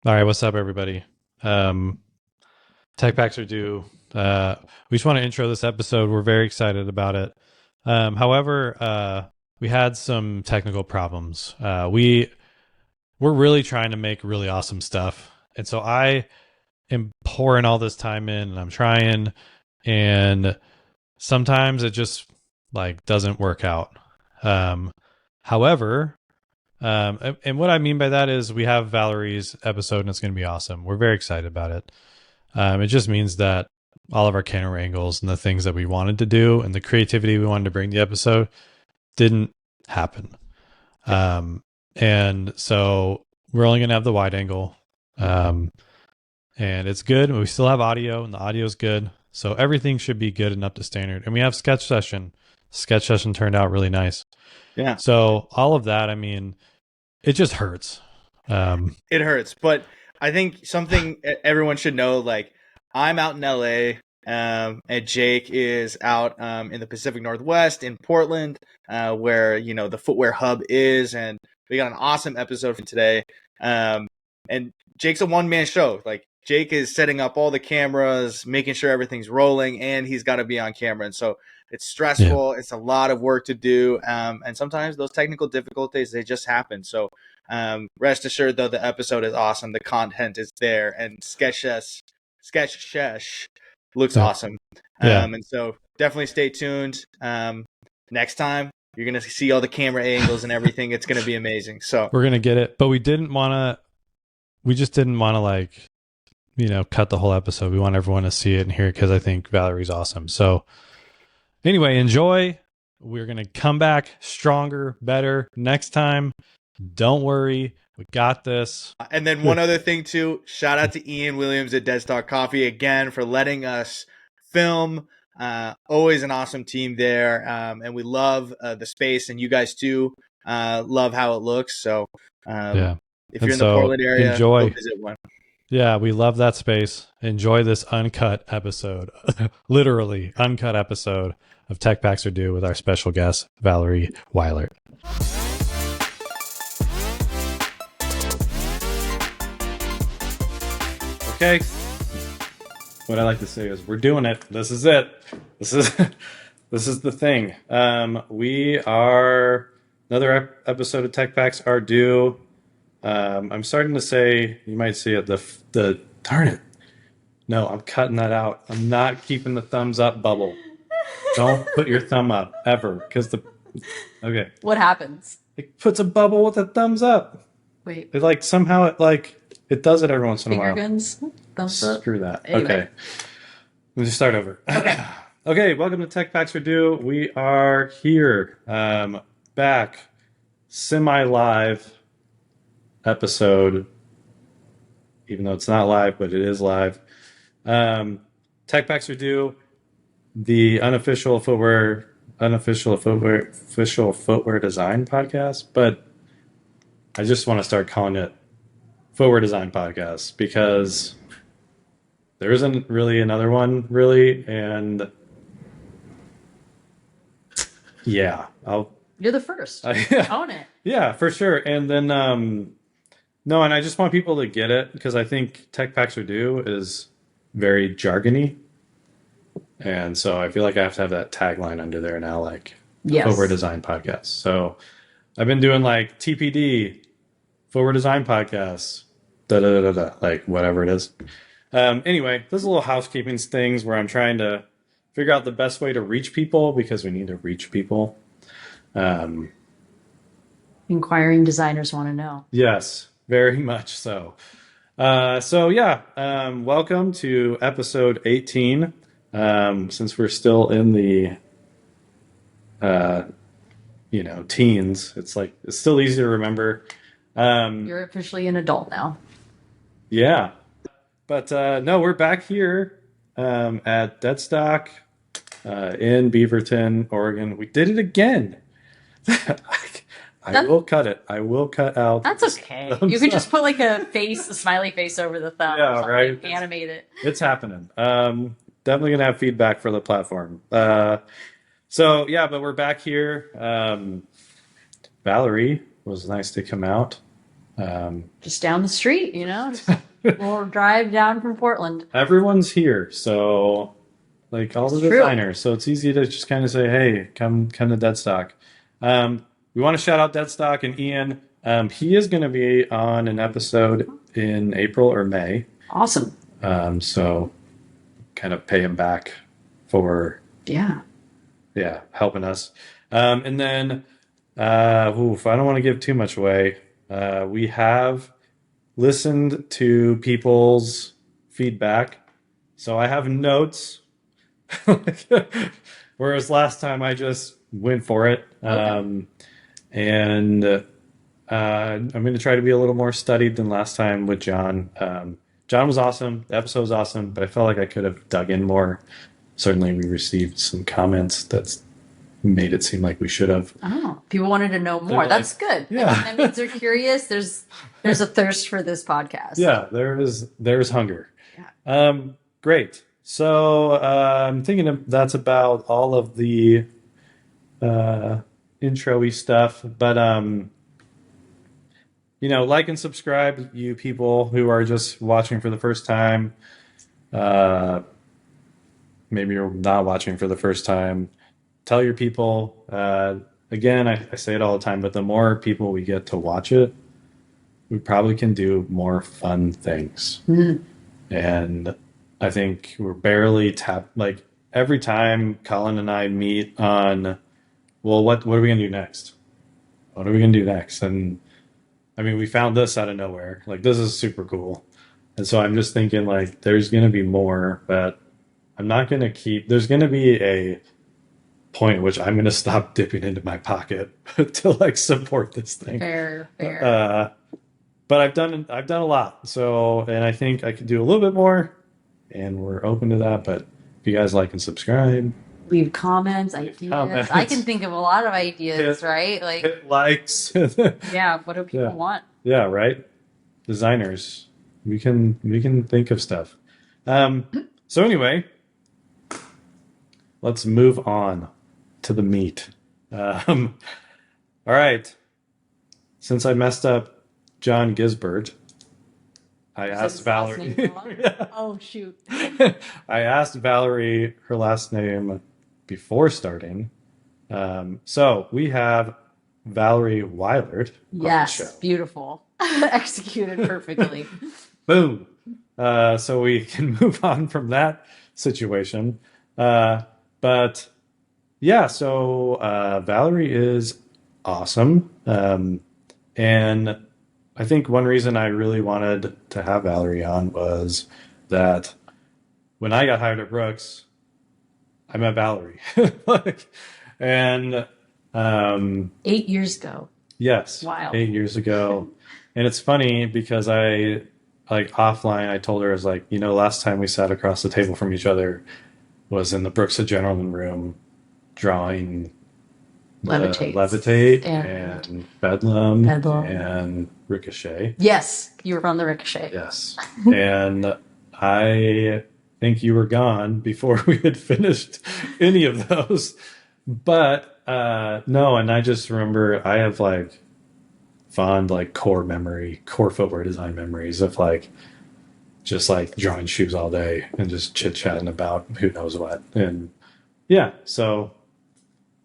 All right, what's up, everybody? Tech packs are due. We just want to intro this episode. We're very excited about it. However, we had some technical problems. We're really trying to make really awesome stuff, and so I am pouring all this time in, and I'm trying, and sometimes it just like doesn't work out. Um, however, and what I mean by that is we have Valerie's episode and it's going to be awesome. We're very excited about it. It just means that all of our camera angles and the things that we wanted to do and the creativity we wanted to bring to the episode didn't happen. And so we're only going to have the wide angle. And it's good. We still have audio and the audio is good. So everything should be good and up to standard. And we have sketch session. Sketch session turned out really nice. Yeah. So all of that, I mean, it just hurts. It hurts, but I think something everyone should know, like I'm out in LA, and Jake is out in the Pacific Northwest in Portland, where the footwear hub is, and we got an awesome episode for today. And Jake's a one-man show. Like Jake is setting up all the cameras, making sure everything's rolling, and he's got to be on camera. And so it's stressful. Yeah. It's a lot of work to do. And sometimes those technical difficulties, they just happen. So rest assured, though, the episode is awesome. The content is there, and Sketch Shesh looks awesome. And so definitely stay tuned. Next time, you're going to see all the camera angles and everything. It's going to be amazing. So we're going to get it, but we just didn't want to like, cut the whole episode. We want everyone to see it and hear it because I think Valerie's awesome. So anyway, enjoy. We're going to come back stronger, better next time. Don't worry. We got this. And then one other thing too, shout out to Ian Williams at Dead Stock Coffee again for letting us film. Always an awesome team there. And we love the space, and you guys too love how it looks. So if you're in the Portland area, go visit one. Yeah, we love that space. Enjoy this uncut episode, literally uncut episode of Tech Packs Are Due with our special guest, Valerie Weilert. Okay. What I like to say is we're doing it. This is it. This is the thing. We are another episode of Tech Packs Are Due. I'm starting to say, you might see it, the darn it. No, I'm cutting that out. I'm not keeping the thumbs up bubble. Don't put your thumb up ever, because okay. What happens? It puts a bubble with a thumbs up. Wait. It like somehow it does it every once in a while. Finger guns, thumbs up. Screw that. Anyway. Okay. Let me just start over. Okay. Okay, welcome to Tech Packs Are Due. We are here, back, semi-live episode, even though it's not live, but it is live. Tech Packs Are Due, the official footwear design podcast, but I just want to start calling it Footwear Design Podcast because there isn't really another one, really, and yeah, You're the first. Own it. Yeah, for sure. And then no, and I just want people to get it because I think Tech Packs Are Due is very jargony. And so I feel like I have to have that tagline under there now, like Footwear Design Podcast. So I've been doing like TPD, Footwear Design Podcast, like whatever it is. Anyway, there's a little housekeeping things where I'm trying to figure out the best way to reach people because we need to reach people. Inquiring designers want to know. Yes, very much so. Welcome to episode 18. Since we're still in the, teens, it's still easy to remember. You're officially an adult now. Yeah. But no, we're back here at Deadstock in Beaverton, Oregon. We did it again. I will cut it. I will cut out. That's okay. You could just put like a smiley face over the thumb. Yeah, right. Animate it. It's happening. Definitely gonna have feedback for the platform. But we're back here. Valerie was nice to come out. Just down the street, we'll drive down from Portland. Everyone's here, so like all the designers, so it's easy to just kind of say, "Hey, come to Deadstock." We want to shout out Deadstock and Ian. He is going to be on an episode in April or May. Awesome. So kind of pay him back for helping us. And then I don't want to give too much away. We have listened to people's feedback, so I have notes. Whereas last time I just went for it. Okay. And I'm going to try to be a little more studied than last time with John. John was awesome. The episode was awesome, but I felt like I could have dug in more. Certainly, we received some comments that made it seem like we should have. Oh, people wanted to know more. That's good. Yeah. That means they're curious. There's a thirst for this podcast. Yeah, there's hunger. Yeah. Great. So I'm thinking that's about all of the intro-y stuff. But, like and subscribe, you people who are just watching for the first time. Maybe you're not watching for the first time. Tell your people. Again, I say it all the time, but the more people we get to watch it, we probably can do more fun things. Mm-hmm. And I think we're barely like every time Colin and I meet on, well, what are we going to do next? What are we going to do next? And I mean, we found this out of nowhere. Like, this is super cool. And so I'm just thinking, like, there's going to be more, but I'm not going to there's going to be a point at which I'm going to stop dipping into my pocket to, like, support this thing. Fair. But I've done a lot. So, and I think I could do a little bit more, and we're open to that. But if you guys like and subscribe, leave comments, ideas. I can think of a lot of ideas, right? Like hit likes. Yeah, what do people want? Yeah, right. Designers, we can think of stuff. So anyway, let's move on to the meat. All right. Since I messed up John Gisbert, I asked Valerie. Yeah. Oh, shoot. I asked Valerie her last name before starting. So we have Valerie Weilert. Yes, beautiful. Executed perfectly. Boom. So we can move on from that situation. But yeah, so Valerie is awesome. And I think one reason I really wanted to have Valerie on was that when I got hired at Brooks, I met Valerie. And 8 years ago. Yes. Wow. 8 years ago. And it's funny because offline, I told her, I was like, last time we sat across the table from each other was in the Brooks Gentleman room drawing Levitate and Bedlam and Ricochet. Yes, you were on the Ricochet. Yes. And I think you were gone before we had finished any of those. But no, and I just remember I have fond core footwear design memories of just drawing shoes all day and just chit-chatting about who knows what. And yeah, so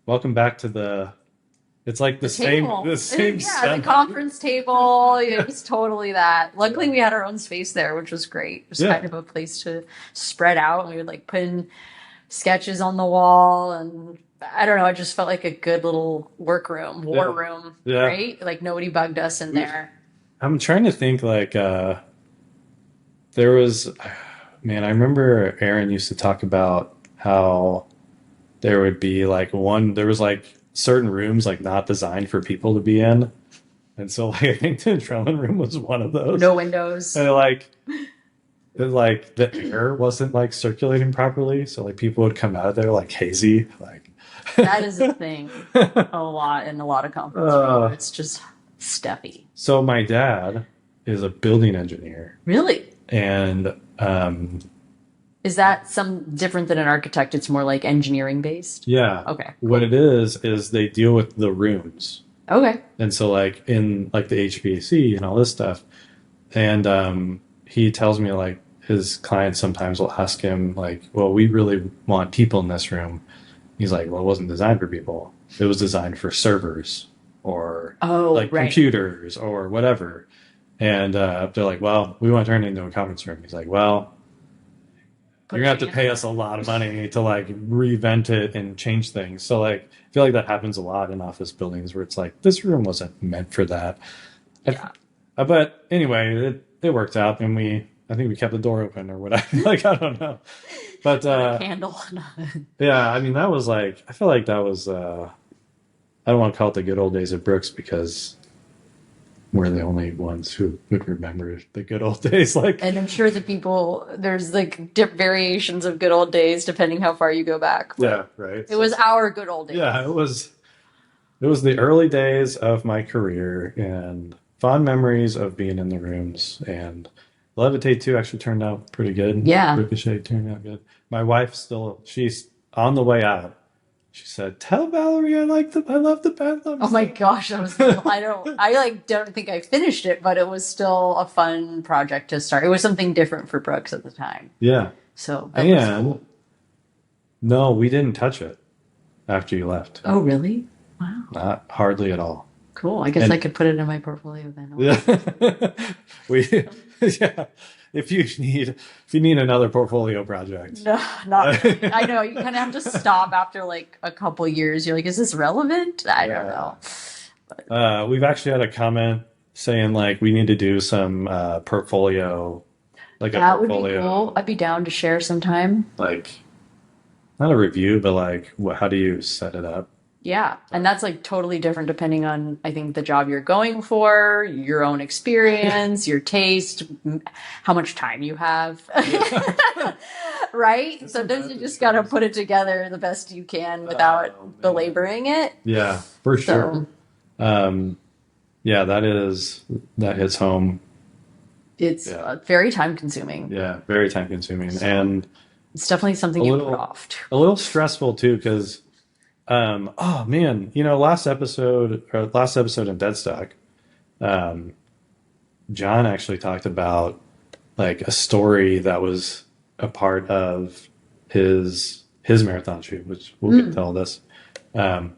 welcome back to the same the conference table. It was totally that. Luckily we had our own space there, which was great. It was kind of a place to spread out, and we would put in sketches on the wall, and I don't know, it just felt like a good little workroom, war room, right? Nobody bugged us in there. I'm trying to think there was, man, I remember Aaron used to talk about how there would be there was certain rooms not designed for people to be in. And so I think the adrenaline room was one of those. No windows. And the air wasn't circulating properly. So people would come out of there hazy. That is a thing a lot in a lot of conference rooms. It's just stuffy. So my dad is a building engineer. Really? And is that some different than an architect? It's more engineering based? Yeah. Okay. Cool. What it is they deal with the rooms. Okay. And so like in like the HVAC and all this stuff. And he tells me like his clients sometimes will ask him like, well, we really want people in this room. He's like, well, it wasn't designed for people. It was designed for servers or like Right. computers or whatever. And they're like, well, we want to turn it into a conference room. He's like, well, you're gonna have to pay us a lot of money to like reinvent it and change things. So like, I feel like that happens a lot in office buildings where it's like, this room wasn't meant for that. Yeah. But anyway, it worked out, and I think we kept the door open or whatever. Like, I don't know. But Candle. yeah, I mean, that was like, I feel like that was, I don't want to call it the good old days of Brooks because we're the only ones who would remember the good old days. Like, And I'm sure there's like variations of good old days depending how far you go back. yeah, right. It was our good old days. Yeah, it was the early days of my career and fond memories of being in the rooms. And Levitate 2 actually turned out pretty good. Yeah. Ricochet turned out good. My wife she's on the way out. She said, "Tell Valerie I love the bedlam." Oh my gosh, I don't think I finished it, but it was still a fun project to start. It was something different for Brooks at the time. Yeah. So that was cool. No, we didn't touch it after you left. Oh really? Wow. Not hardly at all. Cool. I guess I could put it in my portfolio then. Yeah. Yeah. If you need another portfolio project. No, not really. I know you kind of have to stop after like a couple years. You're like, is this relevant? I don't know. We've actually had a comment saying like we need to do some portfolio, like a That would be portfolio, cool. I'd be down to share sometime. like not a review, but like how do you set it up? Yeah, and that's like totally different depending on, I think, the job you're going for, your own experience, your taste, how much time you have. Right? Sometimes you just got to put it together the best you can without belaboring it. Yeah, for sure. Yeah, that hits home. It's very time consuming. Yeah, very time consuming. And it's definitely something you put off. A little stressful too, because oh man, last episode in Deadstock, John actually talked about like a story that was a part of his marathon shoot, which we'll get to all this. But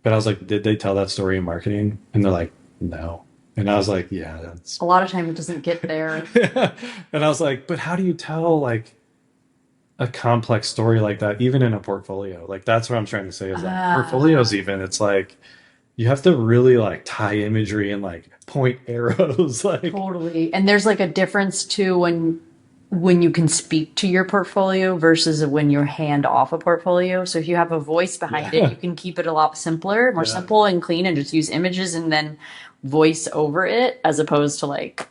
I was like, did they tell that story in marketing? And they're like, no. And I was like, yeah, that's a lot of time it doesn't get there. And I was like, but how do you tell like a complex story like that, even in a portfolio? Like, that's what I'm trying to say is that portfolios, even, it's like, you have to really like tie imagery and like point arrows. Like, totally. And there's like a difference too when you can speak to your portfolio versus when you hand off a portfolio. So if you have a voice behind it, you can keep it a lot simpler, more simple and clean, and just use images and then voice over it, as opposed to like,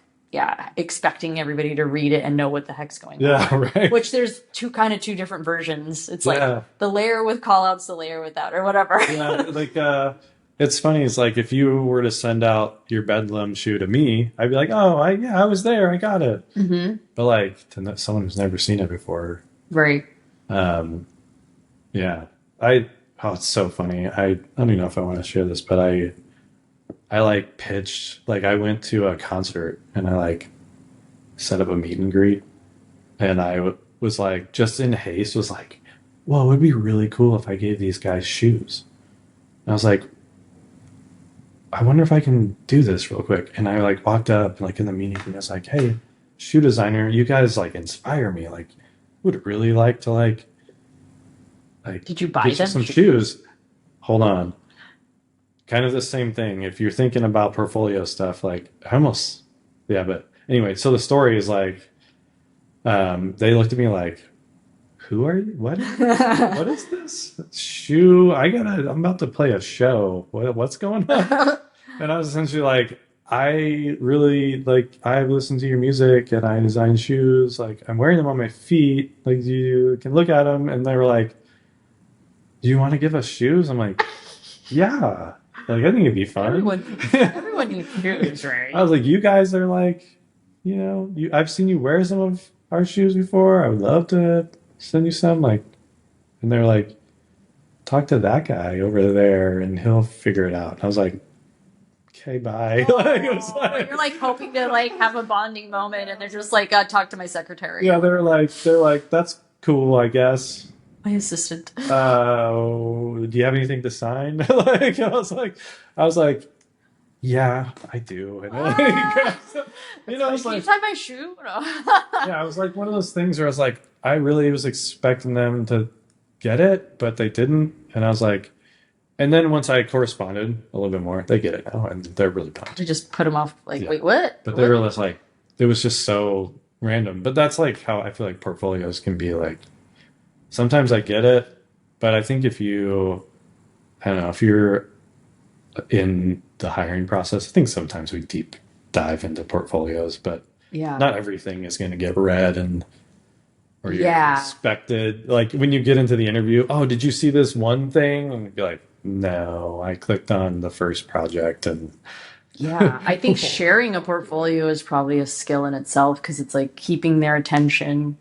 expecting everybody to read it and know what the heck's going on. Right. Which there's two different versions. It's like the layer with callouts, the layer without, or whatever. Like it's funny. It's like if you were to send out your Bedlam shoe to me, I'd be like, oh, I was there, I got it. Mm-hmm. But like to someone who's never seen it before, right? Yeah. It's so funny. I don't even know if I want to share this, but I like pitched, like I went to a concert and I like set up a meet and greet, and I was like, just in haste, was like, well, it would be really cool if I gave these guys shoes. And I was like, I wonder if I can do this real quick. And I like walked up like in the meeting and I was like, hey, shoe designer, you guys like inspire me. Like, would really like to like did you buy them some shoes? Hold on. Kind of the same thing. If you're thinking about portfolio stuff, like but anyway, so the story is like, they looked at me like, who are you? What is this shoe? I'm about to play a show. What's going on? And I was essentially like, I listen to your music and I design shoes. Like, I'm wearing them on my feet. Like, you can look at them. And they were like, do you want to give us shoes? I'm like, yeah. Like, I think it'd be fun. Everyone needs shoes, right? I was like, you guys are like, I've seen you wear some of our shoes before. I would love to send you some. Like, and they're like, talk to that guy over there and he'll figure it out. And I was like, okay, bye. Oh, Like, it was like, you're like hoping to like have a bonding moment, and they're just like, talk to my secretary. yeah, they're like, that's cool, I guess. My assistant. Do you have anything to sign? Like, I was like, yeah, I do. And it's Can you like, tie my shoe? No. yeah, it was like one of those things where I was like, I really was expecting them to get it, but they didn't. And I was like, and then once I corresponded a little bit more, they get it now, and they're really pumped. To just put them off, like, Yeah. wait, what? But What? they were just like, it was just so random. But that's like how I feel like portfolios can be like. Sometimes I get it, but I think if you, I don't know, if you're in the hiring process, I think sometimes we deep dive into portfolios, but Yeah. not everything is going to get read and or you're Yeah. expected. Like when you get into the interview, oh, did you see this one thing? And you'd be like, no, I clicked on the first project and Yeah, I think sharing a portfolio is probably a skill in itself because it's like keeping their attention,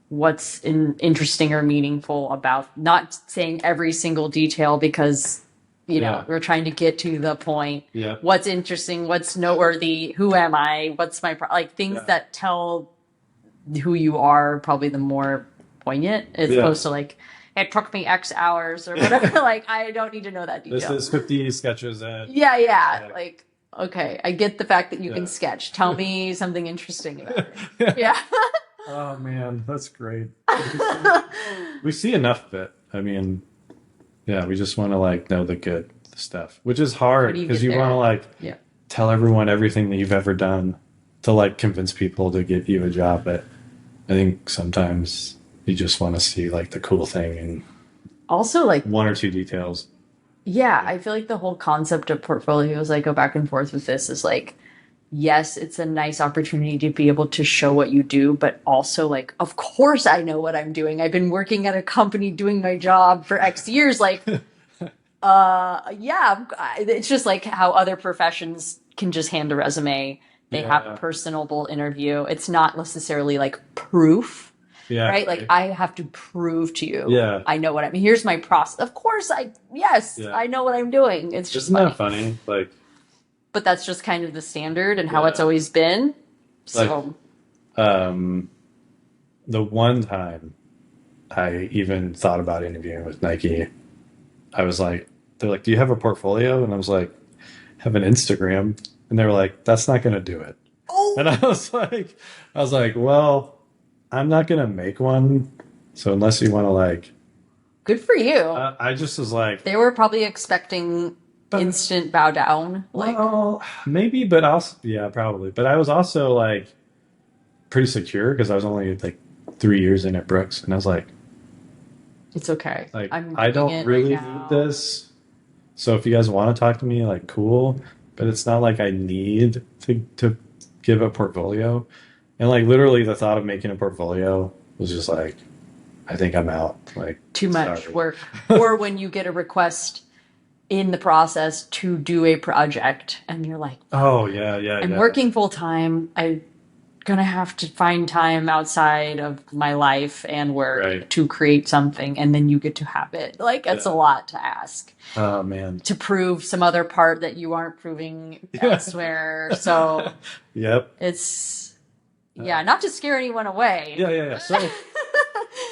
what's interesting or meaningful about not saying every single detail because, you know, Yeah. we're trying to get to the point. Yeah. What's interesting, what's noteworthy, who am I, what's my, like things Yeah. that tell who you are probably the more poignant as Yeah. opposed to like, it took me X hours or whatever. Like, I don't need to know that detail. this is 50 sketches at Yeah. Like, okay, I get the fact that you Yeah. can sketch. Tell me something interesting about it. Yeah. Oh man, that's great. We see enough of it. I mean, yeah, we just want to like know the good stuff, which is hard How do you because get you there? want to like Yeah. tell everyone everything that you've ever done to like convince people to give you a job. But I think sometimes you just want to see like the cool thing and Also, like, one or two details. yeah, I feel like the whole concept of portfolios, I go back and forth with this, is like, yes, it's a nice opportunity to be able to show what you do, but also like, of course I know what I'm doing. I've been working at a company doing my job for X years. Like, yeah, it's just like how other professions can just hand a resume. They Yeah. have a personable interview. It's not necessarily like proof. Yeah. Right? Like I have to prove to you. Yeah. I know what I mean. Here's my process. Of course yes, Yeah. I know what I'm doing. It's just Isn't funny. that funny? Like, But that's just kind of the standard and how Yeah. it's always been. So the one time I even thought about interviewing with Nike, I was like, they're like, do you have a portfolio? And I was like, have an Instagram. And they were like, that's not going to do it. oh, And I was like, well, I'm not going to make one. So unless you want to like, good for you. I just was like, They were probably expecting But- instant bow down. Like, well, maybe, but also, yeah, probably. But I was also like pretty secure because I was only like 3 years in at Brooks. And I was like, it's okay. I'm I doing don't it really right now. need this. So if you guys want to talk to me, like, cool. But it's not like I need to give a portfolio. And like literally the thought of making a portfolio was just like, I think I'm out. Like Too much sorry. work. Or when you get a request in the process to do a project and you're like, Oh yeah. I'm working full time. I'm gonna have to find time outside of my life and work Right. to create something, and then you get to have it. Like it's a lot to ask Oh man. to prove some other part that you aren't proving elsewhere. So Yep. it's not to scare anyone away. Yeah. So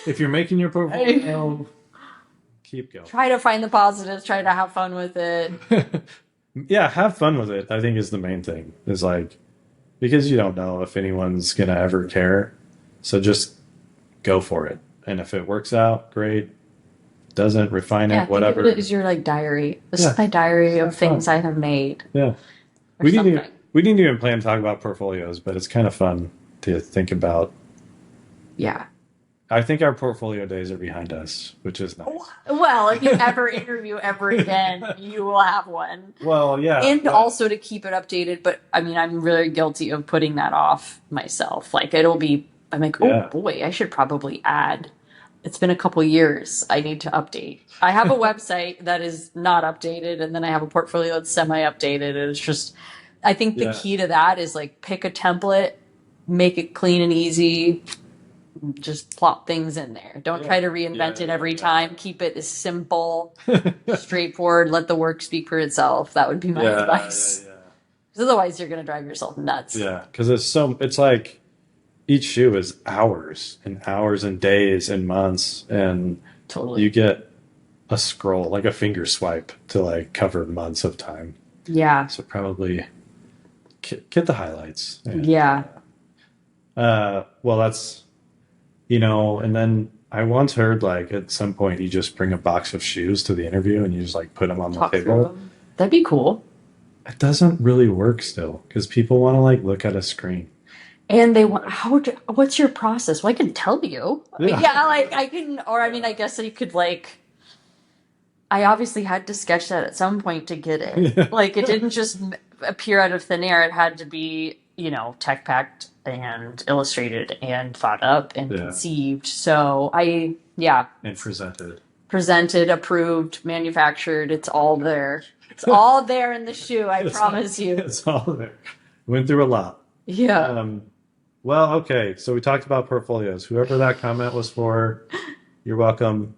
if you're making your portfolio, keep going. Try to find the positives. Try to have fun with it. Yeah, have fun with it. I think is the main thing. Is like because you don't know if anyone's gonna ever care, so just go for it. And if it works out, great. Doesn't refine Yeah, it, whatever. think of it as your like diary. This Yeah. is my diary of Have fun. things I have made. Yeah, Or we didn't. something. We didn't even plan to talk about portfolios, but it's kind of fun to think about. Yeah. I think our portfolio days are behind us, which is nice. Well, if you ever interview ever again, you will have one. Well, yeah, And but- also to keep it updated, but I mean, I'm really guilty of putting that off myself. Like, I'm like, Yeah. oh boy, I should probably add. It's been a couple years. I need to update. I have a website that is not updated, and then I have a portfolio that's semi-updated. And it's just, I think the Yeah. key to that is like pick a template, make it clean and easy. Just plop things in there. Don't try to reinvent it every time. Keep it as simple, straightforward. Let the work speak for itself. That would be my advice. Yeah. Because otherwise you're going to drive yourself nuts. Yeah, because it's like each shoe is hours and days and months, and Totally. you get a scroll, like a finger swipe, to like cover months of time. Yeah. So probably get the highlights. Yeah. Well, that's, and then I once heard like at some point you just bring a box of shoes to the interview and you just like put them on the table. That'd be cool. It doesn't really work still because people want to like look at a screen. And they want, what's your process? Well, I can tell you. Yeah, like I can, or I mean, I guess you could like, I obviously had to sketch that at some point to get it. Yeah. Like it didn't just appear out of thin air. It had to be, tech packed and illustrated and thought up and conceived. So and presented, approved, manufactured. It's all there. It's all there in the shoe. I promise you. It's all there. Went through a lot. Yeah. Well, okay. So we talked about portfolios. Whoever that comment was for, you're welcome.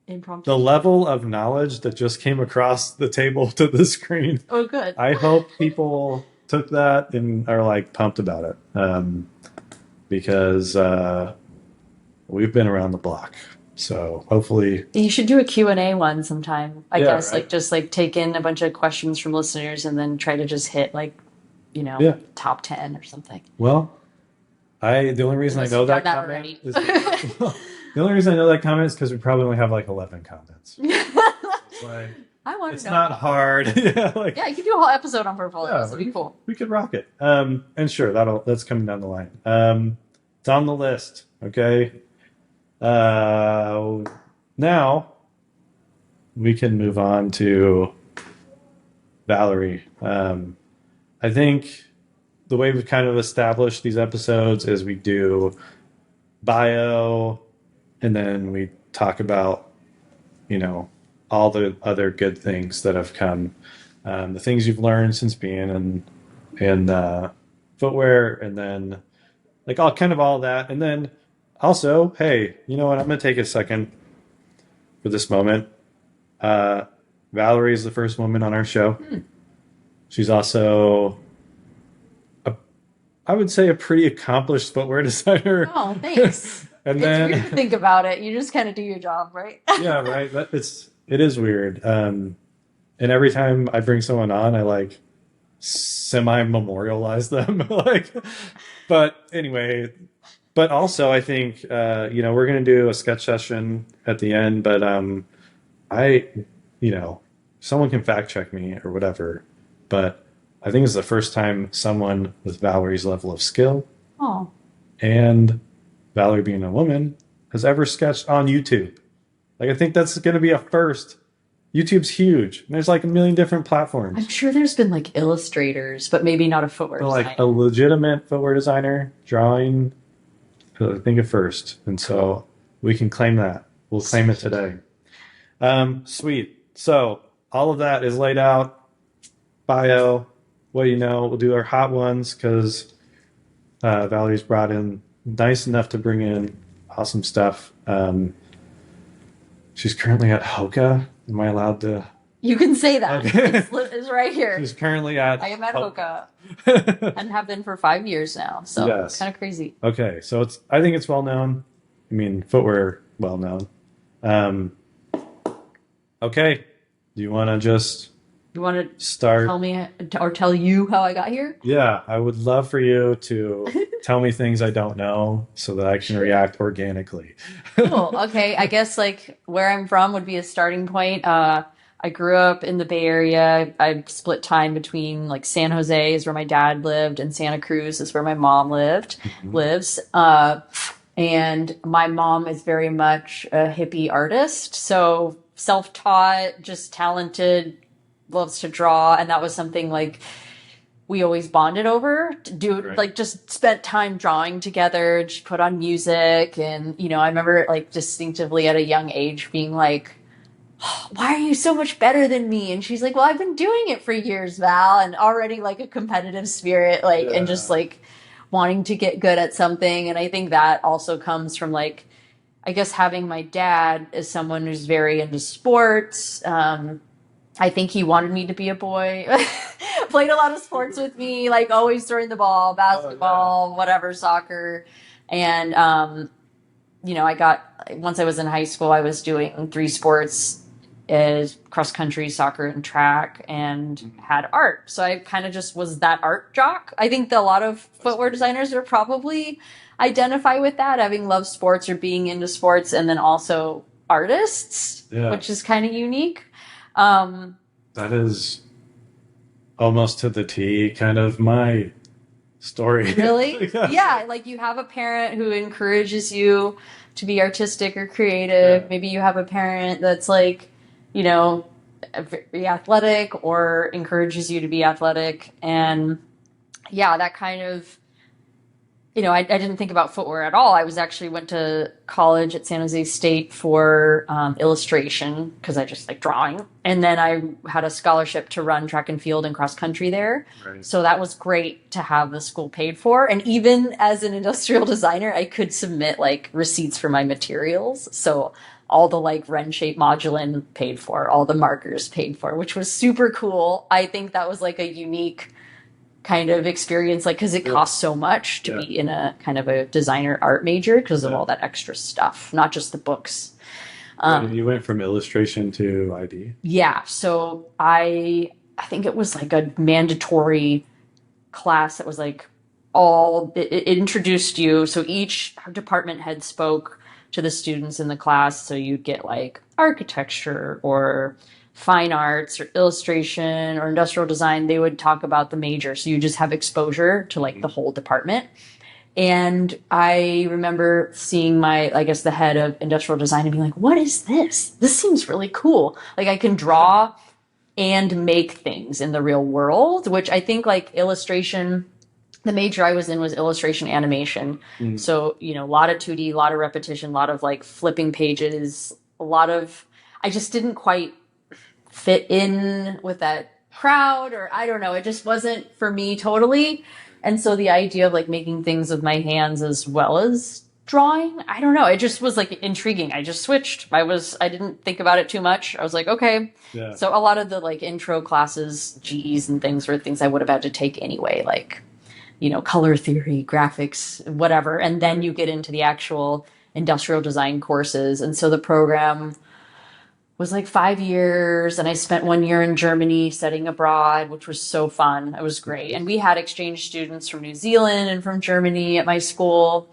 Impromptu. The level of knowledge that just came across the table to the screen. Oh, good. I hope people took that and are like pumped about it, because we've been around the block. So hopefully you should do a Q&A one sometime. I guess right? Like just like take in a bunch of questions from listeners and then try to just hit like, top 10 or something. Well, the only reason I know that comment is the only reason I know that comment is because we probably only have like 11 comments. It's like, I want to know. It's not hard. Yeah, you could do a whole episode on portfolios. That'd be cool. We could rock it. And sure, that's coming down the line. It's on the list. Okay. Now we can move on to Valerie. I think the way we've kind of established these episodes is we do bio, and then we talk about, all the other good things that have come, the things you've learned since being in footwear, and then like all that. And then also, hey, you know what? I'm going to take a second for this moment. Valerie is the first woman on our show. She's also, I would say, a pretty accomplished footwear designer. Oh, thanks. And it's then weird to think about it. You just kind of do your job, right? Yeah, right. It is weird. And every time I bring someone on, I like semi-memorialize them. But anyway, but also I think, we're going to do a sketch session at the end, but someone can fact check me or whatever, but I think it's the first time someone with Valerie's level of skill and Valerie being a woman has ever sketched on YouTube. Like, I think that's going to be a first. YouTube's huge. And there's like a million different platforms. I'm sure there's been like illustrators, but maybe not a footwear designer. Like a legitimate footwear designer drawing, I think at first. And so we can claim that. We'll claim it today. Sweet. So all of that is laid out. Bio, what do you know? We'll do our hot ones because Valerie's brought in nice enough to bring in awesome stuff. She's currently at Hoka. Am I allowed to? You can say that. Okay. It's right here. She's currently at I am at Hoka and have been for 5 years now. So It's kind of crazy. Okay. So I think it's well known. I mean, footwear, well known. Okay. Do you want to just start? Tell me or tell you how I got here? Yeah. I would love for you to tell me things I don't know so that I can react organically. Cool. Okay. I guess like where I'm from would be a starting point. I grew up in the Bay Area. I split time between like San Jose is where my dad lived and Santa Cruz is where my mom lives. And my mom is very much a hippie artist. So self-taught, just talented, loves to draw. And that was something like we always bonded over to do, like just spent time drawing together, just put on music. And, I remember like distinctively at a young age being like, oh, why are you so much better than me? And she's like, well, I've been doing it for years, Val. And already like a competitive spirit, and just like wanting to get good at something. And I think that also comes from like, I guess having my dad as someone who's very into sports, I think he wanted me to be a boy. Played a lot of sports with me, like always throwing the ball, basketball, whatever, soccer. And, once I was in high school, I was doing 3 sports is cross country, soccer, and track, and had art. So I kind of just was that art jock. I think that a lot of footwear designers are probably identify with that, having loved sports or being into sports, and then also artists, which is kind of unique. That is almost to the T kind of my story. Really? Yeah, like you have a parent who encourages you to be artistic or creative. Maybe you have a parent that's like, very athletic or encourages you to be athletic. And yeah, that kind of, I didn't think about footwear at all. I went to college at San Jose State for illustration because I just like drawing. And then I had a scholarship to run track and field and cross country there. Right. So that was great to have the school paid for. And even as an industrial designer, I could submit like receipts for my materials. So all the like Ren Shape Modulin paid for, all the markers paid for, which was super cool. I think that was like a unique kind of experience, like, because it costs so much to be in a kind of a designer art major because of all that extra stuff, not just the books. You went from illustration to ID? Yeah. So I think it was like a mandatory class that was like it introduced you. So each department head spoke to the students in the class. So you'd get like architecture or fine arts or illustration or industrial design. They would talk about the major. So you just have exposure to like the whole department. And I remember seeing the head of industrial design and being like, what is this? This seems really cool. Like I can draw and make things in the real world, which I think like illustration, the major I was in was illustration animation. So, a lot of 2D, a lot of repetition, a lot of like flipping pages, I just didn't quite fit in with that crowd, or I don't know, it just wasn't for me totally. And so the idea of like making things with my hands as well as drawing, I don't know, it just was like intriguing. I just switched. I didn't think about it too much. I was like, okay. Yeah. So a lot of the like intro classes, GEs and things were things I would have had to take anyway, like, color theory, graphics, whatever. And then you get into the actual industrial design courses. And so the program was like 5 years, and I spent 1 year in Germany studying abroad, which was so fun. It was great. And we had exchange students from New Zealand and from Germany at my school.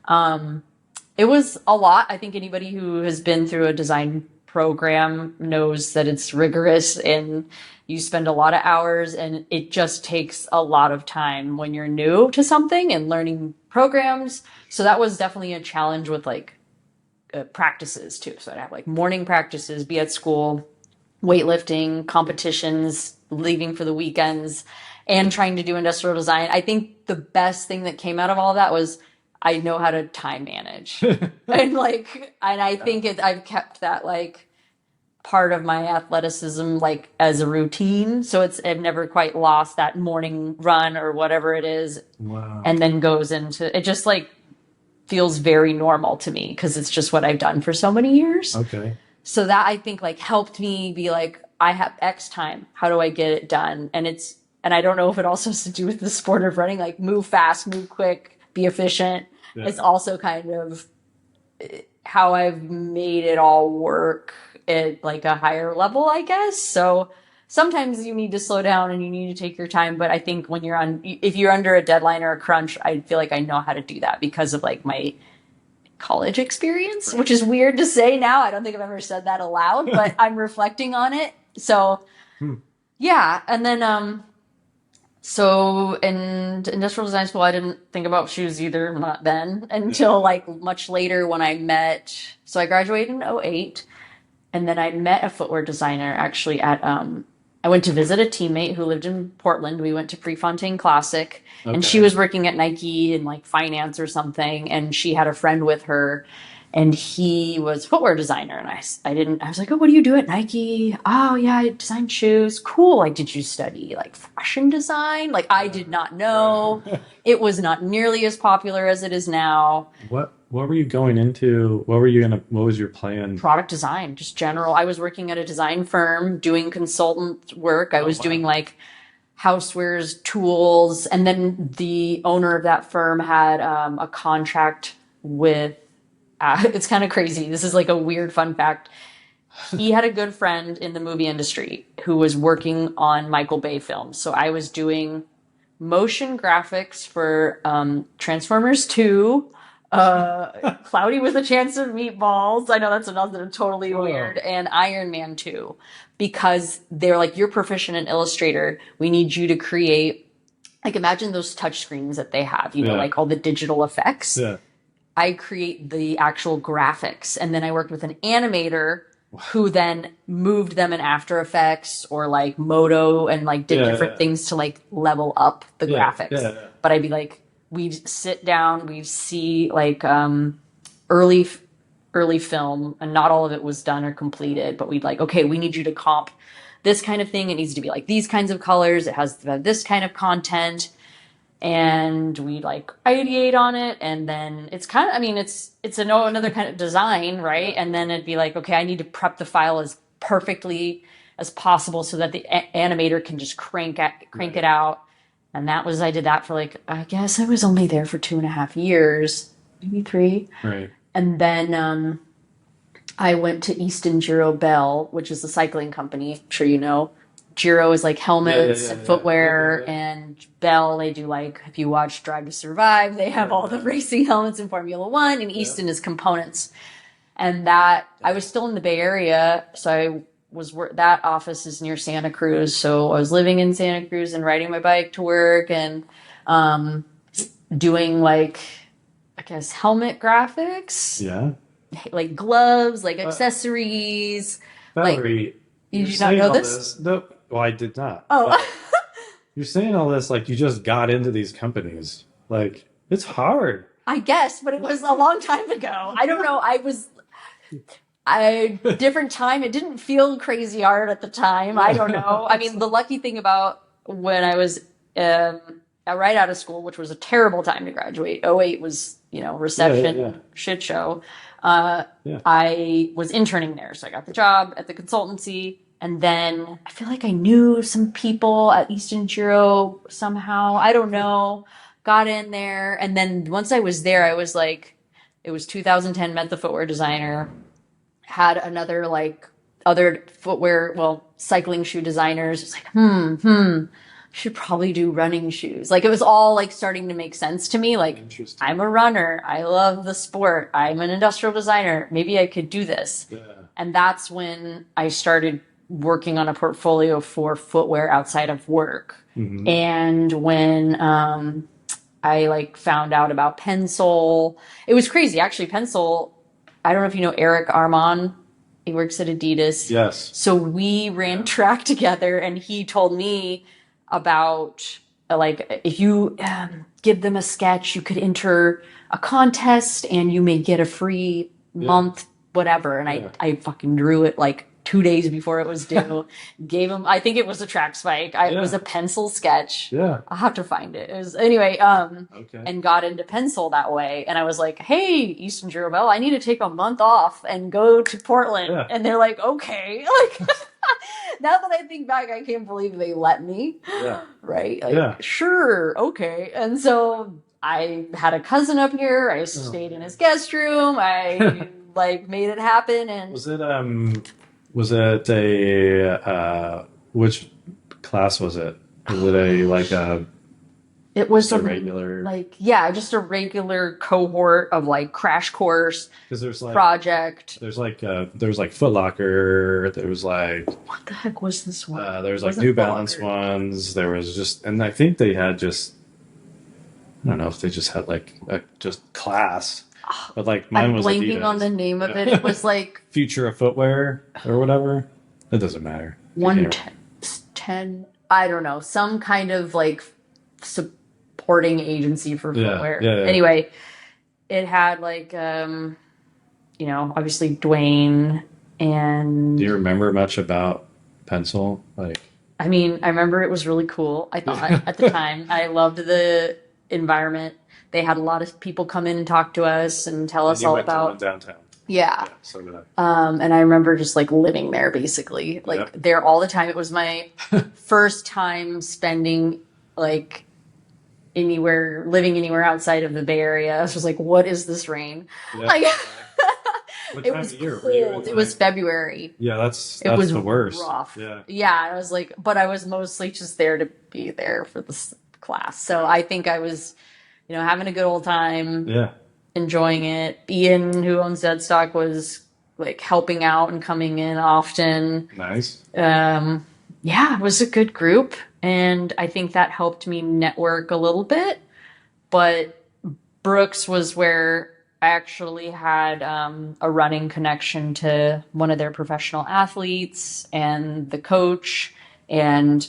It was a lot. I think anybody who has been through a design program knows that it's rigorous and you spend a lot of hours, and it just takes a lot of time when you're new to something and learning programs. So that was definitely a challenge with like practices too. So I'd have like morning practices, be at school, weightlifting, competitions, leaving for the weekends, and trying to do industrial design. I think the best thing that came out of all of that was I know how to time manage. and I think I've kept that like part of my athleticism like as a routine. So I've never quite lost that morning run or whatever it is. Wow. And then goes into it, just like feels very normal to me because it's just what I've done for so many years. Okay. So that I think like helped me be like, I have X time. How do I get it done? And I don't know if it also has to do with the sport of running, like move fast, move quick, be efficient. Yeah. It's also kind of how I've made it all work at like a higher level, I guess. So sometimes you need to slow down and you need to take your time. But I think if you're under a deadline or a crunch, I feel like I know how to do that because of like my college experience, which is weird to say now. I don't think I've ever said that aloud, but I'm reflecting on it. So yeah. And then, so in industrial design school, I didn't think about shoes either, not then, until like much later when so I graduated in 2008. And then I met a footwear designer actually I went to visit a teammate who lived in Portland. We went to Prefontaine Classic, and she was working at Nike in like finance or something. And she had a friend with her, and he was a footwear designer. And I was like, oh, what do you do at Nike? Oh yeah, I design shoes. Cool. Like, did you study like fashion design? Like, I did not know. It was not nearly as popular as it is now. what were you going into? What was your plan? Product design, just general. I was working at a design firm doing consultant work. I was doing like housewares, tools, and then the owner of that firm had a contract with. It's kind of crazy. This is like a weird fun fact. He had a good friend in the movie industry who was working on Michael Bay films. So I was doing motion graphics for Transformers 2, Cloudy with a Chance of Meatballs. I know that's another totally weird. And Iron Man 2. Because they're like, you're proficient in Illustrator. We need you to create, like, imagine those touch screens that they have, you know, like all the digital effects. Yeah. I create the actual graphics. And then I worked with an animator who then moved them in After Effects or like Moto and like did different things to like level up the graphics. But I'd be like, we'd sit down, we'd see like early film, and not all of it was done or completed, but we'd like, okay, we need you to comp this kind of thing. It needs to be like these kinds of colors. It has this kind of content. And we like ideate on it, and then it's kind of, I mean, it's another kind of design, right? And then it'd be like, okay, I need to prep the file as perfectly as possible so that the animator can just crank it out. And I did that for like, I guess I was only there for 2.5 years, maybe 3. Right. And then I went to Easton Giro Bell, which is a cycling company. I'm sure you know. Giro is like helmets and footwear, and Bell, they do like, if you watch Drive to Survive, they have all the racing helmets in Formula One, and Easton is components. And that, I was still in the Bay Area, so that office is near Santa Cruz, so I was living in Santa Cruz and riding my bike to work and doing like, I guess, helmet graphics. Yeah. Like gloves, like accessories. Valerie, like, you did not know this? Nope. Well, I did not. Oh. You're saying all this like you just got into these companies. Like, it's hard. I guess, but it was a long time ago. I don't know. Different time. It didn't feel crazy hard at the time. I don't know. I mean, the lucky thing about when I was right out of school, which was a terrible time to graduate. 2008 was, recession, shit show. I was interning there. So I got the job at the consultancy. And then I feel like I knew some people at Easton Giro somehow. I don't know. Got in there. And then once I was there, I was like, it was 2010, met the footwear designer, had another like other footwear, cycling shoe designers. It's like, should probably do running shoes. Like it was all like starting to make sense to me. Like I'm a runner. I love the sport. I'm an industrial designer. Maybe I could do this. Yeah. And that's when I started working on a portfolio for footwear outside of work. Mm-hmm. And when I like found out about Pencil, it was crazy. Actually, Pencil, I don't know if you know Eric Armand. He works at Adidas. Yes. So we ran track together, and he told me about like if you give them a sketch, you could enter a contest and you may get a free month, whatever. And I fucking drew it like 2 days before it was due. Gave him, I think it was a track spike. It was a pencil sketch. Yeah. I'll have to find it. It was anyway, and got into Pencil that way. And I was like, hey, Easton Giro Bell, I need to take a month off and go to Portland. Yeah. And they're like, okay. Like now that I think back, I can't believe they let me. Yeah. Right? Like, sure, okay. And so I had a cousin up here. I stayed in his guest room. I like made it happen. And was it a which class was it? Was it it was a regular just a regular cohort of like crash course. Because there's like project. There's like Foot Locker. There was like what the heck was this one? There was like New Balance ones. There was just, and I think they had just, I don't know if they just had like just class. But like mine was blanking Adidas. On the name of it. It was like Future of Footwear or whatever. It doesn't matter. 110. I don't know. Some kind of like supporting agency for footwear. Yeah. Anyway, it had like obviously Dwayne and. Do you remember much about Pencil? Like. I mean, I remember it was really cool. I thought at the time I loved the environment. they had a lot of people come in and talk to us and tell us all about downtown. Yeah. So did I. And I remember just like living there basically, like there all the time. It was my first time spending like living anywhere outside of the Bay Area. I was just like, what is this rain? Yeah. Like, What it time was of year? cold. It was February. Yeah, that's It was the worst. rough. Yeah. I was like, but I was mostly just there to be there for this class. So I think I was, having a good old time. Yeah. Enjoying it. Ian, who owns Deadstock, was like helping out and coming in often. Nice. It was a good group, and I think that helped me network a little bit. But Brooks was where I actually had a running connection to one of their professional athletes and the coach. And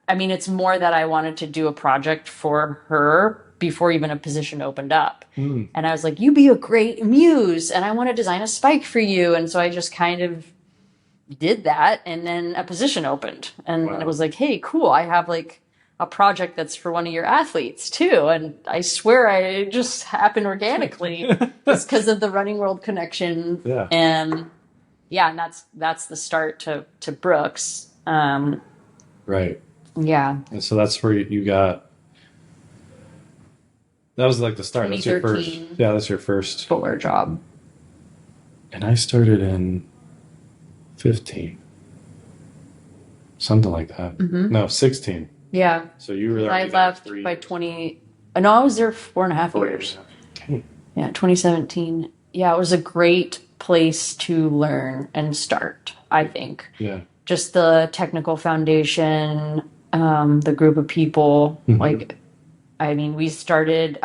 it's more that I wanted to do a project for her before even a position opened up. And I was like, you be a great muse, and I want to design a spike for you. And so I just kind of did that, and then a position opened. And it was like, hey, cool, I have like a project that's for one of your athletes too. And I swear it just happened organically just because of the running world connection. Yeah. And that's the start to Brooks. Right. Yeah. And so that's where you got. That was like the start. That's your first. 2013 Yeah, that's your first footwear job. And I started in 15, something like that. No, 16. Yeah. So you were there. I left by 20. No, I was there 4.5 years. Okay. Yeah, 2017. Yeah, it was a great place to learn and start, I think. Yeah. Just the technical foundation, the group of people. We started,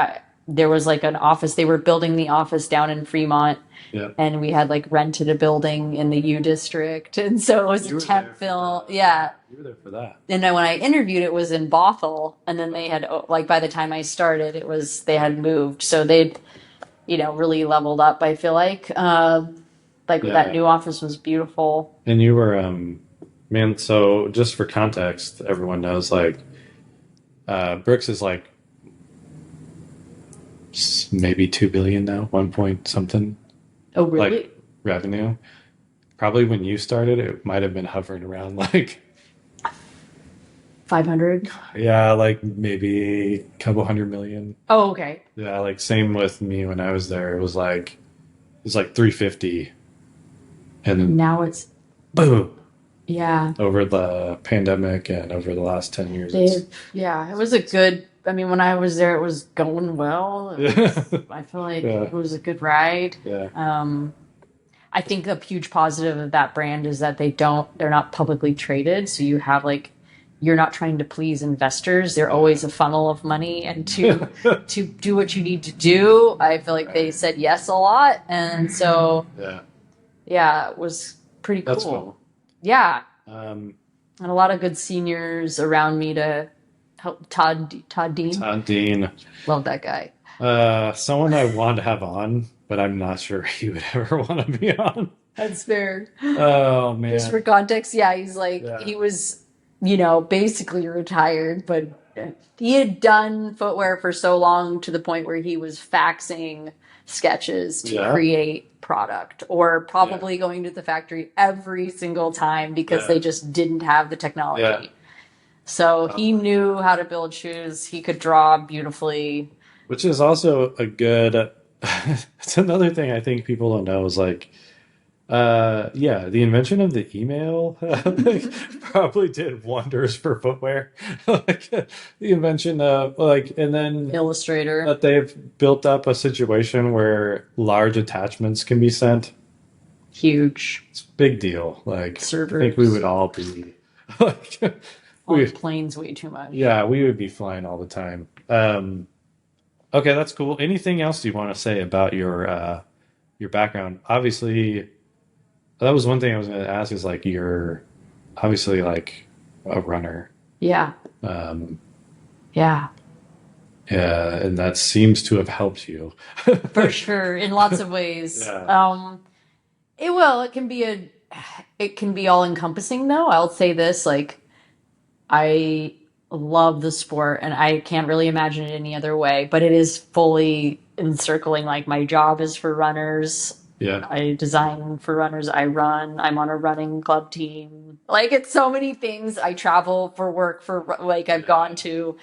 there was like an office. They were building the office down in Fremont. Yeah. And we had like rented a building in the U District. And so it was a temp film. Yeah. You were there for that. And then when I interviewed, it was in Bothell. And then they had, like, by the time I started, they had moved. So they'd, really leveled up, I feel like. That new office was beautiful. And you were, man, so just for context, everyone knows, like, Brooks is like maybe 2 billion now, 1 point something. Oh, really? Like revenue. Probably when you started, it might have been hovering around like 500. Yeah, like maybe a couple 100 million. Oh, okay. Yeah, like same with me when I was there. It was like 350, and then now it's boom. Yeah. Over the pandemic and over the last 10 years. It was a good. When I was there, it was going well. I feel like it was a good ride. Yeah. I think a huge positive of that brand is that they're not publicly traded. So you have you're not trying to please investors. They're always a funnel of money, and to do what you need to do. I feel like they said yes a lot. And so, it was pretty cool. That's cool. Yeah. And a lot of good seniors around me to help. Todd Dean. Todd Dean. Love that guy. Someone I want to have on, but I'm not sure he would ever want to be on. That's fair. Oh, man. Just for context, he's he was, basically retired, but he had done footwear for so long to the point where he was faxing sketches to create product, or probably going to the factory every single time because they just didn't have the technology. Yeah. So he knew how to build shoes. He could draw beautifully. Which is also a good, it's another thing I think people don't know is the invention of the email probably did wonders for footwear. The invention of and then Illustrator. That they've built up a situation where large attachments can be sent. Huge. It's a big deal. Servers. I think we would all be on planes way too much. Yeah, we would be flying all the time. Okay, that's cool. Anything else you want to say about your background? Obviously, that was one thing I was going to ask is you're obviously a runner. Yeah. Yeah, and that seems to have helped you. For sure, in lots of ways. Yeah. It can be all encompassing though. I'll say this, I love the sport, and I can't really imagine it any other way, but it is fully encircling, like, my job is for runners. Yeah. I design for runners. I run. I'm on a running club team. Like, it's so many things. I travel for work for, like, I've gone to,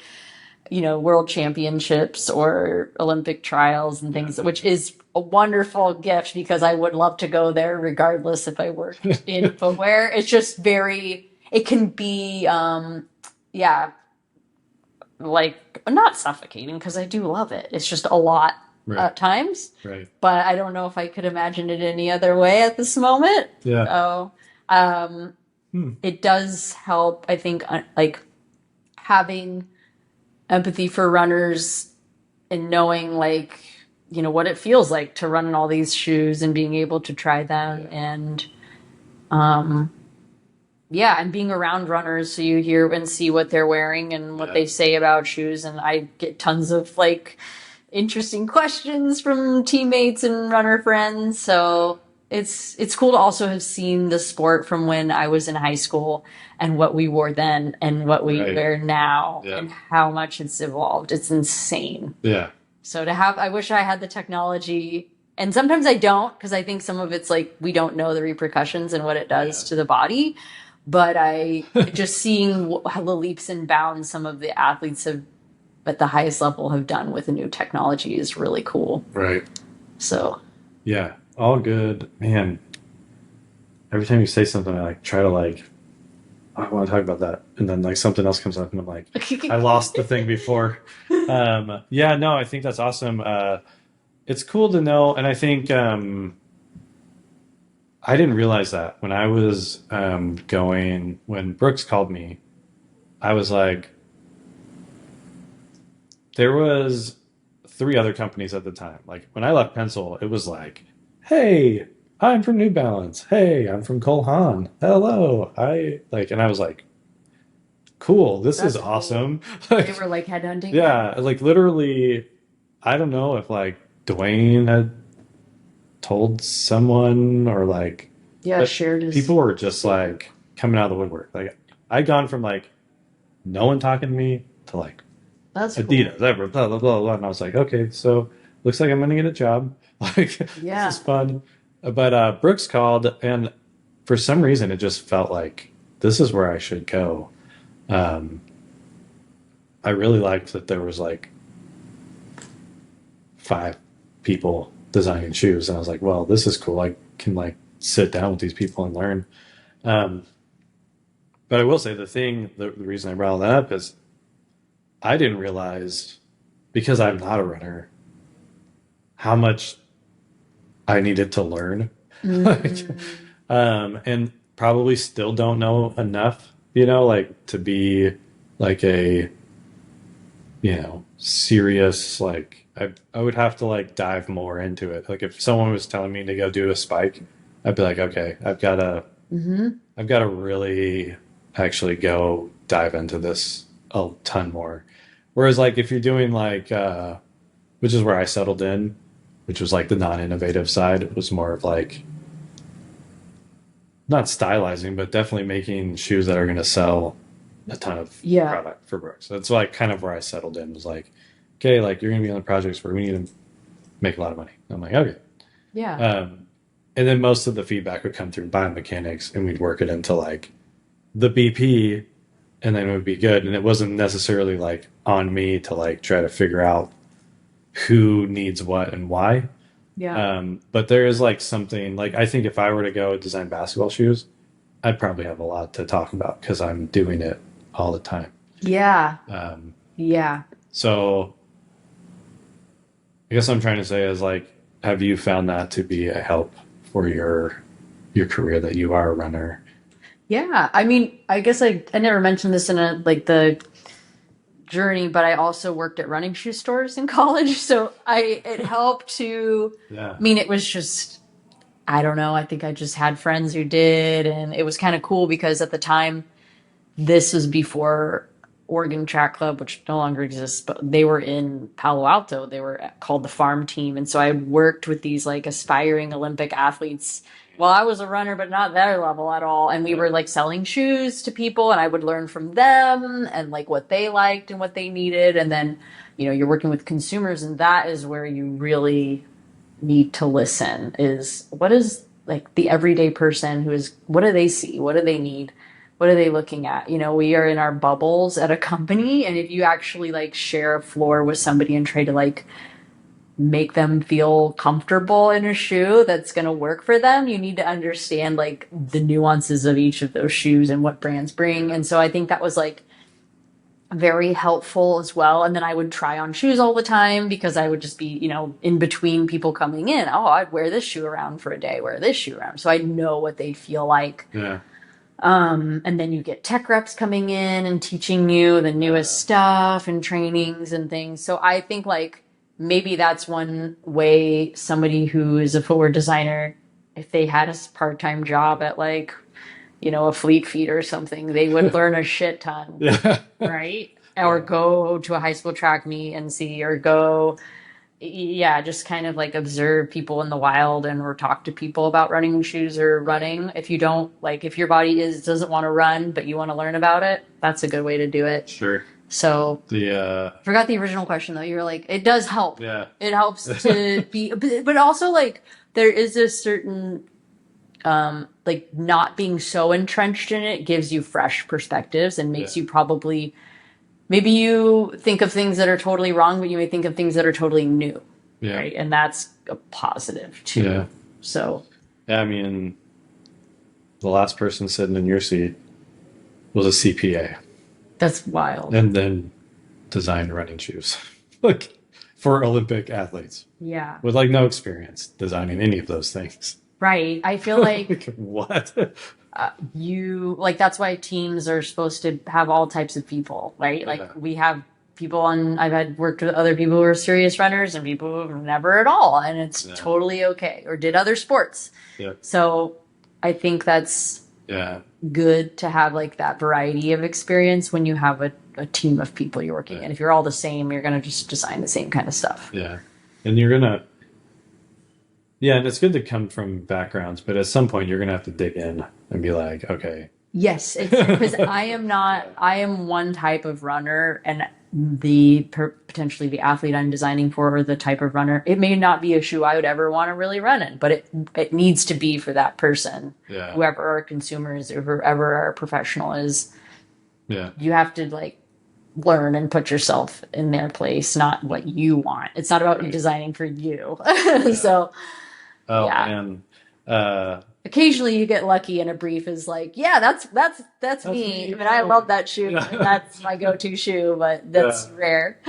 world championships or Olympic trials and things, which is a wonderful gift because I would love to go there regardless if I worked in footwear. It's just it can be, yeah, like, not suffocating because I do love it. It's just a lot at times. Right. But I don't know if I could imagine it any other way at this moment. Yeah. So, it does help, I think, like, having empathy for runners and knowing, like, what it feels like to run in all these shoes and being able to try them and and being around runners, so you hear and see what they're wearing and what they say about shoes, and I get tons of, like, interesting questions from teammates and runner friends. So it's cool to also have seen the sport from when I was in high school and what we wore then and what we wear now and how much it's evolved. It's insane. Yeah. So I wish I had the technology, and sometimes I don't, because I think some of it's like we don't know the repercussions and what it does to the body. But I just seeing how the leaps and bounds some of the athletes have at the highest level have done with the new technology is really cool. Right. So. Yeah. All good, man. Every time you say something, I like try to like, I want to talk about that, and then like something else comes up, and I'm like, I lost the thing before. Yeah, no, I think that's awesome. It's cool to know, and I think I didn't realize that when I was when Brooks called me, I was like, there was 3 other companies at the time. Like when I left Pencil, it was like, hey, I'm from New Balance. Hey, I'm from Cole Haan. Hello. And I was like, cool, this is awesome. They were like headhunting. Yeah, like literally, I don't know if like Dwayne had told someone or like shared his... people were just like coming out of the woodwork. Like I'd gone from like no one talking to me to like that's Adidas, cool. ever, blah blah blah blah. And I was like, okay, so looks like I'm gonna get a job. Like this is fun. But Brooks called, and for some reason it just felt like this is where I should go. I really liked that there was like 5 people designing shoes, and I was like, well, this is cool. I can like sit down with these people and learn. But I will say the reason I brought that up is I didn't realize, because I'm not a runner, how much I needed to learn. And probably still don't know enough, like to be like a, serious, like I would have to like dive more into it. Like if someone was telling me to go do a spike, I'd be like, okay, I've got to really actually go dive into this a ton more. Whereas like if you're doing like, which is where I settled in, which was like the non-innovative side, it was more of like, not stylizing, but definitely making shoes that are going to sell a ton of product for Brooks. That's like kind of where I settled in, was like, okay, like you're going to be on the projects where we need to make a lot of money. I'm like, okay. Yeah. And then most of the feedback would come through biomechanics, and we'd work it into like the BP, and then it would be good. And it wasn't necessarily like on me to like try to figure out who needs what and why. Yeah. But there is like something like, I think if I were to go design basketball shoes, I'd probably have a lot to talk about because I'm doing it all the time. Yeah. Yeah. So I guess what I'm trying to say is like, have you found that to be a help for your career, that you are a runner? Yeah. I mean, I guess I never mentioned this in the journey, but I also worked at running shoe stores in college. So it helped to, I mean, it was just, I don't know. I think I just had friends who did, and it was kind of cool because at the time, this was before Oregon Track Club, which no longer exists, but they were in Palo Alto. They were called the Farm Team. And so I worked with these like aspiring Olympic athletes while I was a runner, but not their level at all. And we were like selling shoes to people, and I would learn from them and like what they liked and what they needed. And then, you know, you're working with consumers, and that is where you really need to listen, is what is like the everyday person what do they see? What do they need? What are they looking at? You know, we are in our bubbles at a company, and if you actually like share a floor with somebody and try to like make them feel comfortable in a shoe that's going to work for them, you need to understand like the nuances of each of those shoes and what brands bring. And so I think that was like very helpful as well. And then I would try on shoes all the time because I would just be, you know, in between people coming in. Oh, I'd wear this shoe around for a day, wear this shoe around. So I know what they feel like. Yeah. And then you get tech reps coming in and teaching you the newest stuff and trainings and things. So I think like maybe that's one way somebody who is a footwear designer, if they had a part-time job at like, you know, a Fleet Feet or something, they would learn a shit ton, right? Or go to a high school track meet and see, or go, just kind of like observe people in the wild and or talk to people about running shoes or running. If you don't like, if your body doesn't want to run, but you want to learn about it, that's a good way to do it. Sure. So forgot the original question though. You were like, it does help. Yeah. It helps to be, but also like there is a certain, like not being so entrenched in it gives you fresh perspectives and makes you probably, maybe you think of things that are totally wrong, but you may think of things that are totally new. Yeah. Right. And that's a positive too. Yeah. So. Yeah. I mean, the last person sitting in your seat was a CPA. That's wild. And then designed running shoes. Like for Olympic athletes. Yeah. With like no experience designing any of those things. Right. I feel like what? That's why teams are supposed to have all types of people, right? Like we have people I've worked with other people who are serious runners and people who never at all. And it's totally okay. Or did other sports. Yeah. So I think that's good to have like that variety of experience when you have a team of people you're working in. If you're all the same, you're going to just design the same kind of stuff. Yeah. And you're going to, and it's good to come from backgrounds, but at some point you're going to have to dig in and be like, okay. Yes, because I am one type of runner, and potentially the athlete I'm designing for, or the type of runner, it may not be a shoe I would ever want to really run in, but it needs to be for that person, whoever our consumer is or whoever our professional is. Yeah, you have to like learn and put yourself in their place, not what you want. It's not about designing for you. So. Oh man. Occasionally you get lucky and a brief is like, that's me. I mean, I love that shoe. Yeah. That's my go-to shoe, but that's rare.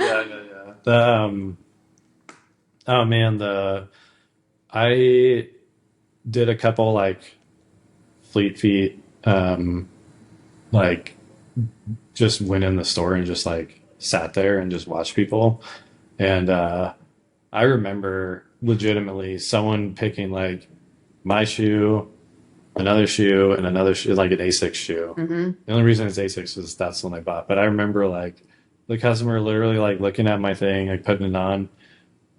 Oh man, I did a couple like Fleet Feet, like just went in the store and just like sat there and just watched people. And I remember legitimately someone picking like my shoe, another shoe, and another shoe, like an A6 shoe. Mm-hmm. The only reason it's A6 is that's the one I bought. But I remember like the customer literally like looking at my thing, like putting it on,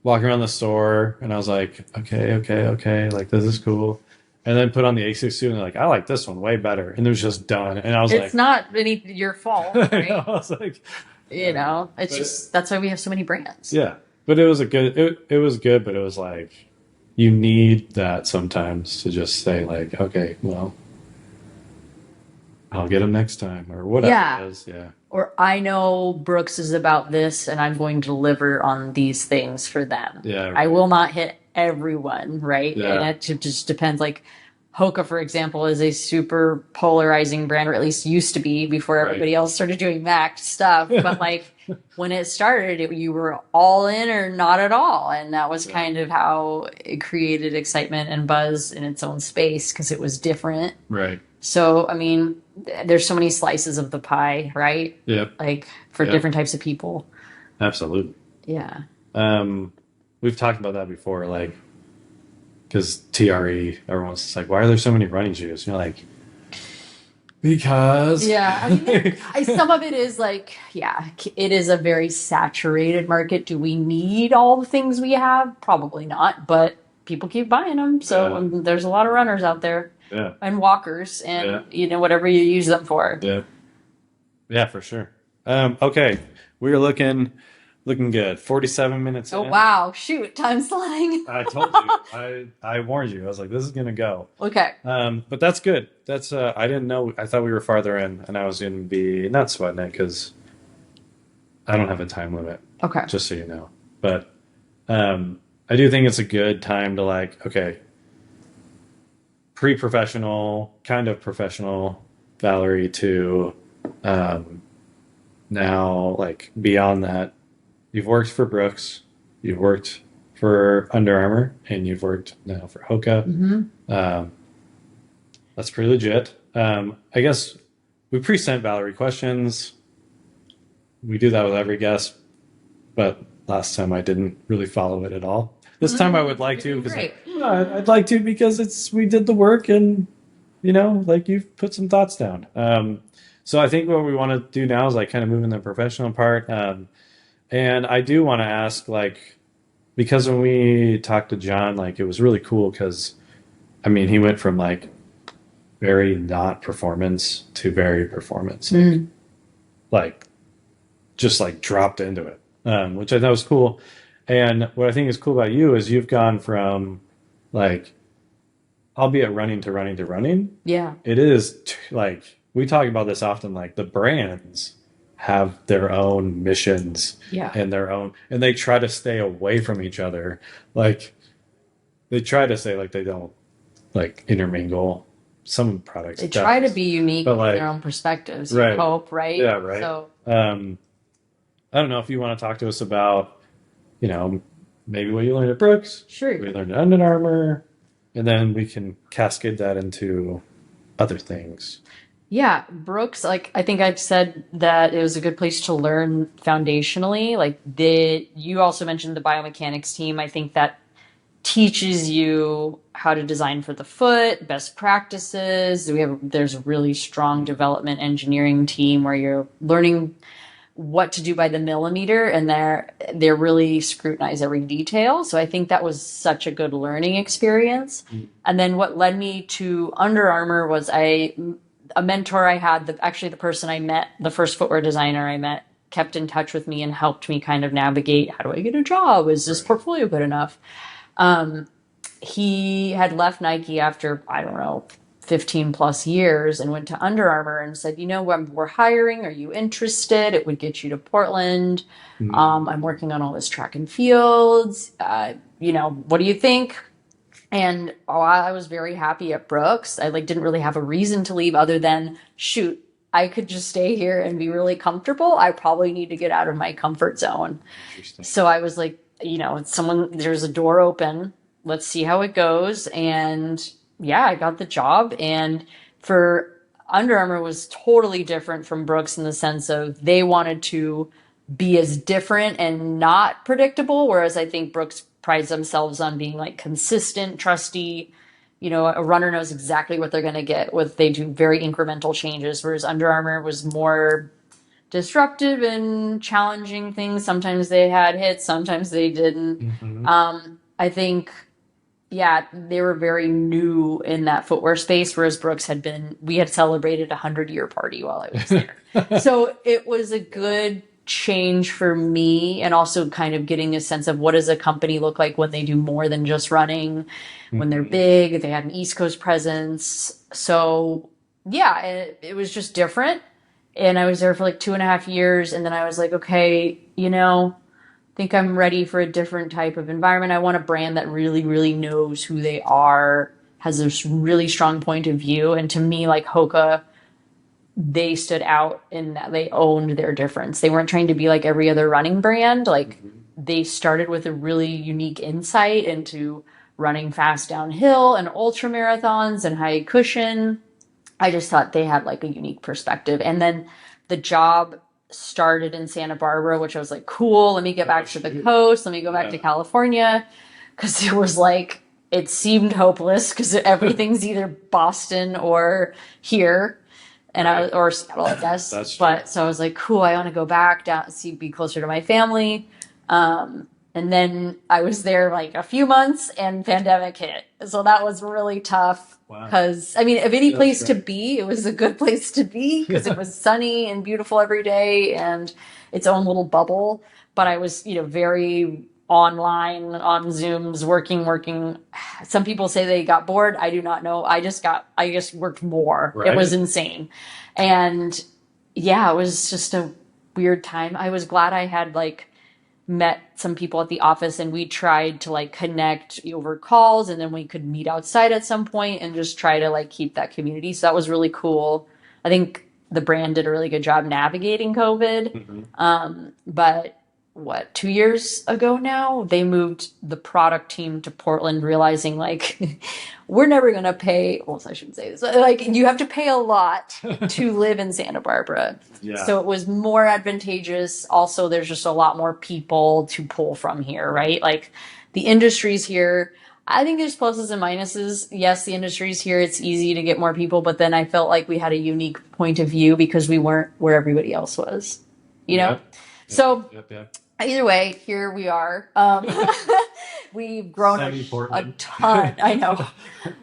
walking around the store, and I was like, okay, like this is cool. And then put on the A6 shoe and they're like, I like this one way better. And it was just done. And I was it's not your fault, right? I was like, it's just that's why we have so many brands. Yeah. But it was it was good, but it was like, you need that sometimes to just say like, okay, well, I'll get them next time or whatever it is. Yeah. Or I know Brooks is about this and I'm going to deliver on these things for them. Yeah. Right. I will not hit everyone, right? Yeah. And it just depends. Like Hoka, for example, is a super polarizing brand, or at least used to be before everybody else started doing Mac stuff. But like when it started, you were all in or not at all. And that was kind of how it created excitement and buzz in its own space because it was different. Right. So, I mean, there's so many slices of the pie, right? Yep. Like for different types of people. Absolutely. Yeah. We've talked about that before, like, because TRE, everyone's just like, why are there so many running shoes? And you're like, because Yeah, I mean, some of it is like, yeah, it is a very saturated market. Do we need all the things we have? Probably not, but people keep buying them. So there's a lot of runners out there and walkers and, whatever you use them for. Yeah, for sure. Okay, we're looking good. 47 minutes Oh, in. wow. Shoot, time's flying. I told you. I warned you. I was like, this is gonna go. Okay. But that's good. That's I didn't know. I thought we were farther in, and I was gonna be not sweating it because I don't have a time limit. Okay. Just so you know. But I do think it's a good time to like, okay, pre-professional, kind of professional Valerie to now like beyond that. You've worked for Brooks, you've worked for Under Armour, and you've worked now for Hoka. That's pretty legit. I guess we pre-sent Valerie questions. We do that with every guest, but last time I didn't really follow it at all. This time I would like to because I'd like to because we did the work and like you've put some thoughts down. So I think what we want to do now is like kind of move in the professional part. And I do want to ask like because when we talked to John, like it was really cool because I mean he went from like very not performance to very performance. Like just like dropped into it, which I thought was cool. And what I think is cool about you is you've gone from like, albeit running to running to running. Yeah. It is like, we talk about this often, like the brands have their own missions and and they try to stay away from each other. Like they try to say like they don't like intermingle. Some products they try to be unique with their own perspectives. You hope, right? Yeah, right. So I don't know if you want to talk to us about, maybe what you learned at Brooks. Sure. What you learned at Under Armour, and then we can cascade that into other things. Yeah, Brooks, like I think I've said that it was a good place to learn foundationally. Like you also mentioned the biomechanics team. I think that teaches you how to design for the foot, best practices. There's a really strong development engineering team where you're learning what to do by the millimeter, and they're really scrutinize every detail. So I think that was such a good learning experience. And then what led me to Under Armour was a mentor I had, actually the person I met, the first footwear designer I met, kept in touch with me and helped me kind of navigate, how do I get a job? Is this portfolio good enough? He had left Nike after, I don't know, 15 plus years and went to Under Armour and said, we're hiring. Are you interested? It would get you to Portland. I'm working on all this track and fields. What do you think? And while I was very happy at Brooks, I didn't really have a reason to leave other than, shoot, I could just stay here and be really comfortable. I probably need to get out of my comfort zone. So I was like, there's a door open. Let's see how it goes. And yeah, I got the job. And for Under Armour was totally different from Brooks in the sense of they wanted to be as different and not predictable. Whereas I think Brooks prides themselves on being like consistent, trusty. A runner knows exactly what they're going to get. They do very incremental changes. Whereas Under Armour was more disruptive and challenging things. Sometimes they had hits, sometimes they didn't. I think, they were very new in that footwear space, whereas Brooks we had celebrated 100-year party while I was there. So it was a good change for me, and also kind of getting a sense of what does a company look like when they do more than just running, when they're big, they had an East Coast presence. So it was just different. And I was there for like 2.5 years. And then I was like, okay, I think I'm ready for a different type of environment. I want a brand that really, really knows who they are, has this really strong point of view. And to me, like Hoka, they stood out in that they owned their difference. They weren't trying to be like every other running brand. Like they started with a really unique insight into running fast downhill and ultra marathons and high cushion. I just thought they had like a unique perspective. And then the job started in Santa Barbara, which I was like, cool, let me get back to the coast. Let me go back to California. Cause it was like, it seemed hopeless because everything's either Boston or here. and Right. or Seattle, I guess. That's true. But so I was like, cool, I want to go back down, be closer to my family. And then I was there like a few months and pandemic hit. So that was really tough. Wow. Because, I mean, if any That's place to great. be, it was a good place to be because it was sunny and beautiful every day and its own little bubble. But I was, very online on Zooms, working. Some people say they got bored. I do not know. I just worked more. Right. It was insane. And yeah, it was just a weird time. I was glad I had like met some people at the office and we tried to like connect over calls and then we could meet outside at some point and just try to like keep that community. So that was really cool. I think the brand did a really good job navigating COVID. But 2 years ago now, they moved the product team to Portland, realizing like we're never going to pay. Well, I shouldn't say this. Like you have to pay a lot to live in Santa Barbara. Yeah. So it was more advantageous. Also, there's just a lot more people to pull from here, right? Like the industry's here. I think there's pluses and minuses. Yes, the industry's here. It's easy to get more people, but then I felt like we had a unique point of view because we weren't where everybody else was, you know? Yep. So Yep. either way, here we are. We've grown a ton, I know,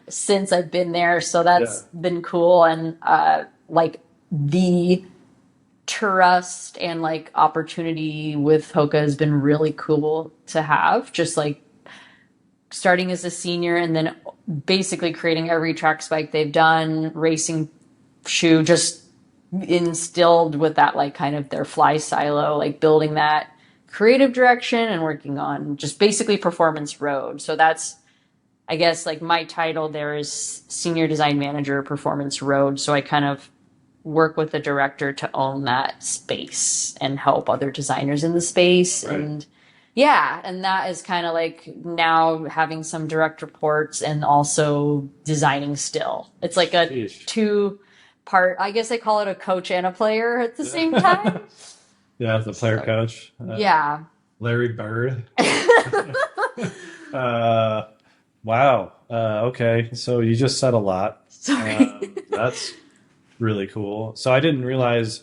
since I've been there. So that's been cool. And like the trust and like opportunity with Hoka has been really cool to have. Just like starting as a senior and then basically creating every track spike they've done, racing shoe, just instilled with that like kind of their fly silo, like building that creative direction and working on just basically performance road. So that's, I guess, like my title there is senior design manager performance road. So I kind of work with the director to own that space and help other designers in the space. Right. And yeah, and that is kind of like now having some direct reports and also designing still. It's like a two-part, I guess I call it a coach and a player at the same time. Yeah, the player coach. Yeah. Larry Bird. Wow. Okay. So you just said a lot. Sorry. That's really cool. So I didn't realize.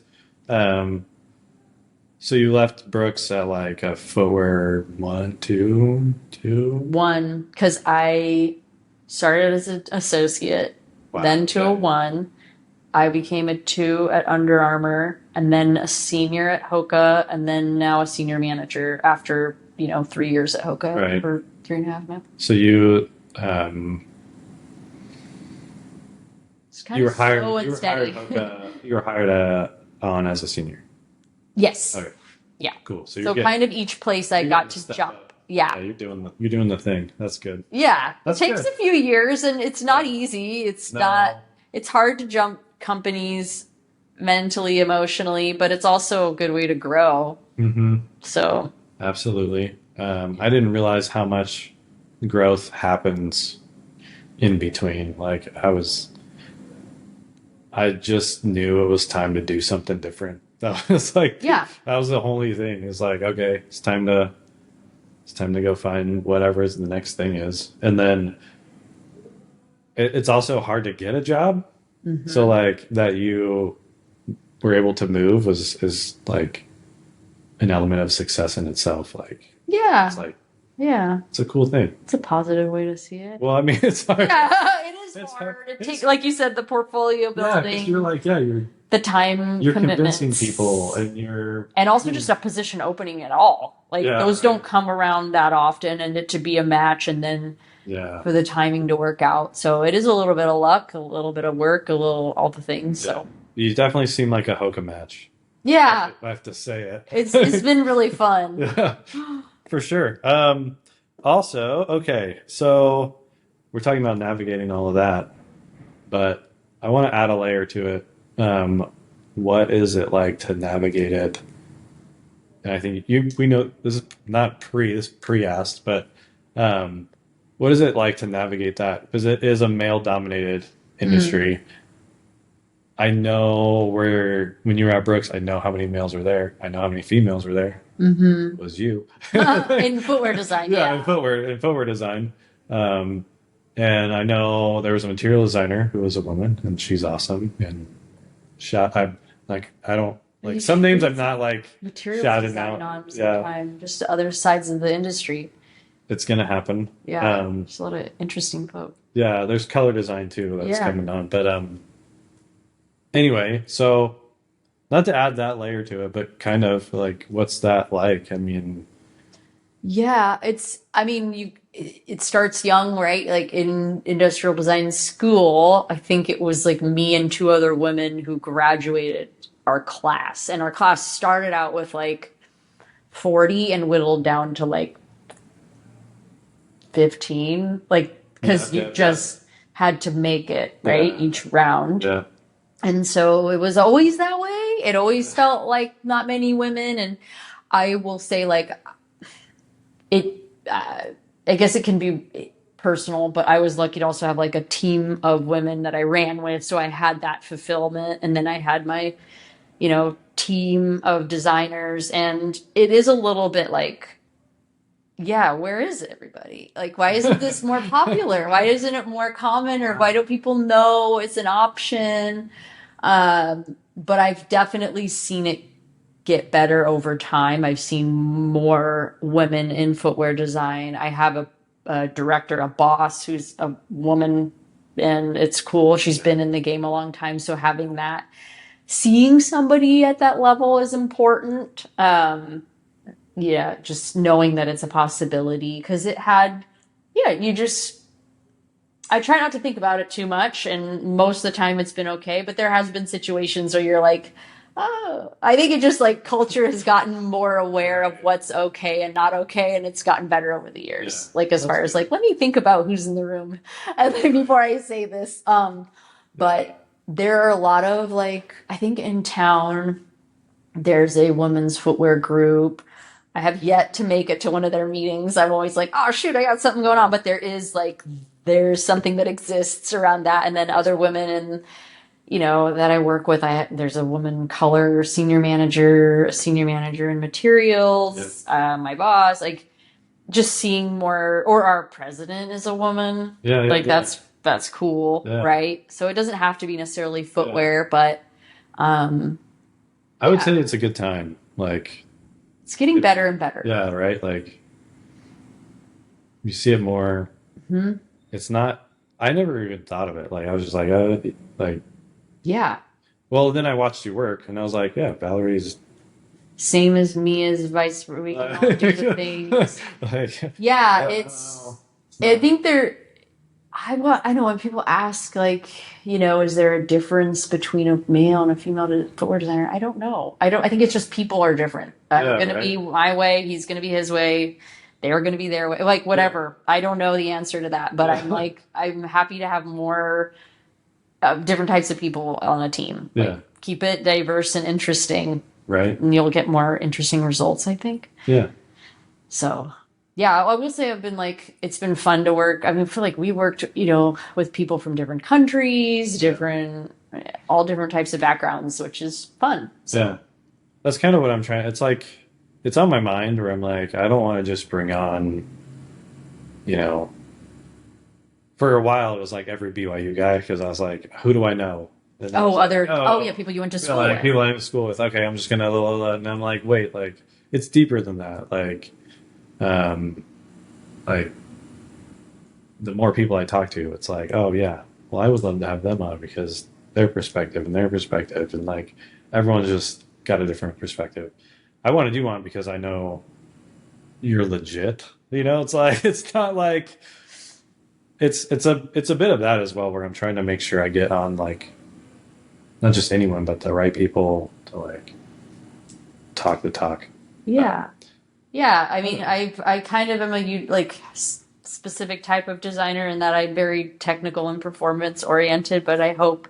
So you left Brooks at like a Footwear 1, 2. 1, because I started as an associate, then to a 1. I became a 2 at Under Armour, and then a senior at Hoka, and then now a senior manager after 3 years at Hoka, Right. or 3.5 now. So you It's kind you were of hired. slow You and were steady. hired. You were hired on as a senior. Yes. Okay. Yeah. Cool. So So kind of each place I got to jump. Up. Yeah. You're doing the thing. That's good. Yeah. That's it takes good. a few years, and it's not easy. It's It's hard to jump companies mentally, emotionally, but it's also a good way to grow. Mm-hmm. So Absolutely. I didn't realize how much growth happens in between. Like I just knew it was time to do something different. That was like, Yeah. that was the only thing. It's like, okay, it's time to go find whatever the next thing is. And then it's also hard to get a job. Mm-hmm. So like that you were able to move is like an element of success in itself. Like, yeah. it's like, Yeah. it's a cool thing. It's a positive way to see it. Well, I mean, it's hard. Yeah, it is It's hard. hard. It takes, like you said, the portfolio Yeah, 'cause building, you're like, the time you're commitments. convincing people, and you're And also just a position opening at all. Like those don't come around that often, and it to be a match and then for the timing to work out. So it is a little bit of luck, a little bit of work, all the things. Yeah. So You definitely seem like a Hoka match. yeah, I have to say it. it's been really fun. Yeah, for sure. Also, okay, so we're talking about navigating all of that, but I want to add a layer to it. What is it like to navigate it? And I think we know this is not pre-asked, but what is it like to navigate that? Because it is a male-dominated industry. I know when you were at Brooks, I know how many males were there. I know how many females were there. Mm-hmm. It was you. In footwear design, yeah. In footwear design. And I know there was a material designer who was a woman, and she's awesome. And shout. I'm like, I don't like You some names. I'm should not like materials shouting design out. on Yeah, sometime, just to other sides of the industry. it's gonna happen. Yeah, there's a lot of interesting folk. Yeah, there's color design too that's Yeah. coming on. But anyway, so not to add that layer to it, but kind of like, what's that like? I mean, Yeah, it starts young, right? Like in industrial design school, I think it was like me and two other women who graduated our class. And our class started out with like 40 and whittled down to like 15, like, because you just had to make it, right? Each round. yeah, And so it was always that way. It always felt like not many women. And I will say, like, I guess it can be personal, but I was lucky to also have like a team of women that I ran with. So I had that fulfillment. And then I had my, team of designers. And it is a little bit like, yeah, where is everybody? Like, why isn't this more popular? Why isn't it more common? Or why don't people know it's an option? But I've definitely seen it get better over time. I've seen more women in footwear design. I have a director, a boss who's a woman, and it's cool. She's been in the game a long time. So having that, seeing somebody at that level is important. Yeah, just knowing that it's a possibility, because I try not to think about it too much, and most of the time it's been okay, but there has been situations where you're like, oh, I think it just like culture has gotten more aware of what's okay and not okay, and it's gotten better over the years. Yeah, like as far as like, let me think about who's in the room before I say this. But there are a lot of like, I think in town, there's a women's footwear group. I have yet to make it to one of their meetings. I'm always like, oh shoot, I got something going on. But there's something that exists around that. And then other women and that I work with, there's a woman color senior manager, a senior manager in materials, my boss, like just seeing more, or our president is a woman. Like that's cool, right? So it doesn't have to be necessarily footwear, but I would say it's a good time. Like, it's getting better and better. Yeah, right. Like, you see it more. Mm-hmm. It's not. I never even thought of it. Like, I was just like, yeah. Well, then I watched you work, and I was like, yeah, Valerie's same as me as vice. We can all do the things. Yeah, I think I know when people ask, like, is there a difference between a male and a female footwear designer? I don't know. I think it's just people are different. I'm going to be my way. He's going to be his way. They're going to be their way. Like, whatever. Yeah. I don't know the answer to that, but I'm happy to have more different types of people on a team. Yeah. Like, keep it diverse and interesting. Right. And you'll get more interesting results, I think. Yeah. So, yeah, I will say it's been fun to work. I mean, I feel like we worked, with people from different countries, all different types of backgrounds, which is fun. So. Yeah. That's kind of what I'm trying. It's like, it's on my mind where I'm like, I don't want to just bring on, for a while it was like every BYU guy, because I was like, who do I know? People you went to school with. Like, people I went to school with. Okay, I'm just going to, and I'm like, wait, like, it's deeper than that. Like, the more people I talk to, it's like, oh yeah, well, I would love to have them on because their perspective, and like, everyone's just got a different perspective. I want to do one because I know you're legit. It's like, it's not like, it's a bit of that as well, where I'm trying to make sure I get on, like, not just anyone, but the right people to, like, talk the talk. Yeah. Yeah. I mean, I kind of am a specific type of designer in that I'm very technical and performance oriented, but I hope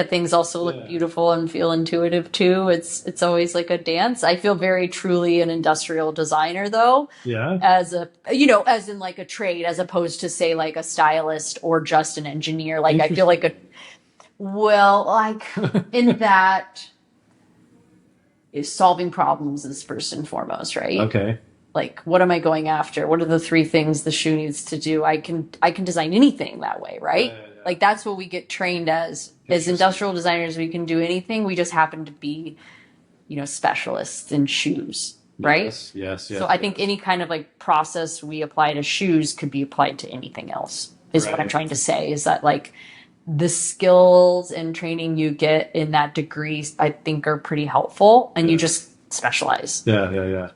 things also look beautiful and feel intuitive too. It's always like a dance. I feel very truly an industrial designer though. Yeah. As in like a trade, as opposed to say like a stylist or just an engineer. Like I feel like in that is solving problems is first and foremost, right? Okay. Like, what am I going after? What are the 3 things the shoe needs to do? I can design anything that way, right? Like that's what we get trained as industrial designers. We can do anything. We just happen to be, specialists in shoes, right? Yes. So I think any kind of like process we apply to shoes could be applied to anything else. Is what I'm trying to say. Is that like the skills and training you get in that degree, I think, are pretty helpful, and you just specialize. Yeah.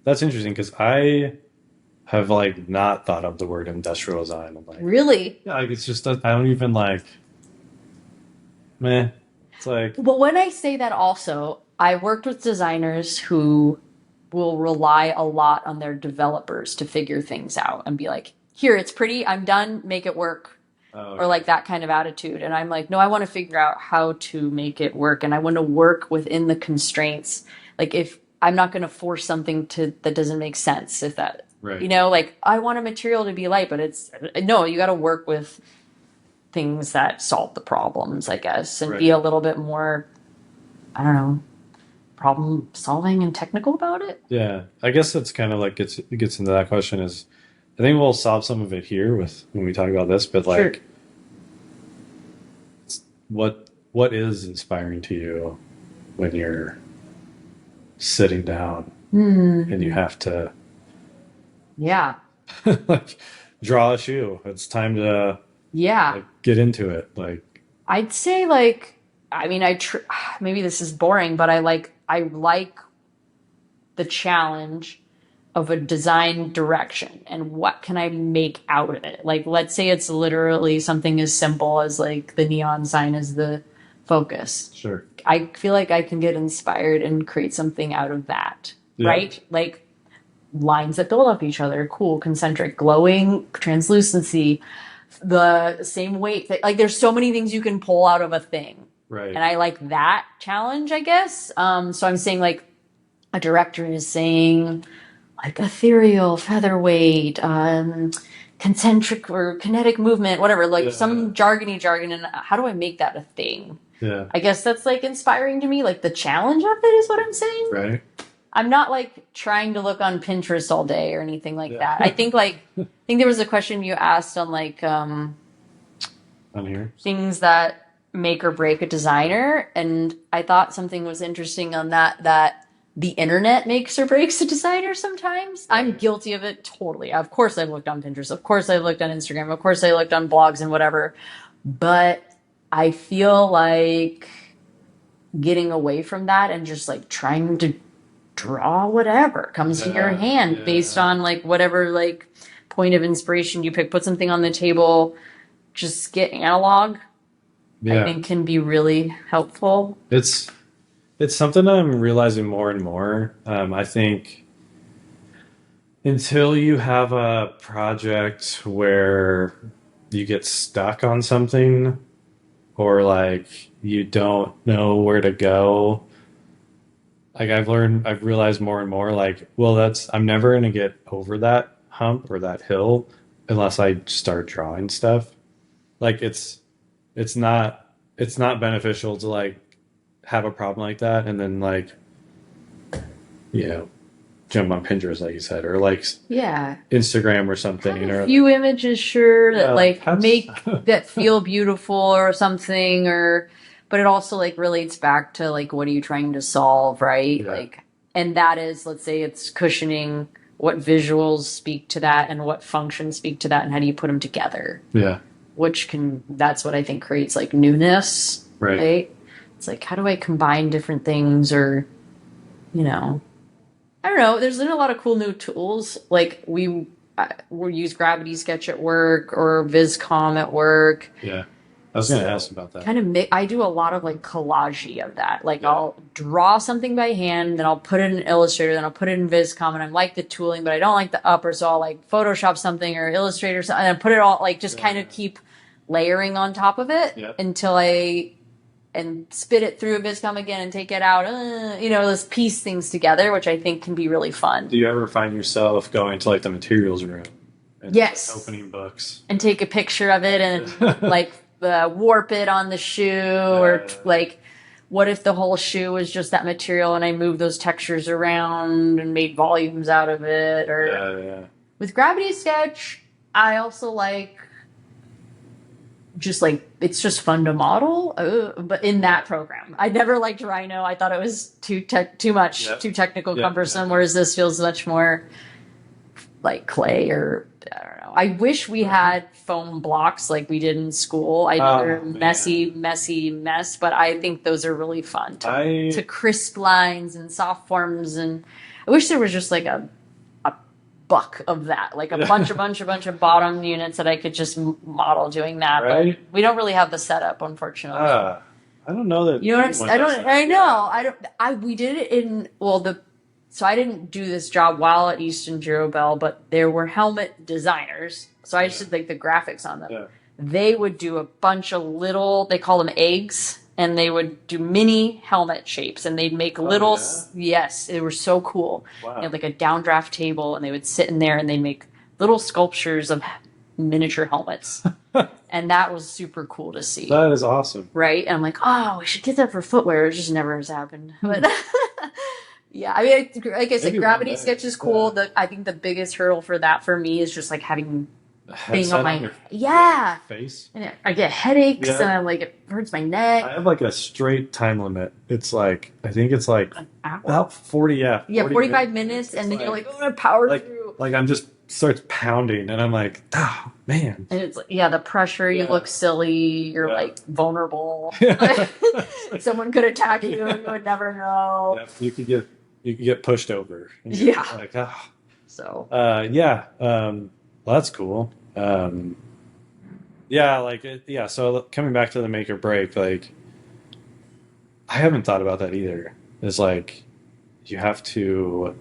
That's interesting because I have like not thought of the word industrial design. I'm like, really? Yeah, like it's just I don't even like. Meh. It's like. But when I say that, also, I worked with designers who will rely a lot on their developers to figure things out and be like, "Here, it's pretty. I'm done. Make it work." Or like that kind of attitude. And I'm like, no, I want to figure out how to make it work. And I want to work within the constraints. Like if I'm not going to force something that doesn't make sense, if that, like I want a material to be light, but you got to work with things that solve the problems, I guess, and be a little bit more, I don't know, problem solving and technical about it. Yeah. I guess that's kind of like it gets into that question is, I think we'll solve some of it here when we talk about this, but like, what is inspiring to you when you're sitting down and you have to, like draw a shoe? It's time to, like, get into it. Like, I'd say like, I mean, maybe this is boring, but I like the challenge of a design direction and what can I make out of it? Like, let's say it's literally something as simple as like the neon sign as the focus. Sure. I feel like I can get inspired and create something out of that, right? Like lines that build up each other, cool, concentric, glowing, translucency, the same weight. Like there's so many things you can pull out of a thing. Right. And I like that challenge, I guess. So I'm saying like a director is saying, like ethereal, featherweight, concentric or kinetic movement, whatever, like some jargon, and how do I make that a thing? Yeah. I guess that's like inspiring to me. Like the challenge of it is what I'm saying. Right. I'm not like trying to look on Pinterest all day or anything like that. I think there was a question you asked on like on here things that make or break a designer, and I thought something was interesting on that the internet makes or breaks a designer sometimes. I'm guilty of it totally. Of course I've looked on Pinterest. Of course I've looked on Instagram. Of course I looked on blogs and whatever. But I feel like getting away from that and just like trying to draw whatever comes to your hand based on like whatever like point of inspiration you pick. Put something on the table, just get analog. I think can be really helpful. It's something I'm realizing more and more. I think until you have a project where you get stuck on something or like you don't know where to go, like I've realized more and more like, well, I'm never going to get over that hump or that hill unless I start drawing stuff. Like it's not beneficial to like have a problem like that and then like jump on Pinterest like you said or like Instagram or something. Have a few images that make that feel beautiful or something, but it also like relates back to like what are you trying to solve, right? Like, and that is, let's say it's cushioning, what visuals speak to that and what functions speak to that and how do you put them together? That's what I think creates like newness, right? It's like, how do I combine different things or, I don't know. There's been a lot of cool new tools. Like we use Gravity Sketch at work or VizCom at work. Yeah. I was going to ask about that. I do a lot of like collage of that. Like I'll draw something by hand, then I'll put it in Illustrator, then I'll put it in VizCom, and I like the tooling, but I don't like the upper, so I'll like Photoshop something or Illustrator something, and I put it all like just kind of keep layering on top of it until and spit it through a VizCom again and take it out. Let's piece things together, which I think can be really fun. Do you ever find yourself going to like the materials room? And yes. Opening books. And take a picture of it and like warp it on the shoe or like what if the whole shoe was just that material and I moved those textures around and made volumes out of it? Or with Gravity Sketch, I also like just like it's just fun to model. But in that program, I never liked Rhino. I thought it was too much, too technical, cumbersome. Whereas this feels much more like clay, or I don't know. I wish we had foam blocks like we did in school. They're messy mess, but I think those are really fun to crisp lines and soft forms. And I wish there was just like a buck of that, like a bunch of bottom units that I could just model doing that. Right? But we don't really have the setup, unfortunately. I don't know that. You know what I'm saying? I know. We did it in, so I didn't do this job while at Easton Giro Bell, but there were helmet designers. So I just did like the graphics on them. Yeah. They would do a bunch of little, they call them eggs, and they would do mini helmet shapes, and they'd make little, yes, they were so cool. Wow. They had like a downdraft table, and they would sit in there, and they'd make little sculptures of miniature helmets. And that was super cool to see. That is awesome. Right? And I'm like, oh, we should get that for footwear. It just never has happened. But yeah, I mean, like I said, maybe Gravity Sketch is cool. I think the biggest hurdle for that for me is just like having being on my face, and I get headaches, and it hurts my neck. I have like a straight time limit. It's like I think it's like about 40 45 minutes, and then you're like, oh, I power through. Like I'm just starts pounding, and I'm like, oh man. And it's the pressure. You look silly. You're like vulnerable. Someone could attack you. You would never know. Yeah, you could get pushed over. Like So. Well, that's cool. So coming back to the make or break, like, I haven't thought about that either. It's like, you have to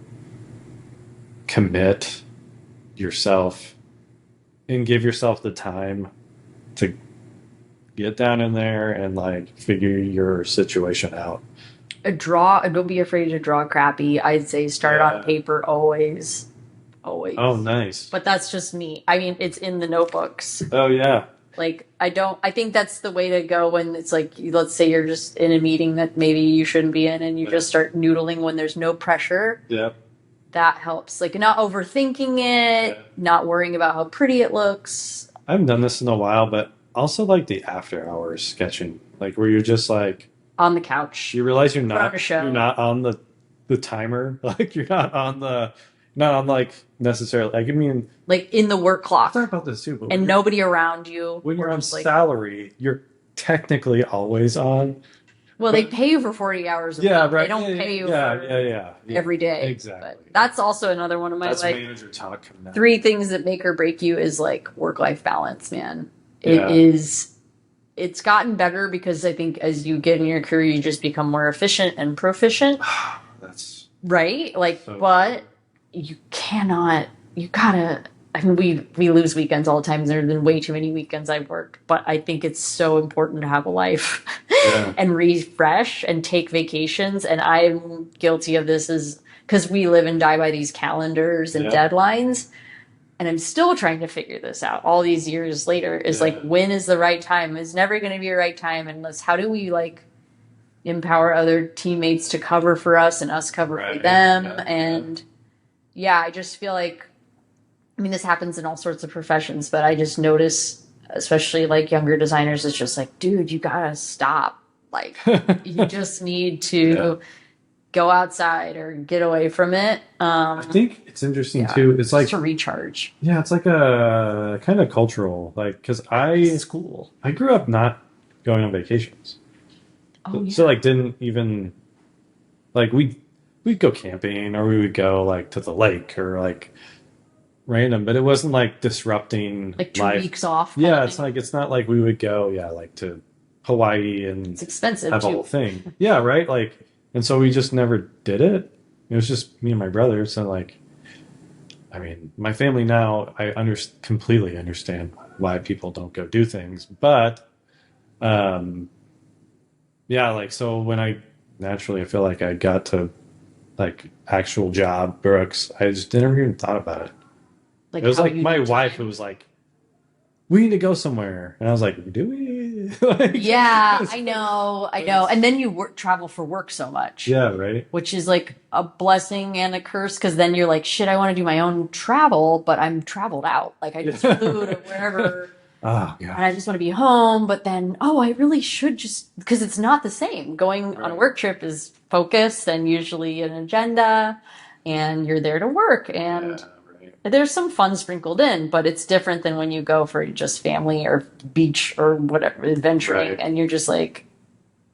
commit yourself and give yourself the time to get down in there and like figure your situation out. Don't be afraid to draw crappy. I'd say start on paper always. Oh, nice. But that's just me. I mean, it's in the notebooks. Oh, yeah. Like, I think that's the way to go when it's like, let's say you're just in a meeting that maybe you shouldn't be in, and you just start noodling when there's no pressure. Yep. That helps. Like, not overthinking it, not worrying about how pretty it looks. I haven't done this in a while, but also like the after hours sketching, like where you're just like on the couch. You realize you're not on the timer. Like you're not on like necessarily. Like, I mean, like in the work clock. Talk about this too. And nobody around you. When you're on salary, you're technically always on. Well, they pay you for 40 hours a week. Right. They don't pay you for every day. Exactly. But that's also another one of my manager talk coming out. 3 things that make or break you is like work-life balance, man. It's gotten better because I think as you get in your career, you just become more efficient and proficient. That's right. Like, so but you gotta. I mean, we lose weekends all the time. There have been way too many weekends I've worked, but I think it's so important to have a life and refresh and take vacations. And I'm guilty of this because we live and die by these calendars and deadlines. And I'm still trying to figure this out all these years later is like, when is the right time? It's never going to be a right time unless how do we like empower other teammates to cover for us and us cover for them? I just feel like, I mean, this happens in all sorts of professions, but I just notice, especially like younger designers, it's just like, dude, you gotta stop. Like, you just need to go outside or get away from it. I think it's interesting too. It's like to recharge. Yeah, it's like a kind of cultural, like, because school. I grew up not going on vacations. So like didn't even like we'd go camping or we would go like to the lake or like random, but it wasn't like disrupting like 2 life. weeks off. It's like it's not like we would go like to Hawaii and it's expensive have a whole thing. Right. Like, and so we just never did it. It was just me and my brother. So like, I mean, my family now, I completely understand why people don't go do things, but like, so when I feel like I got to like actual job, Brooks, I just never even thought about it. Like, it was like my wife, it was like, we need to go somewhere. And I was like, do we? I know. And then you travel for work so much. Yeah, right. Which is like a blessing and a curse because then you're like, shit, I want to do my own travel, but I'm traveled out. Like I just flew to wherever. Oh, and yeah. I just want to be home. But then, oh, I really should just, because it's not the same. Going on a work trip is focused and usually an agenda, and you're there to work. And there's some fun sprinkled in, but it's different than when you go for just family or beach or whatever, adventuring, and you're just like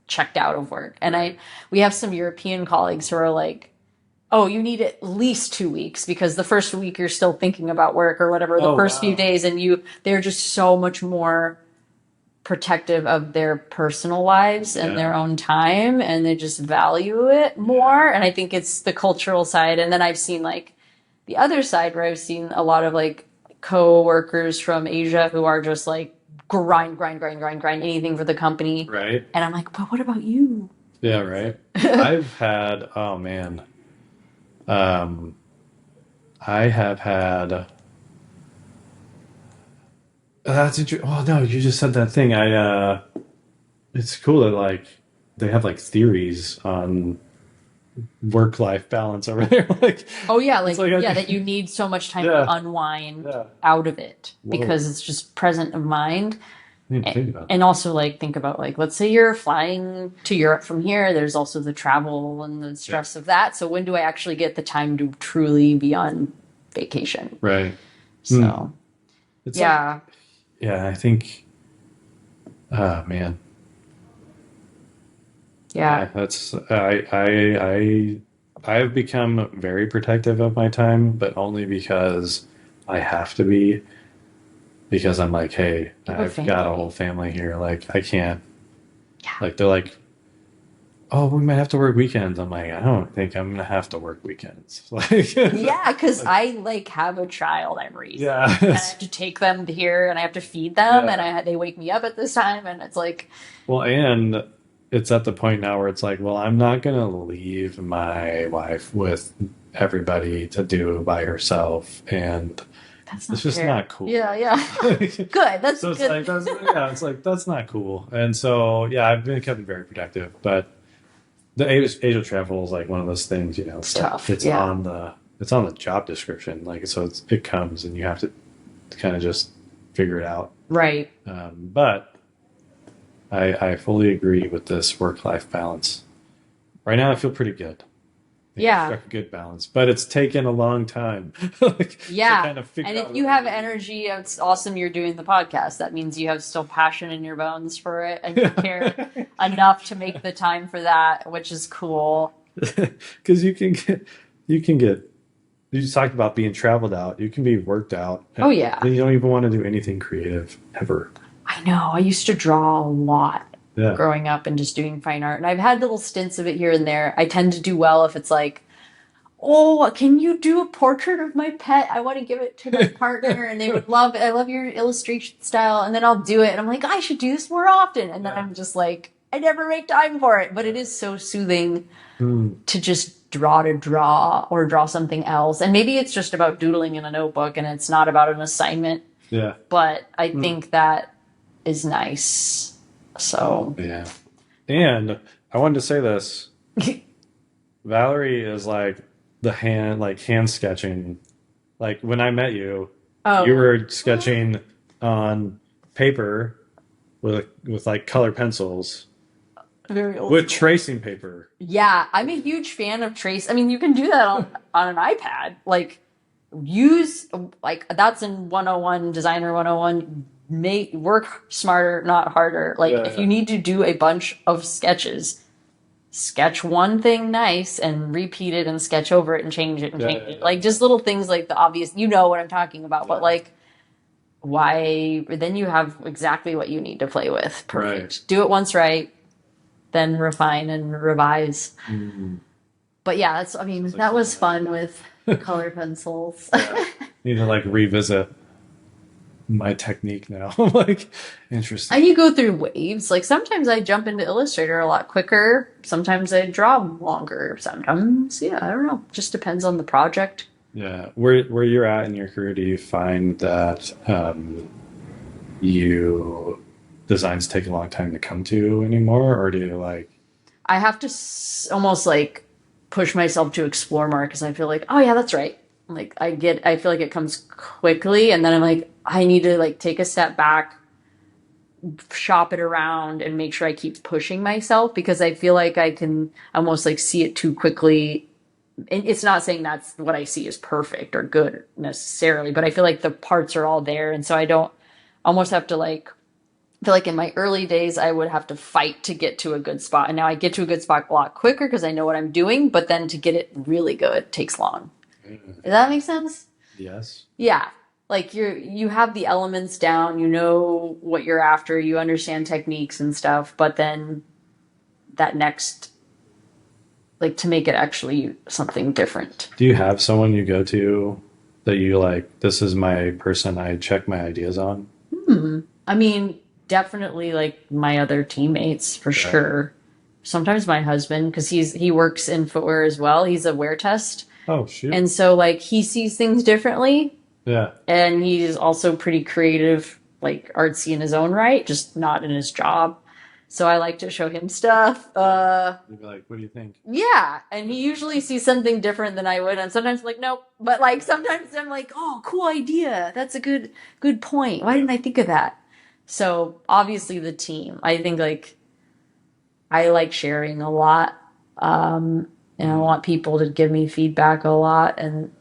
checked out of work. And we have some European colleagues who are like, oh, you need at least 2 weeks because the first week you're still thinking about work or whatever, the first few days, and they're just so much more protective of their personal lives and their own time, and they just value it more. And I think it's the cultural side. And then I've seen like the other side where I've seen a lot of like co-workers from Asia who are just like grind anything for the company. Right. And I'm like, but what about you? Yeah, right. I've had, oh man. I have had. That's interesting. Oh no, you just said that thing. It's cool that like they have like theories on work-life balance over there. Like, oh yeah, like, like yeah, that you need so much time to unwind out of it because it's just present of mind. And also like think about like, let's say you're flying to Europe from here, there's also the travel and the stress of that. So when do I actually get the time to truly be on vacation? Right. So It's yeah. Like, yeah, I think man. Yeah. That's I've become very protective of my time, but only because I have to be. Because I'm like, hey, I've got a whole family here. Like, I can't. Yeah. Like, they're like, oh, we might have to work weekends. I'm like, I don't think I'm gonna have to work weekends. Like, yeah, because I like have a child I'm raising. Yeah. And I have to take them here, and I have to feed them, and they wake me up at this time, and it's like. Well, and it's at the point now where it's like, well, I'm not gonna leave my wife with everybody to do by herself, and. It's just not cool. Yeah. Good. That's so it's good. Like, it's like that's not cool. And so yeah, I've been kept very protective. But the Asia travel is like one of those things, you know. It's tough. It's on the job description. Like so, it comes and you have to kind of just figure it out. Right. But I fully agree with this work-life balance. Right now, I feel pretty good. Yeah, a good balance, but it's taken a long time. Yeah, kind of and if you have energy, it's awesome. You're doing the podcast. That means you have still passion in your bones for it, and you care enough to make the time for that, which is cool. Because you can get. You just talked about being traveled out. You can be worked out. Oh yeah. Then you don't even want to do anything creative ever. I know. I used to draw a lot. Growing up and just doing fine art. And I've had little stints of it here and there. I tend to do well if it's like, oh, can you do a portrait of my pet? I want to give it to my partner and they would love it. I love your illustration style. And then I'll do it. And I'm like, I should do this more often. And then I'm just like, I never make time for it. But it is so soothing to just draw or draw something else. And maybe it's just about doodling in a notebook and it's not about an assignment. Yeah. But I think that is nice. So yeah, and I wanted to say this. Valerie is like hand sketching. Like when I met you, you were sketching on paper with like color pencils. Very old. With tracing paper. Yeah, I'm a huge fan of trace. I mean, you can do that on an iPad. Like use that's in 101 Designer 101. Work smarter, not harder. If you need to do a bunch of sketches, sketch one thing nice and repeat it and sketch over it and change it and change it. Like just little things like the obvious, you know what I'm talking about, but like why then you have exactly what you need to play with. Perfect. Right. Do it once right, then refine and revise. Mm-hmm. But yeah, that was fun with color pencils. Need to like revisit my technique now. Like interesting. And you go through waves. Like sometimes I jump into Illustrator a lot quicker. Sometimes I draw longer. Sometimes, I don't know. Just depends on the project. Yeah. Where you're at in your career, do you find that you designs take a long time to come to anymore, or do you like? I have to almost like push myself to explore more because I feel like, oh yeah, that's right. Like I feel like it comes quickly, and then I'm like, I need to like take a step back, shop it around and make sure I keep pushing myself, because I feel like I can almost like see it too quickly. And it's not saying that's what I see is perfect or good necessarily, but I feel like the parts are all there. And so I don't almost have to like, I feel like in my early days, I would have to fight to get to a good spot. And now I get to a good spot a lot quicker because I know what I'm doing. But then to get it really good takes long. Does that make sense? Yes. Yeah. Like you have the elements down, you know what you're after, you understand techniques and stuff, but then that next, like, to make it actually something different. Do you have someone you go to that you like, this is my person I check my ideas on? I mean, definitely like my other teammates for sure. Sometimes my husband, because he works in footwear as well. He's a wear test. Oh, shoot. And so like he sees things differently. Yeah. And he's also pretty creative, like artsy in his own right, just not in his job. So I like to show him stuff. You'd be like, what do you think? Yeah. And he usually sees something different than I would. And sometimes I'm like, nope. But like sometimes I'm like, oh, cool idea. That's a good point. Why didn't I think of that? So obviously the team. I think like I like sharing a lot. And I want people to give me feedback a lot. And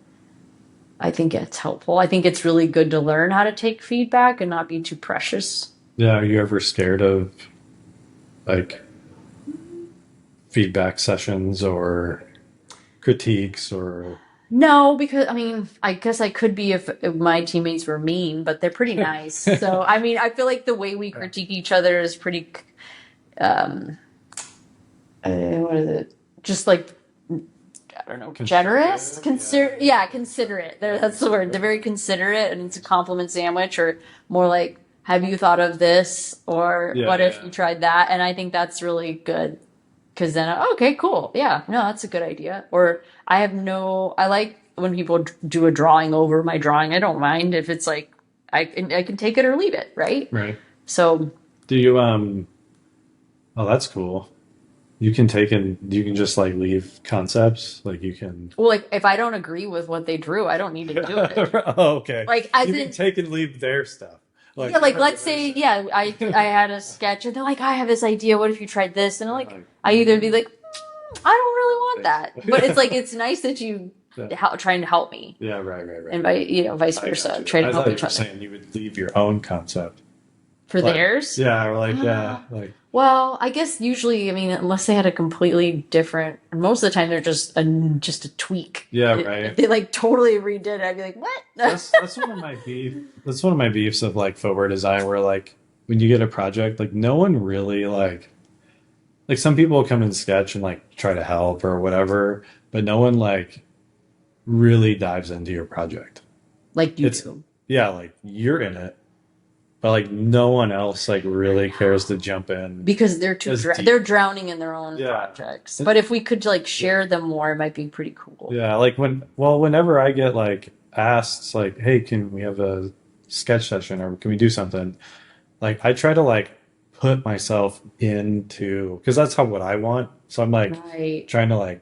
I think it's helpful. I think it's really good to learn how to take feedback and not be too precious. Yeah. Are you ever scared of like feedback sessions or critiques or? No, because I mean, I guess I could be if my teammates were mean, but they're pretty nice. So I mean, I feel like the way we critique each other is pretty, what is it? Just like, I don't know, generous, considerate. That's the word. They're very considerate, and it's a compliment sandwich, or more like, have you thought of this, or what if you tried that? And I think that's really good, because then, okay, cool, yeah, no, that's a good idea. Or I like when people do a drawing over my drawing. I don't mind if it's like I can take it or leave it, right? Right. So do you oh, that's cool. You can just like leave concepts, like you can. Well, like if I don't agree with what they drew, I don't need to do it. Oh, okay. Like you can take and leave their stuff. Like, yeah, like let's say, I had a sketch and they're like, I have this idea. What if you tried this? And I'm like, I either be like, I don't really want that, but it's like it's nice that you trying to help me. Yeah, right. And vice versa, trying to help each other. Saying you would leave your own concept for theirs. Yeah, or like. Well, I guess usually, I mean, unless they had a completely different, most of the time they're just a tweak. Yeah, right. They like totally redid it. I'd be like, what? That's one of my beef. That's one of my beefs of like footwear design, where like when you get a project, like no one really like some people will come and sketch and like try to help or whatever, but no one like really dives into your project. Like you do. Yeah, like you're in it. But like no one else like really cares to jump in because they're they're drowning in their own projects. But if we could like share them more, it might be pretty cool. Yeah, like whenever I get like asked like, hey, can we have a sketch session or can we do something? Like I try to like put myself into, because that's what I want. So I'm like trying to like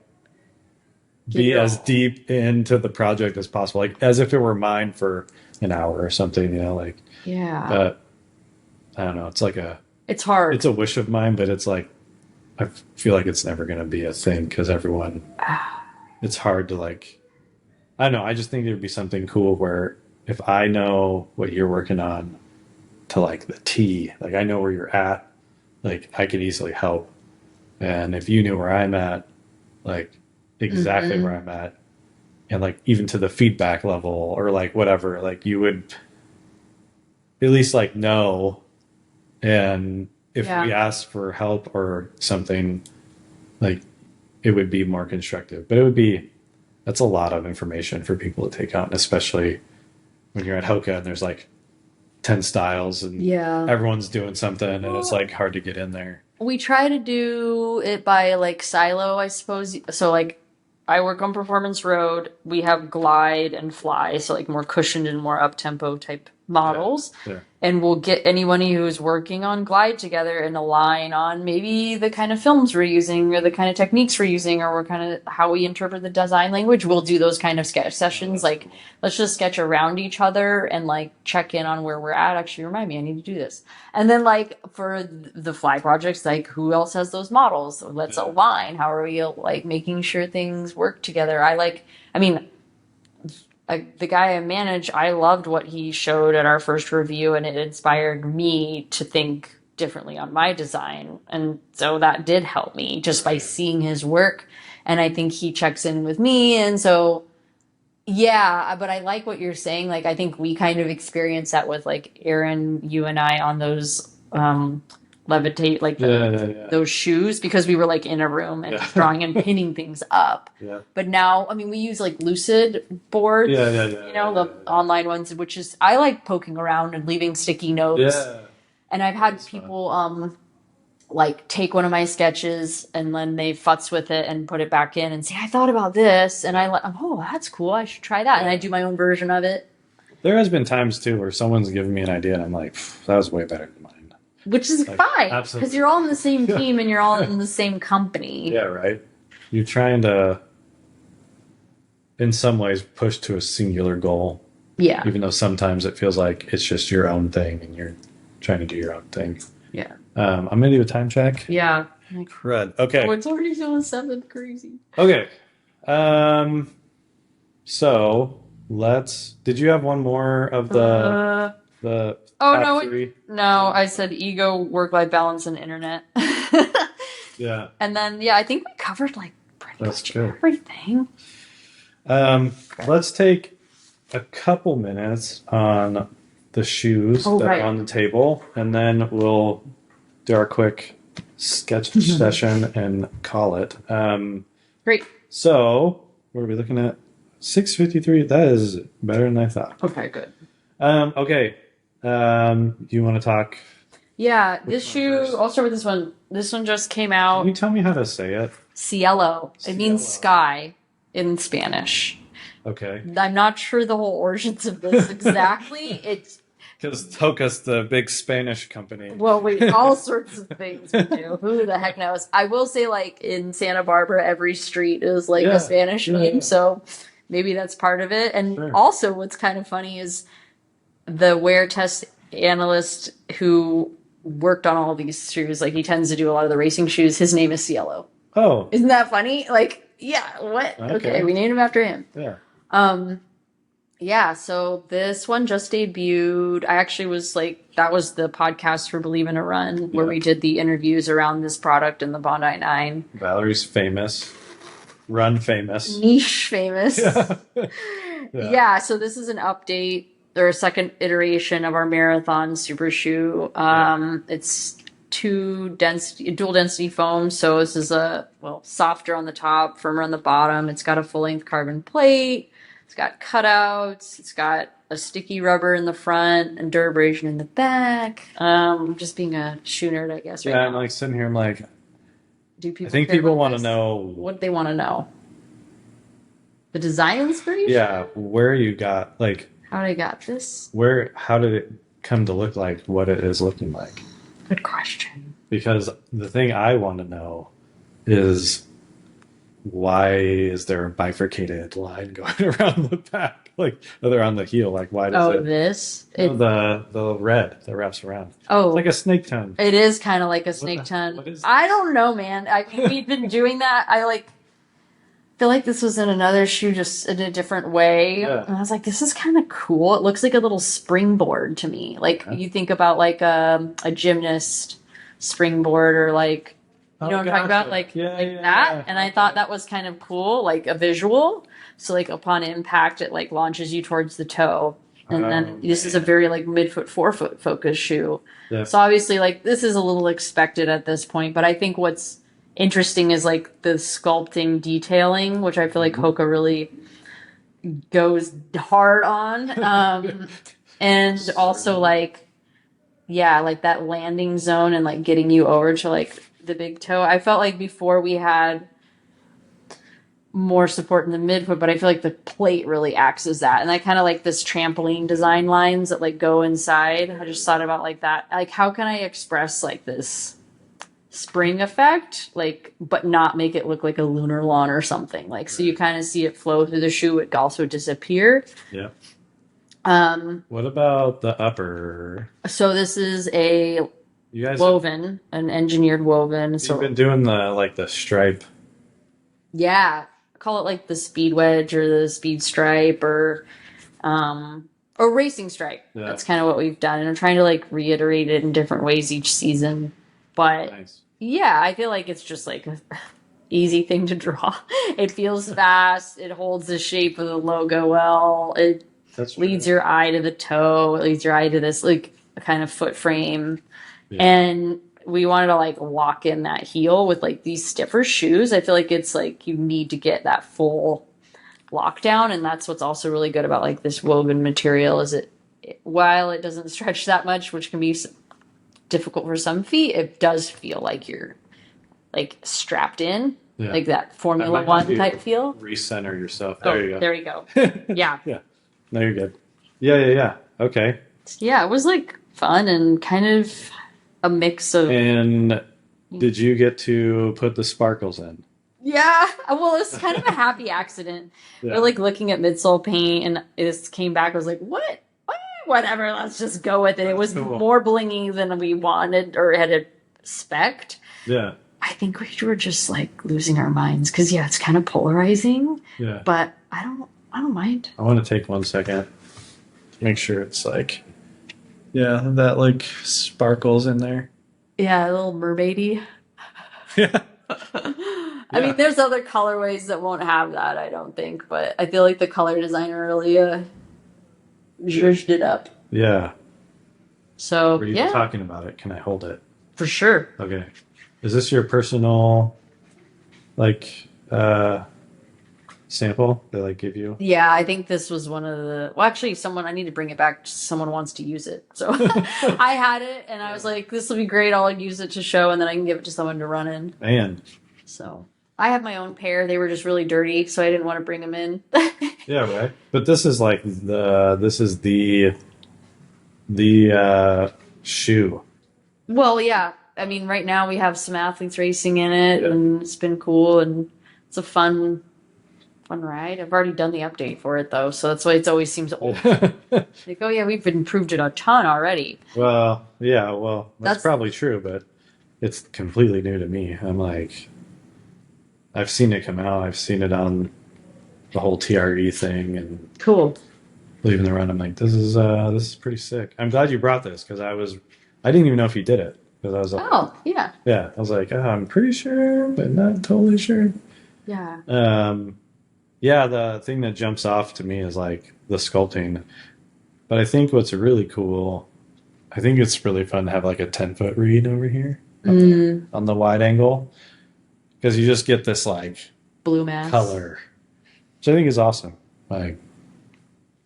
be as deep into the project as possible, like as if it were mine for an hour or something, like. Yeah. But I don't know. It's like it's hard. It's a wish of mine, but it's like, I feel like it's never going to be a thing because everyone, it's hard to like, I don't know. I just think there'd be something cool where if I know what you're working on to like the T, like I know where you're at, like I could easily help. And if you knew where I'm at, like exactly where I'm at, and like even to the feedback level or like whatever, like you would at least like know. And if we asked for help or something, like it would be more constructive. But that's a lot of information for people to take on, especially when you're at Hoka and there's like 10 styles and everyone's doing something and it's like hard to get in there. We try to do it by like silo, I suppose. So like I work on Performance Road. We have glide and fly, so like more cushioned and more up tempo type models. Yeah. And we'll get anyone who's working on Glide together and align on maybe the kind of films we're using or the kind of techniques we're using or we're kind of how we interpret the design language. We'll do those kind of sketch sessions. Like, cool. Let's just sketch around each other and like check in on where we're at. Actually, remind me, I need to do this. And then like for the fly projects, like who else has those models? So let's align. How are we like making sure things work together? The guy I manage, I loved what he showed at our first review, and it inspired me to think differently on my design. And so that did help me just by seeing his work. And I think he checks in with me. And so, yeah, but I like what you're saying. Like, I think we kind of experienced that with like Aaron, you and I on those levitate, like those shoes, because we were like in a room and drawing and pinning things up. Yeah. But now, I mean, we use like Lucid boards, the online ones, which is, I like poking around and leaving sticky notes. Yeah. And I've had people like take one of my sketches and then they futz with it and put it back in and say, I thought about this. And oh, that's cool. I should try that. Yeah. And I do my own version of it. There has been times too where someone's given me an idea and I'm like, that was way better than mine. Which is like, fine, because you're all in the same team and you're all in the same company. Yeah, right. You're trying to, in some ways, push to a singular goal. Yeah. Even though sometimes it feels like it's just your own thing and you're trying to do your own thing. Yeah. I'm going to do a time check. Yeah. Crud. Okay. Oh, it's already doing 7. Crazy. Okay. So did you have one more of the Oh, three? No, I said ego, work-life balance, and internet. Yeah. And then, I think we covered like pretty much everything. Let's take a couple minutes on the shoes that are on the table, and then we'll do our quick sketch session and call it. Great. So, what are we looking at? 6:53. That is better than I thought. Okay, good. Okay. You want to talk? Yeah, this shoe, I'll start with this one. This one just came out. Can you tell me how to say it? Cielo. It means sky in Spanish. Okay. I'm not sure the whole origins of this exactly. It's because Hoka's the big Spanish company. Well, all sorts of things we do. Who the heck knows? I will say, like, in Santa Barbara, every street is like a Spanish name, so maybe that's part of it. And also, what's kind of funny is the wear test analyst who worked on all these shoes, like he tends to do a lot of the racing shoes. His name is Cielo. Oh, isn't that funny? Like, yeah, what? Okay, we named him after him. Yeah. So this one just debuted. I actually was like, that was the podcast for Believe in a Run where we did the interviews around this product in the Bondi 9. Valerie's famous. Run famous. Niche famous. Yeah. So this is an update. Or a second iteration of our Marathon Super Shoe. It's dual density foam. So this is softer on the top, firmer on the bottom. It's got a full length carbon plate. It's got cutouts. It's got a sticky rubber in the front and Durabrasion in the back. Just being a shoe nerd, I guess. I'm like sitting here. I'm like, I think people want to know what they want to know. The design inspiration. Yeah, where you got like. How did I got this? How did it come to look like what it is looking like? Good question. Because the thing I want to know is why is there a bifurcated line going around the back, like around the heel? Like why does the red that wraps around? Oh, it's like a snake tongue. It is kind of like a snake tongue. I don't know, man. We've been doing that. I feel like this was in another shoe just in a different way. Yeah. And I was like, this is kind of cool. It looks like a little springboard to me. Like you think about like a gymnast springboard or like, you know what I'm talking about? Like that. Yeah. And I thought that was kind of cool, like a visual. So like upon impact, it like launches you towards the toe. And then this is a very like midfoot, forefoot focused shoe. Yeah. So obviously like this is a little expected at this point, but I think what's interesting is like the sculpting detailing, which I feel like Hoka really goes hard on. And also like that landing zone and like getting you over to like the big toe. I felt like before we had more support in the midfoot, but I feel like the plate really acts as that. And I kind of like this trampoline design lines that like go inside. I just thought about like that. Like, how can I express like this spring effect, like, but not make it look like a lunar lawn or something? Like, so you kind of see it flow through the shoe, it also disappear. Yeah. What about the upper? So this is a woven, an engineered woven. So you've been doing the stripe. Yeah. Call it like the speed wedge or the speed stripe or racing stripe. Yeah. That's kind of what we've done. And I'm trying to like reiterate it in different ways each season. But yeah, I feel like it's just like an easy thing to draw. It feels fast. It holds the shape of the logo well. It leads your eye to the toe. It leads your eye to this like kind of foot frame. Yeah. And we wanted to like lock in that heel with like these stiffer shoes. I feel like it's like you need to get that full lockdown, and that's what's also really good about like this woven material is while it doesn't stretch that much, which can be difficult for some feet, it does feel like you're like strapped in, like that Formula One type feel. Recenter yourself. There you go. There you go. Yeah. Yeah. No, you're good. Yeah. Okay. Yeah, it was like fun and kind of a mix of. And did you get to put the sparkles in? Yeah, well, it was kind of a happy accident. Yeah. We're like looking at midsole paint, and it came back. I was like, "What? Whatever. Let's just go with it." It was more blingy than we wanted or had expected. Yeah, I think we were just like losing our minds because it's kind of polarizing. Yeah, but I don't mind. I want to take 1 second, make sure it's like. Yeah, that like sparkles in there. Yeah, a little mermaidy. Yeah. I mean, there's other colorways that won't have that, I don't think, but I feel like the color designer really zhuzhed it up. Yeah. So, were you talking about it? Can I hold it? For sure. Okay. Is this your personal, like, sample they like give you? Yeah, I think this was one of the. Well, actually, I need to bring it back. Someone wants to use it, so I had it, and I was like, "This will be great. I'll use it to show, and then I can give it to someone to run in." Man. So I have my own pair. They were just really dirty, so I didn't want to bring them in. Yeah, right. But this is like the shoe. Well, yeah. I mean, right now we have some athletes racing in it, and it's been cool, and it's a fun ride. I've already done the update for it though, so that's why it always seems old. Like, oh yeah, we've improved it a ton already. Well, yeah, that's probably true, but it's completely new to me. I'm like, I've seen it come out. I've seen it on the whole TRE thing and cool. Leaving the run. I'm like, this is pretty sick. I'm glad you brought this because I didn't even know if you did it because I was like, yeah. I was like, I'm pretty sure, but not totally sure. Yeah. Yeah, the thing that jumps off to me is like the sculpting. But I think what's really cool, I think it's really fun to have like a 10-foot read over here on the wide angle. Because you just get this like blue mass color, which I think is awesome. Like,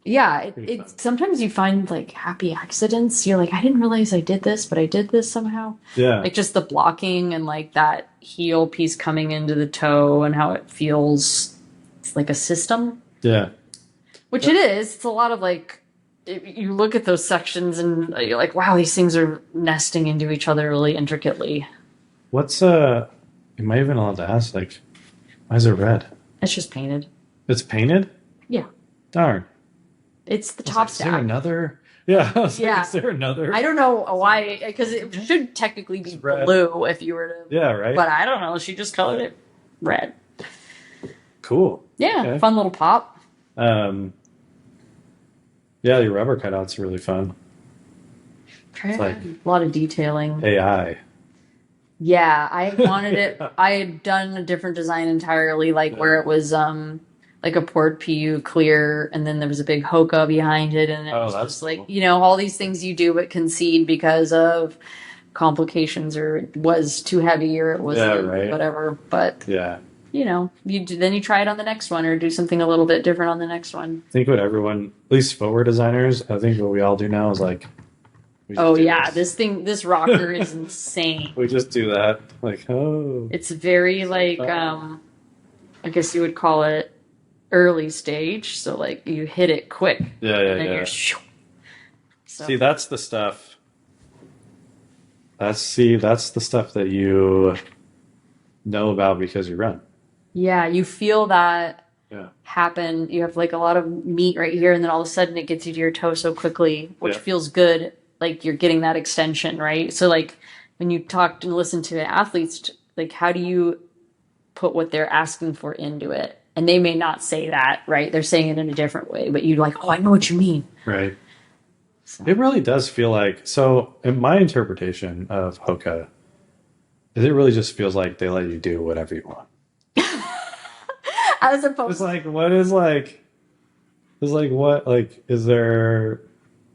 yeah, it's sometimes you find like happy accidents. You're like, I didn't realize I did this, but I did this somehow. Yeah, like just the blocking and like that heel piece coming into the toe and how it feels. It's like a system. Yeah. Which it is. It's a lot of like, you look at those sections and you're like, wow, these things are nesting into each other really intricately. What's, am I even allowed to ask, like, why is it red? It's just painted. It's painted? Yeah. Darn. It's the top stack. Is there another? Yeah. Like, is there another? I don't know why, because it should technically be blue if you were to. Yeah, right. But I don't know. She just colored it red. Cool. Yeah, okay. Fun little pop. Yeah, the rubber cutout's really fun. It's like a lot of detailing. AI. Yeah, I wanted it. I had done a different design entirely, like where it was like a port PU clear, and then there was a big Hoka behind it, and it was just cool. Like, all these things you do but concede because of complications, or it was too heavy, or it wasn't whatever. But then you try it on the next one, or do something a little bit different on the next one. I think what everyone, at least footwear designers, I think what we all do now is like, this rocker is insane. We just do that. Like, it's very like, I guess you would call it early stage. So like you hit it quick. Yeah, and then you're So. So That's the stuff. That's the stuff that you know about because you run. yeah, you feel that Yeah. happen. You have like a lot of meat right here, and then all of a sudden it gets you to your toe so quickly, which Yeah. feels good. Like you're getting that extension, right? So like when you talk and listen to athletes, like how do you put what they're asking for into it? And they may not say that, right? They're saying it in a different way, but you're like, oh, I know what you mean. Right. So. It really does feel like, so in my interpretation of Hoka, it really just feels like they let you do whatever you want. As opposed, It's like, what is like, it's like, what, like, is there,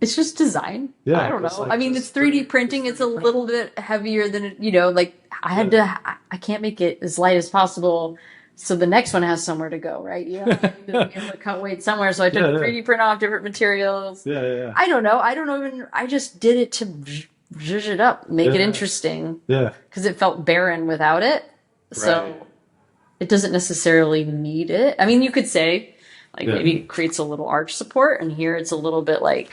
it's just design. Yeah, I don't it's know. like I mean, it's 3D printing. It's a little bit heavier than, like I had to, I can't make it as light as possible. So the nenext one has somewhere to go, right? You know, I need to be able to cut weight somewhere. So I took 3D print off different materials. Yeah. I don't know. I just did it to zhuzh it up, make it interesting. Yeah. Because it felt barren without it. So it doesn't necessarily need it. I mean, you could say, like, maybe it creates a little arch support, and here it's a little bit like,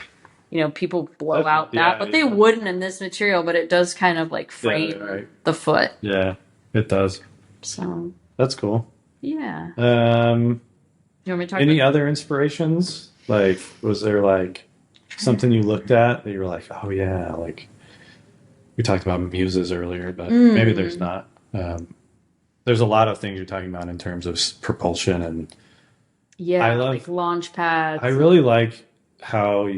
people blow out that, but they wouldn't in this material, but it does kind of like frame the foot. Yeah, it does. So that's cool. Yeah. You want me to talk any other inspirations? Like, was there like something you looked at that you were like, oh yeah, like we talked about muses earlier, but maybe there's not. There's a lot of things you're talking about in terms of propulsion and I love like launch pads. I really like how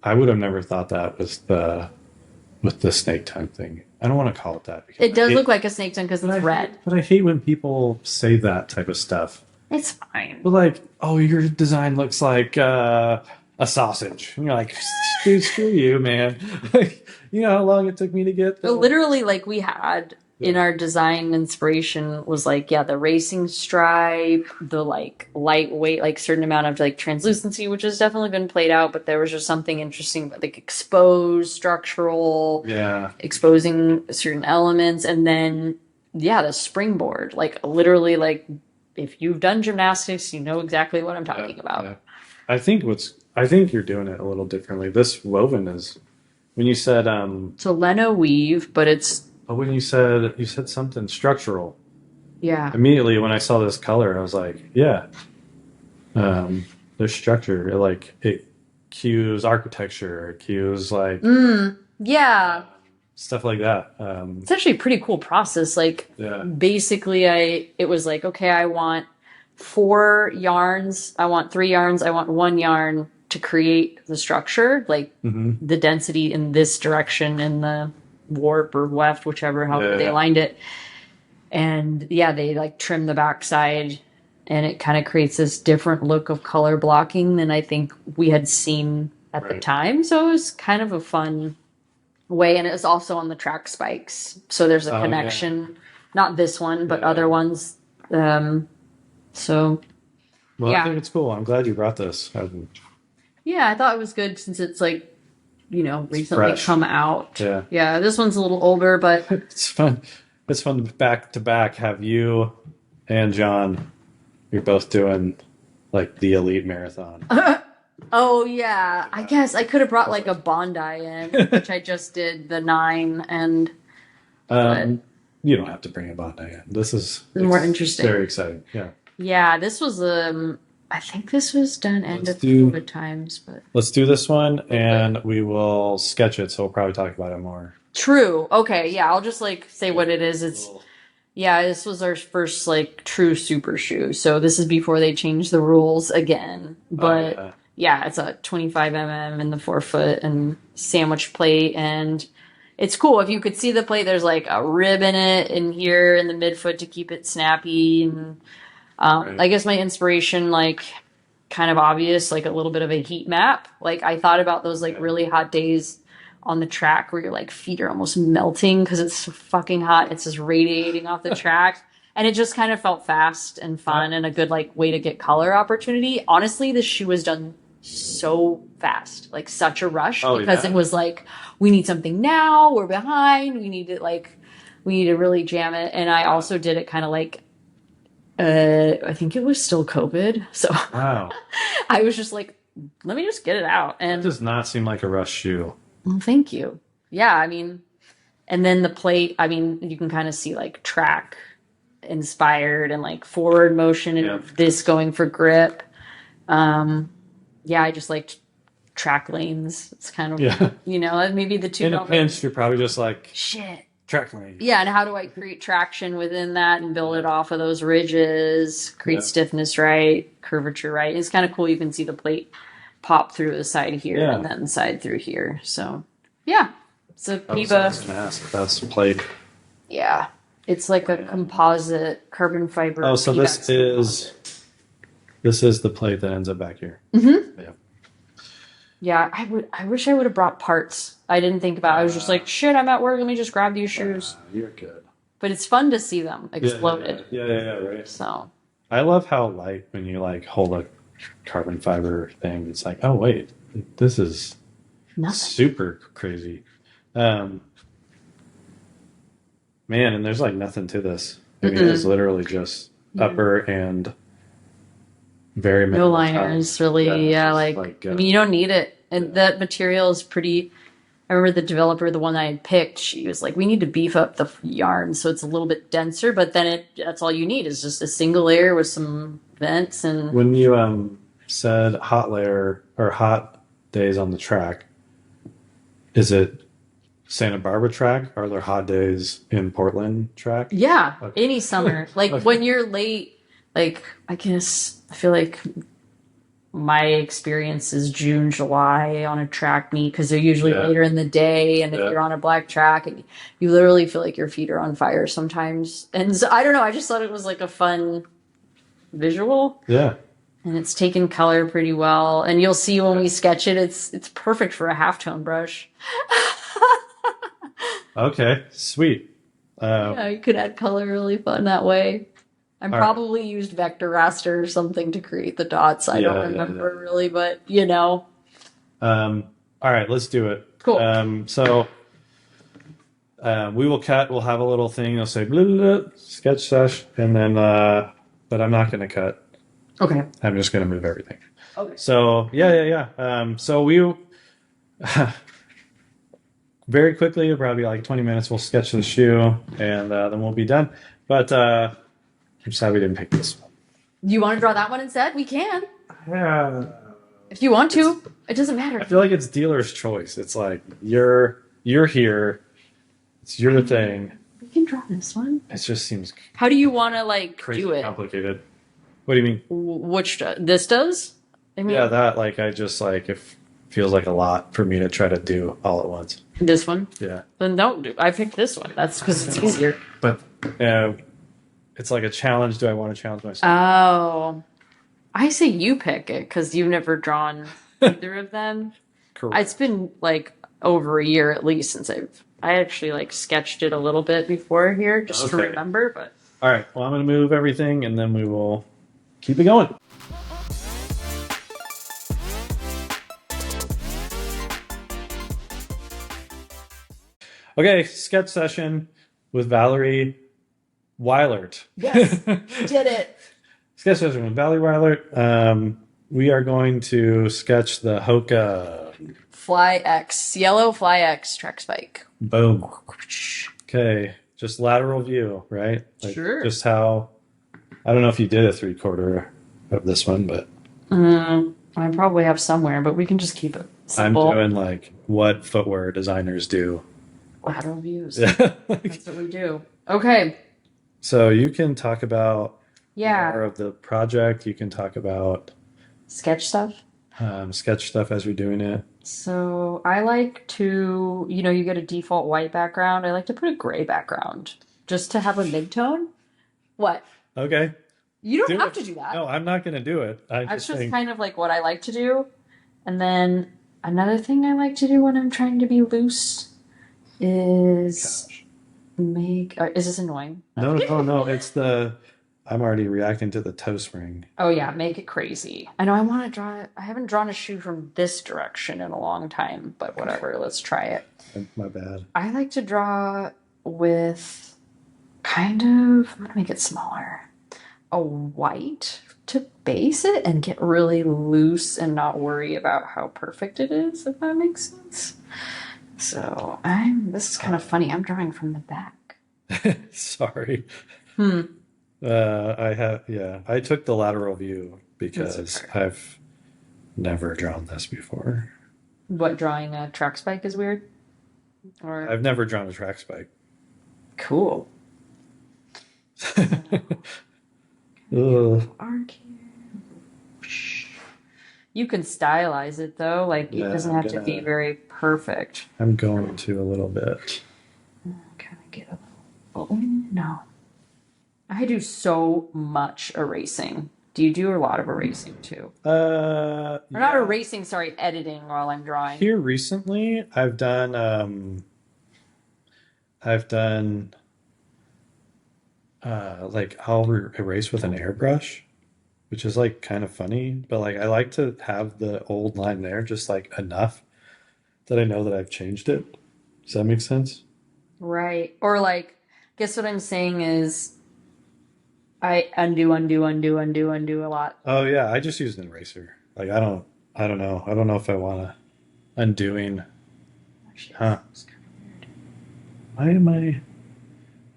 I would have never thought that was with the snake tongue thing. I don't want to call it that. It does look like a snake tongue because it's red. But I hate when people say that type of stuff. It's fine. But like, oh, your design looks like a sausage. And you're like, dude, screw you, man. Like, you know how long it took me to get there? Literally, like we had in our design inspiration was like, the racing stripe, the like lightweight, like certain amount of like translucency, which has definitely been played out, but there was just something interesting, like exposed structural, exposing certain elements, and then the springboard, like literally, like if you've done gymnastics, you know exactly what I'm talking about. Yeah. I think you're doing it a little differently. This woven is when you said it's a Leno weave, but it's when you said something structural. Yeah. Immediately when I saw this color, I was like, there's structure. It cues architecture. It cues like stuff like that. It's actually a pretty cool process. Like basically it was like, okay, I want 4 yarns, I want 3 yarns, I want 1 yarn to create the structure, like the density in this direction in the warp or weft, whichever, how they aligned it. And they like trim the backside, and it kind of creates this different look of color blocking than I think we had seen at the time. So it was kind of a fun way, and it was also on the track spikes. So there's a connection, not this one, but other ones. I think it's cool. I'm glad you brought this. I thought it was good since it's like, recently fresh. Come out. Yeah, this one's a little older, but it's fun. It's fun back to back have you and John. You're both doing like the elite marathon. Oh yeah, I guess I could have brought like a Bondi in, which I just did the 9, and you don't have to bring a Bondi in. This is more interesting. Very exciting. Yeah, this was I think this was done end of COVID times, but let's do this one and we will sketch it. So we'll probably talk about it more. True. Okay. Yeah, I'll just like say what it is. It's this was our first like true super shoe. So this is before they changed the rules again, but. It's a 25 mm in the forefoot and sandwich plate, and it's cool. If you could see the plate, there's like a rib in it in here in the midfoot to keep it snappy. And I guess my inspiration, like kind of obvious, like a little bit of a heat map. Like I thought about those like really hot days on the track where your like feet are almost melting because it's so fucking hot. It's just radiating off the track. And it just kind of felt fast and fun and a good like way to get color opportunity. Honestly, this shoe was done so fast, like such a rush because it was like, we need something now, we're behind, we need to really jam it. And I also did it kind of like I think it was still COVID. So Wow. I was just like, let me just get it out. That And does not seem like a rush shoe. well, thank you. Yeah, I mean, and then the plate, I mean, you can kind of see like track inspired and like forward motion and this going for grip. Yeah, I just liked track lanes. It's kind of, maybe the two In a don't pinch, you're probably just like, shit. track lane. Yeah, and how do I create traction within that and build it off of those ridges, create stiffness right, curvature right. It's kind of cool. You can see the plate pop through the side here and then the side through here. So, yeah. So Piva. That's plate. Yeah. It's like a composite carbon fiber. Oh, so this is the plate that ends up back here. Mm-hmm. Yeah. Yeah, I wish I would have brought parts. I didn't think about it. I was just like, shit, I'm at work. Let me just grab these shoes. You're good. But it's fun to see them exploded. Yeah, right. So I love how light when you like hold a carbon fiber thing. It's like, oh wait, this is super crazy. Man, and there's like nothing to this. I mean, it's literally just upper and very no liners, really. I mean, you don't need it. And that material is pretty. I remember the developer, the one I had picked, she was like, we need to beef up the yarn so it's a little bit denser, but then that's all you need is just a single layer with some vents. And when you said hot layer or hot days on the track, is it Santa Barbara track? Are there hot days in Portland track? Yeah, any summer. Like when you're late, like I feel like my experience is June, July on a track meet because they're usually later in the day. And if you're on a black track, and you literally feel like your feet are on fire sometimes. And so, I don't know. I just thought it was like a fun visual. Yeah. And it's taken color pretty well. And you'll see when we sketch it, it's perfect for a halftone brush. Okay, sweet. Yeah, you could add color really fun that way. I probably used vector raster or something to create the dots. I don't remember really, but All right, let's do it. Cool. So we will cut. We'll have a little thing. It'll say blah, blah, blah, sketch sesh, and then but I'm not going to cut. Okay. I'm just going to move everything. Okay. So yeah. So we very quickly, probably like 20 minutes, we'll sketch the shoe, and then we'll be done. But I'm sad we didn't pick this one. You want to draw that one instead? We can. Yeah. If you want to, it doesn't matter. I feel like it's dealer's choice. It's like you're here. It's your thing. We can draw this one. It just seems. How do you want to crazy do it? Complicated. What do you mean? Which this does? I mean, yeah, that I just it feels like a lot for me to try to do all at once. This one? Yeah. Then don't do. I picked this one. That's because it's easier. But it's like a challenge. Do I want to challenge myself? Oh, I say you pick it because you've never drawn either of them. Correct. It's been over a year at least since I actually sketched it a little bit before here just to remember. But all right. Well, I'm going to move everything and then we will keep it going. Okay, sketch session with Valerie Weilert. Yes, did it. Sketch session with Valerie Weilert. We are going to sketch the Hoka Fly X, yellow Fly X track spike. Boom. Okay, just lateral view, right? Sure. Just how, I don't know if you did a 3/4 of this one, but. I probably have somewhere, but we can just keep it simple. I'm doing what footwear designers do. Lateral views. That's what we do. Okay. So you can talk about more of the project. You can talk about sketch stuff. Sketch stuff as you're doing it. So I like to, you get a default white background. I like to put a gray background just to have a mid-tone. What? Okay. You don't have to do that. No, I'm not going to do it. That's just kind of what I like to do. And then another thing I like to do when I'm trying to be loose is make. Is this annoying? No. It's I'm already reacting to the toe spring. Oh yeah, make it crazy. I know I want to draw it. I haven't drawn a shoe from this direction in a long time, but whatever. Let's try it. My bad. I like to draw with I'm gonna make it smaller. a white to base it and get really loose and not worry about how perfect it is, if that makes sense. So this is kind of funny. I'm drawing from the back. Sorry. Hmm. I took the lateral view because I've never drawn this before. What, drawing a track spike is weird? Or I've never drawn a track spike. cool. Ugh. Arc here. You can stylize it though, like it Yeah, doesn't have to be very perfect. I'm going to a little bit. Kind of get a little. Oh, no. I do so much erasing. Do you do a lot of erasing too? Or not erasing, sorry, editing while I'm drawing. Here recently, I've done like I'll erase with an airbrush, which is like kind of funny, but like I like to have the old line there just like enough that I know that I've changed it. Does that make sense? Right. Or like, guess what I'm saying is I undo a lot. Oh yeah, I just used an eraser. Like I don't know. I don't know if I want to undoing. Actually, Huh. it's kind of weird. Why am I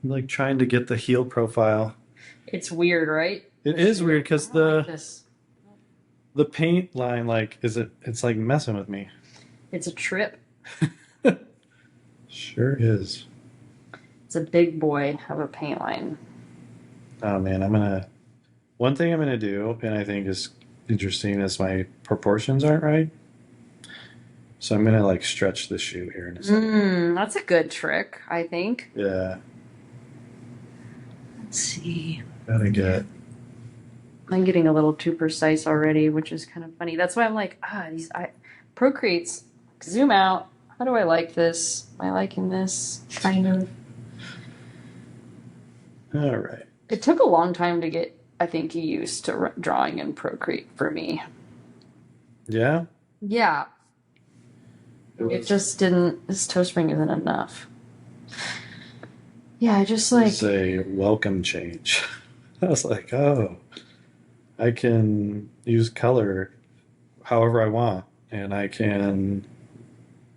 like trying to get the heel profile? It's weird, right? It is weird because I don't like this. the paint line like it's like messing with me. It's a trip. Sure is. It's a big boy of a paint line. Oh man, one thing I'm gonna do, and I think is interesting, is my proportions aren't right. So I'm gonna like stretch the shoe here in a second. That's a good trick, I think. Yeah, Let's see. gotta get. I'm getting a little too precise already, which is kind of funny. That's why I'm like, Procreate's zoom out. How do I like this? Am I liking this? Kind of. All right. It took a long time to get, I think, used to drawing in Procreate for me. Yeah. Yeah. It just didn't, this toe spring isn't enough. Yeah, I just like. It's a welcome change. I was like, oh, I can use color however I want, and I can.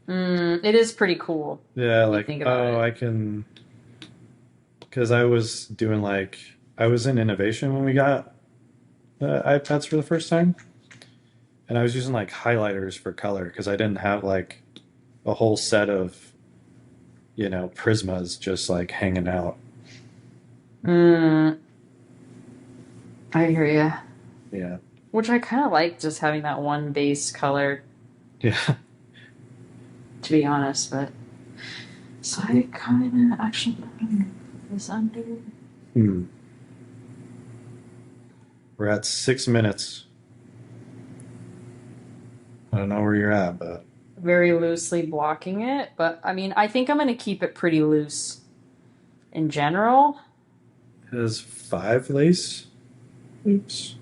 It is pretty cool. Yeah, like I can. Because I was doing I was in innovation when we got iPads for the first time, and I was using like highlighters for color because I didn't have like a whole set of prismas just like hanging out. I hear you. Yeah. Which I kind of like, just having that one base color. Yeah. To be honest, but so I kind of actually this under. We're at 6 minutes. I don't know where you're at, but Very loosely blocking it, but I mean, I think I'm going to keep it pretty loose in general. it has 5 lace. Oops.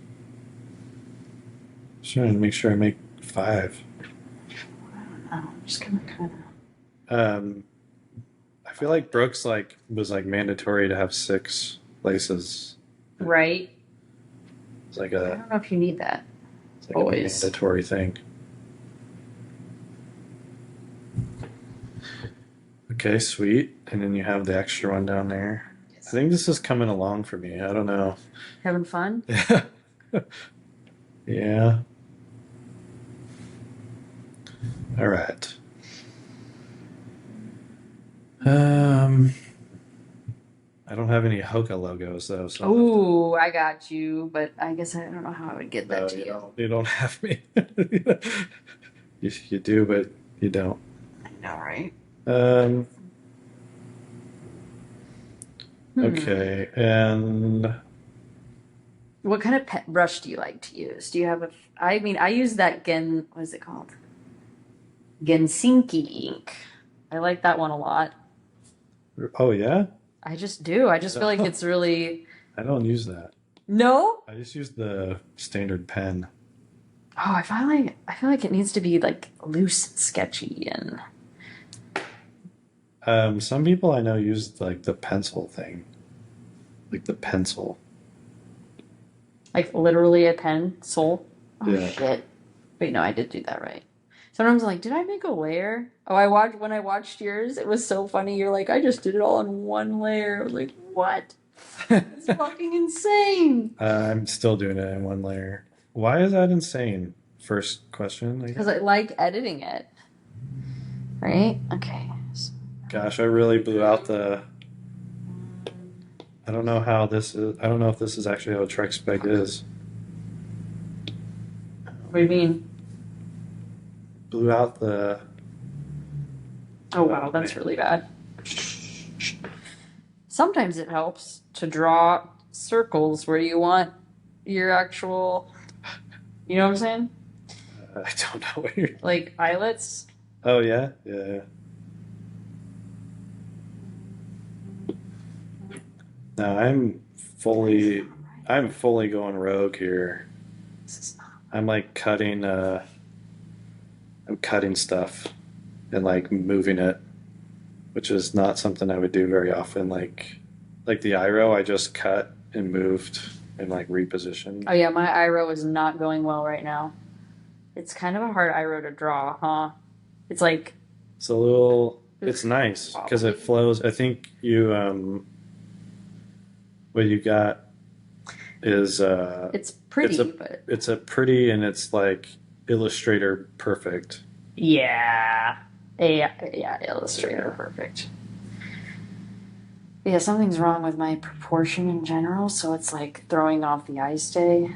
Just trying to make sure I make 5. I don't know. I'm just going to kind of. I feel like Brooks was mandatory to have 6 laces. Right. It's like I don't know if you need that. It's like always a mandatory thing. Okay, sweet. And then you have the extra one down there. Yes. I think this is coming along for me. I don't know. Having fun? Yeah. All right. I don't have any Hoka logos though. So oh, I got you, but I guess I don't know how I would get that to you. You don't have me. you do, but you don't. I know, right? Okay, and what kind of pet brush do you like to use? Do you have I use that what is it called? Gensinki ink. I like that one a lot. Oh yeah? I just do. I just feel like it's really. I don't use that. No? I just use the standard pen. Oh, I feel like it needs to be like loose and sketchy and. Some people I know use like the pencil thing, like the pencil. Like literally a pencil. Oh Yeah. shit. Wait, no, I did do that right. Sometimes I'm like, did I make a layer? Oh, when I watched yours, it was so funny. You're like, I just did it all in one layer. I was like, what? It's fucking insane. I'm still doing it in one layer. Why is that insane? First question. Because I like editing it. Right? Okay. Gosh, I really blew out the. I don't know how this is. I don't know if this is actually how a Trek spec is. What do you mean? Blew out the. Oh wow, that's really bad. Sometimes it helps to draw circles where you want your actual. You know what I'm saying? I don't know what you're. Like eyelets. Oh yeah, yeah. No, I'm fully going rogue here. I'm like cutting. I'm cutting stuff and like moving it, which is not something I would do very often. Like the IRO, I just cut and moved and like repositioned. Oh yeah, my IRO is not going well right now. It's kind of a hard IRO to draw, huh? It's like It's a little. It's nice because it flows. I think you what you got is it's pretty, but it's a pretty and it's like Illustrator perfect. Yeah, Illustrator perfect. Yeah, something's wrong with my proportion in general, so it's like throwing off the eye stay.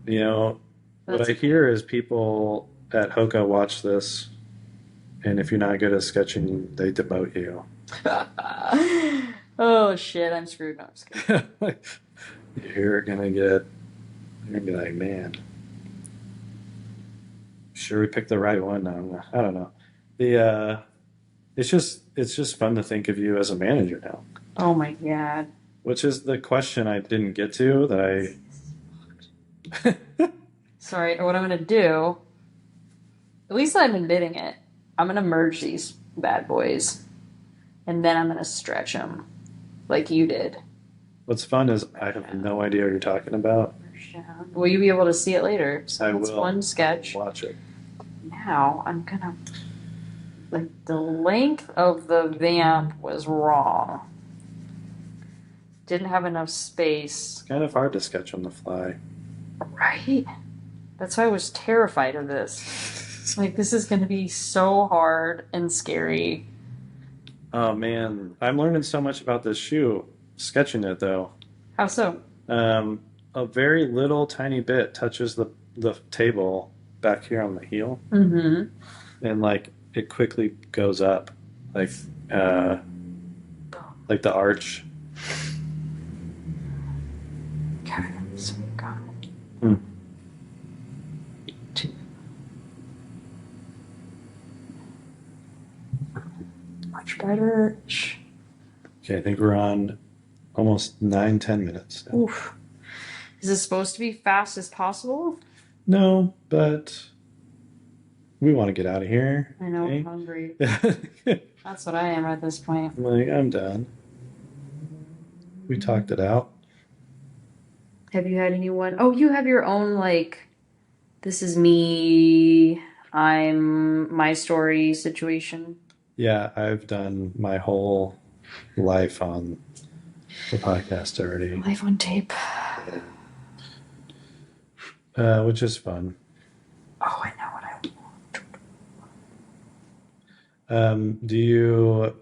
You know, what I hear is people at Hoka watch this, and if you're not good at sketching, they demote you. Oh shit, I'm screwed. No, I'm just kidding. You're gonna be like, man, sure we picked the right one. No, I don't know. It's just fun to think of you as a manager now. Oh my god. Which is the question I didn't get to that I. Sorry, what I'm gonna do, at least I'm admitting it, I'm gonna merge these bad boys, and then I'm gonna stretch them, like you did. What's fun is I have no idea what you're talking about. Will you be able to see it later? So I that's will. one sketch. Watch it. Now I'm gonna, like, the length of the vamp was wrong. Didn't have enough space. It's kind of hard to sketch on the fly. Right? That's why I was terrified of this. Like, this is going to be so hard and scary. Oh man, I'm learning so much about this shoe. Sketching it though. How so? A very little tiny bit touches the table back here on the heel, and like it quickly goes up, like the arch. Okay, so we got two. Much better. Okay, I think we're on almost 9-10 minutes now. Oof. Is this supposed to be fast as possible? No, but we want to get out of here. I know, I'm hungry. That's what I am at this point. I'm like, I'm done. We talked it out. Have you had anyone? Oh, you have your own, like, this is me, I'm my story situation. Yeah, I've done my whole life on the podcast already. Life on tape. Which is fun. Oh, I know what I want. Do you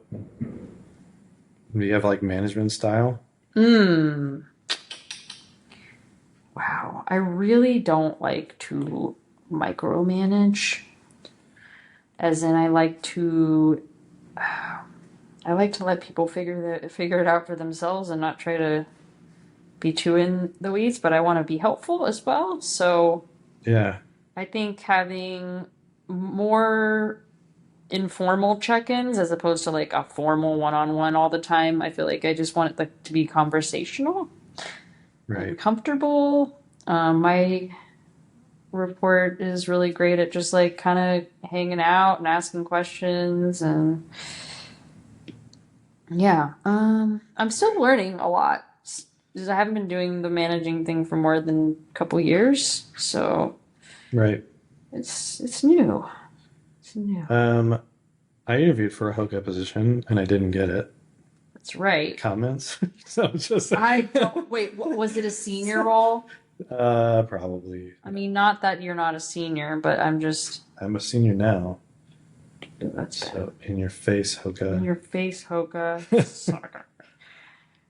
have like management style? Wow. I really don't like to micromanage. As in, I like to let people figure it out for themselves and not try to be too in the weeds, but I want to be helpful as well. So yeah, I think having more informal check-ins as opposed to like a formal one-on-one all the time, I feel like I just want it to be conversational, right, and comfortable. My report is really great at just like kind of hanging out and asking questions, and yeah, I'm still learning a lot. because I haven't been doing the managing thing for more than a couple years, so Right. it's new. It's new. I interviewed for a Hoka position and I didn't get it. That's right. Comments. So it's just I don't wait. Was it a senior role? probably. I mean, not that you're not a senior, but I'm a senior now. That's So in your face, Hoka. in your face, Hoka.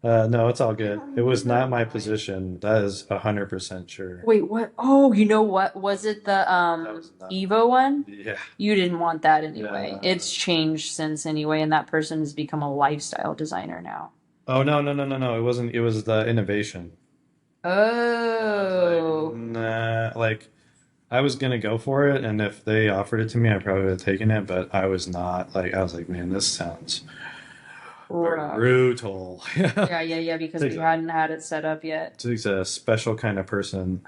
No, it's all good. It was not my position. That is 100% sure. Wait, what? Oh, you know what? Was it the That was not. Evo one? Yeah. You didn't want that anyway. Yeah. It's changed since anyway, and that person has become a lifestyle designer now. Oh no. It wasn't. It was the innovation. Oh. Like I was gonna go for it, and if they offered it to me, I probably would have taken it. But I was not. Like I was like, man, this sounds brutal. Yeah, because we hadn't had it set up yet. He's a special kind of person.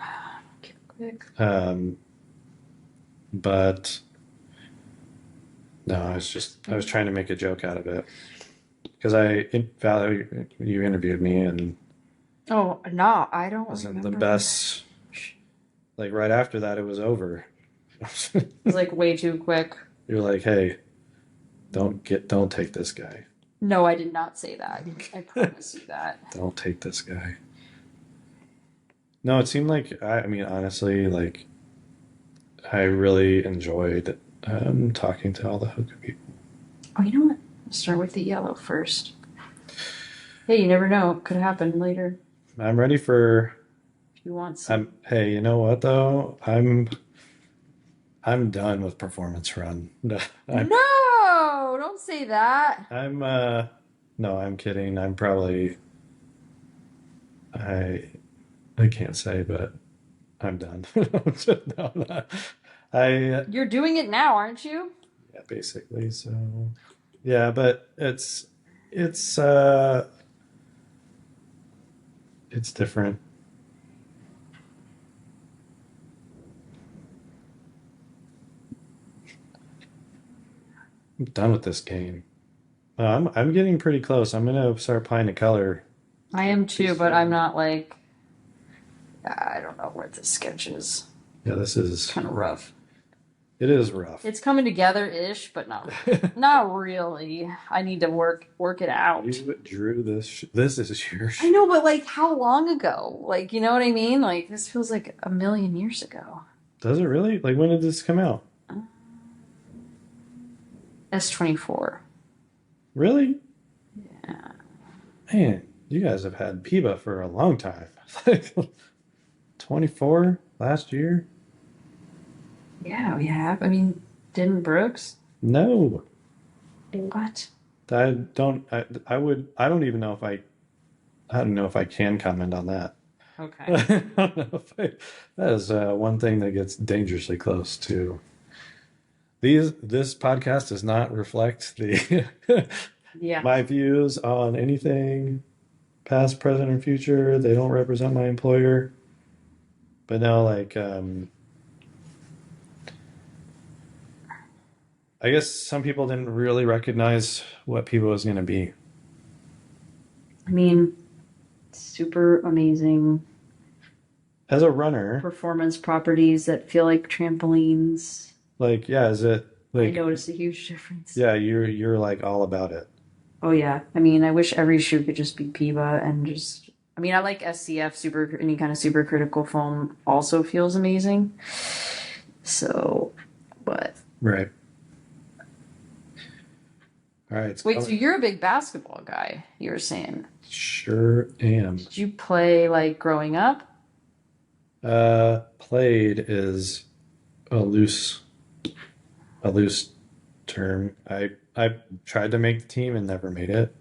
Quick. But no, I was trying to make a joke out of it because Valerie, you interviewed me and Oh no, I don't wasn't remember. the best. Like right after that, it was over. It was like way too quick. You're like, hey, don't take this guy. No, I did not say that. I promise you that. Don't take this guy. No, it seemed like I mean, honestly, like I really enjoyed talking to all the Hoka people. Oh, you know what? I'll start with the yellow first. Hey, you never know. Could happen later. I'm ready for. If you want some. Hey, you know what though? I'm done with Performance Run. No, don't say that. No, I'm kidding. I'm probably I can't say, but I'm done. No, You're doing it now, aren't you? Yeah, basically. So yeah, but it's different. I'm done with this game. I'm getting pretty close. I'm gonna start applying the color. I am too, but I'm not like. I don't know where the sketch is. Yeah, this is kind of rough. It is rough. It's coming together-ish, but not really. I need to work it out. You drew this. This is your. I know, but like, how long ago? Like, you know what I mean? Like, this feels like a million years ago. Does it really? Like, when did this come out? S24. Really? Yeah. Man, you guys have had Piba for a long time. Like 24 last year? Yeah, we have. I mean, didn't Brooks? No. What? I don't even know if I don't know if I can comment on that. Okay. I don't know if that is one thing that gets dangerously close to this podcast does not reflect the my views on anything past, present, or future. They don't represent my employer. But no, like I guess some people didn't really recognize what Piba was going to be. I mean, super amazing. As a runner, performance properties that feel like trampolines. Like, yeah, is it like I noticed a huge difference. Yeah, you're like all about it. Oh yeah. I mean, I wish every shoe could just be Piba and just I mean, I like SCF any kind of supercritical foam also feels amazing. So, but right. All right. Wait, so you're a big basketball guy, you were saying? Sure am. Did you play like growing up? Played is a loose term. I tried to make the team and never made it.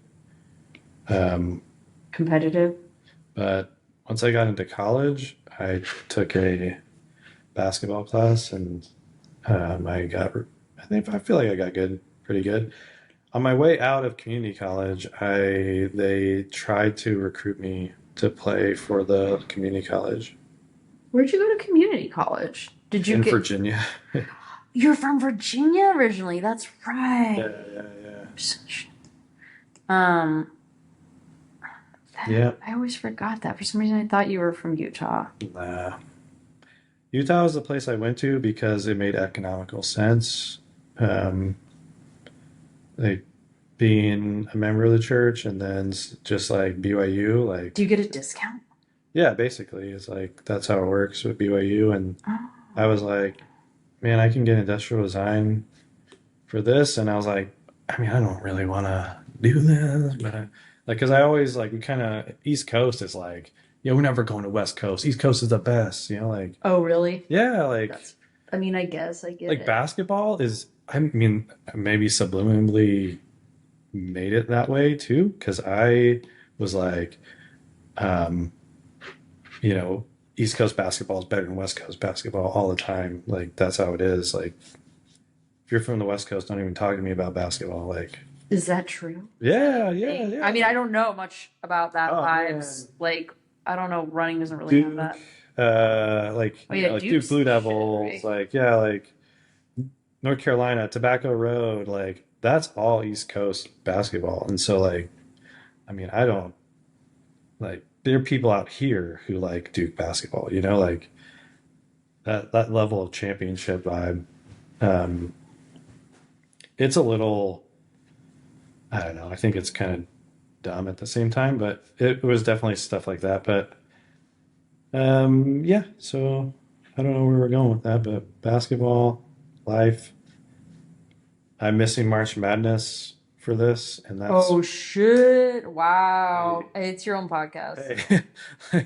Competitive? But once I got into college, I took a basketball class and I feel like I got pretty good. On my way out of community college, they tried to recruit me to play for the community college. Where'd you go to community college? Did you in Virginia? You're from Virginia originally. That's right. Yeah. Yeah. I always forgot that. For some reason, I thought you were from Utah. Nah. Utah was the place I went to because it made economical sense. Um, like being a member of the church and then just like BYU, like, Do you get a discount? yeah, basically, it's like that's how it works with BYU. And Oh. I was like, man, I can get industrial design for this. And I was like, I mean, I don't really want to do this, but like, because I always like, we kind of, East Coast is like, yeah, we're never going to West Coast. East Coast is the best, like, Oh, really? yeah, like, I mean, I guess I get like it. basketball is, I mean, maybe subliminally made it that way too, because I was like, um, East Coast basketball is better than West Coast basketball all the time. Like that's how it is. Like if you're from the West Coast, don't even talk to me about basketball. Like, Is that true? yeah, yeah, yeah. I mean, I don't know much about that vibes. Man. Like, I don't know. Running doesn't really have Duke, that. like Oh yeah, like Duke Duke's Blue the shit, Devils, right? like yeah, like North Carolina, Tobacco Road, like that's all East Coast basketball. And so like, I mean, I don't like there are people out here who like Duke basketball, like that level of championship vibe. Um, it's a little, I don't know. I think it's kind of dumb at the same time, but it was definitely stuff like that. But yeah. So I don't know where we're going with that, but basketball, life. I'm missing March Madness for this, and that's Oh shit! Wow, hey, it's your own podcast. hey,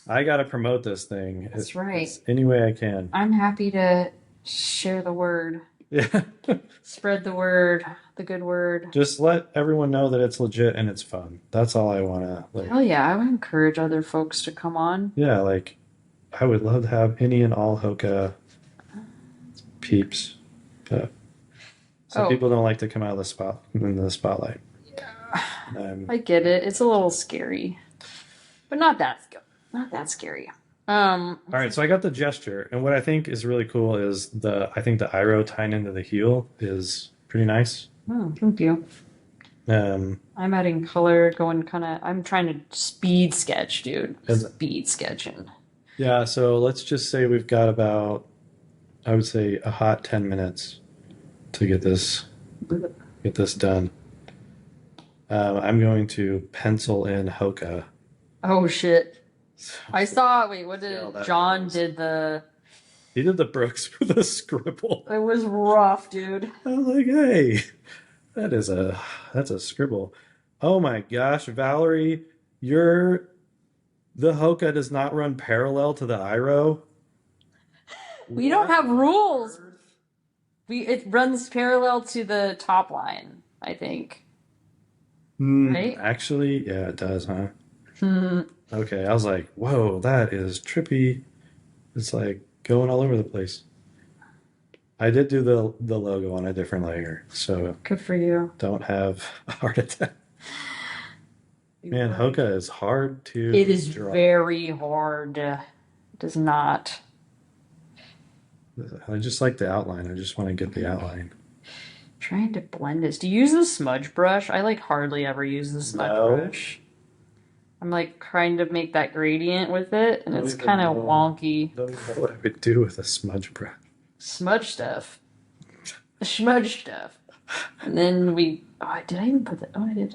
I got to promote this thing. That's right. Any way I can. I'm happy to share the word. Yeah. Spread the word, the good word. Just let everyone know that it's legit and it's fun. That's all I want to like. Hell yeah, I would encourage other folks to come on. Yeah, like I would love to have any and all Hoka peeps. But some people don't like to come out of the spotlight. Yeah. I get it. It's a little scary. But not that scary. All right, so I got the gesture, and what I think is really cool is I think the Iro tying into the heel is pretty nice. Oh, thank you. I'm adding color, I'm trying to speed sketch, dude. Speed sketching. Yeah, so let's just say we've got about, I would say, a hot 10 minutes to get this done. I'm going to pencil in Hoka. Oh shit. I saw, what did John did he did the Brooks with a scribble. It was rough, dude. I was like, hey, that's a scribble. Oh my gosh, Valerie, the Hoka does not run parallel to the Iro. We don't have rules. It runs parallel to the top line, I think. Right? Actually, yeah, it does, huh? Okay, I was like, whoa, that is trippy. It's like going all over the place. I did do the logo on a different layer, so good for you. Don't have a heart attack. Man, Hoka is hard to It is draw. very hard. It does not. I just like the outline. I just want to get the outline. Trying to blend this. Do you use the smudge brush? I like hardly ever use the smudge brush. I'm like trying to make that gradient with it, and it's kind of wonky. Don't even know what I would do with a smudge brush. Smudge stuff. Smudge stuff. And then did I even put that? Oh, I did.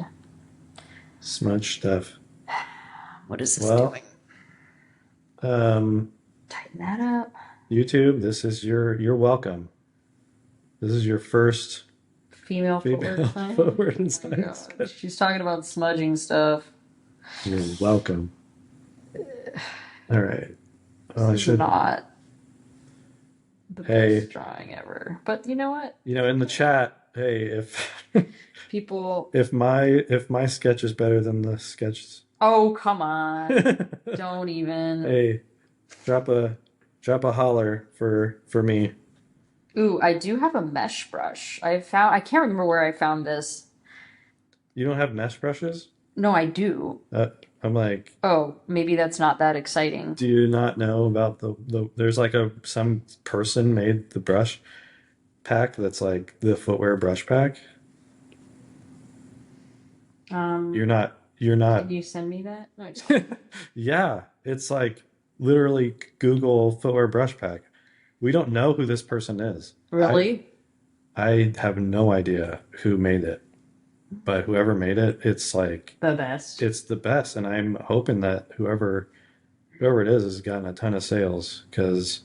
Smudge stuff. What is this doing? Tighten that up. YouTube, this is you're welcome. This is your first female footwear design. Oh, she's talking about smudging stuff. You're welcome. All right. Well, this is not the best drawing ever. But you know what? In the chat, hey, if my sketch is better than the sketches. Oh, come on. Don't even. Hey, drop a holler for me. Ooh, I do have a mesh brush. I can't remember where I found this. You don't have mesh brushes? No, I do. I'm like, oh, maybe that's not that exciting. Do you not know about there's like some person made the brush pack that's like the footwear brush pack? You you're not. Can you send me that? No, Yeah, it's like literally Google footwear brush pack. We don't know who this person is. really? I have no idea who made it, but whoever made it, it's like The best. it's the best, and I'm hoping that whoever it is has gotten a ton of sales because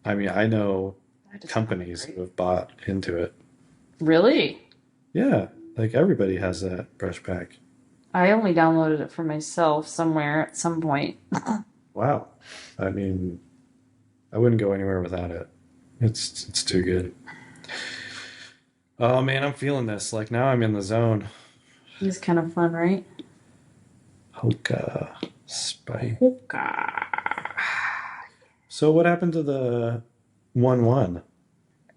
I mean I know That does sound companies great. who have bought into it. Really? Yeah, like everybody has that brush pack. I only downloaded it for myself somewhere at some point. Wow. I mean, I wouldn't go anywhere without it. It's too good. Oh man, I'm feeling this. Like now I'm in the zone. It's kind of fun, right? Hoka Spike. Hoka. So what happened to the 1-1?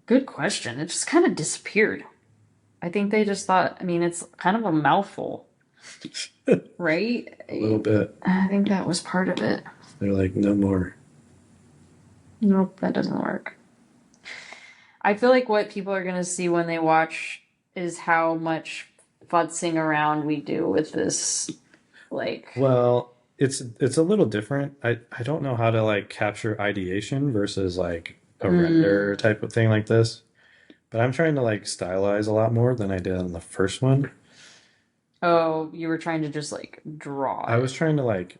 Good question. It just kind of disappeared. I think they just thought, I mean, it's kind of a mouthful, right? A little bit. I think that was part of it. They're like, no more. Nope, that doesn't work. I feel like what people are going to see when they watch is how much futzing around we do with this. Like, Well, it's a little different. I don't know how to like capture ideation versus like a render type of thing like this. But I'm trying to like stylize a lot more than I did on the first one. oh, you were trying to just like draw I it. was trying to like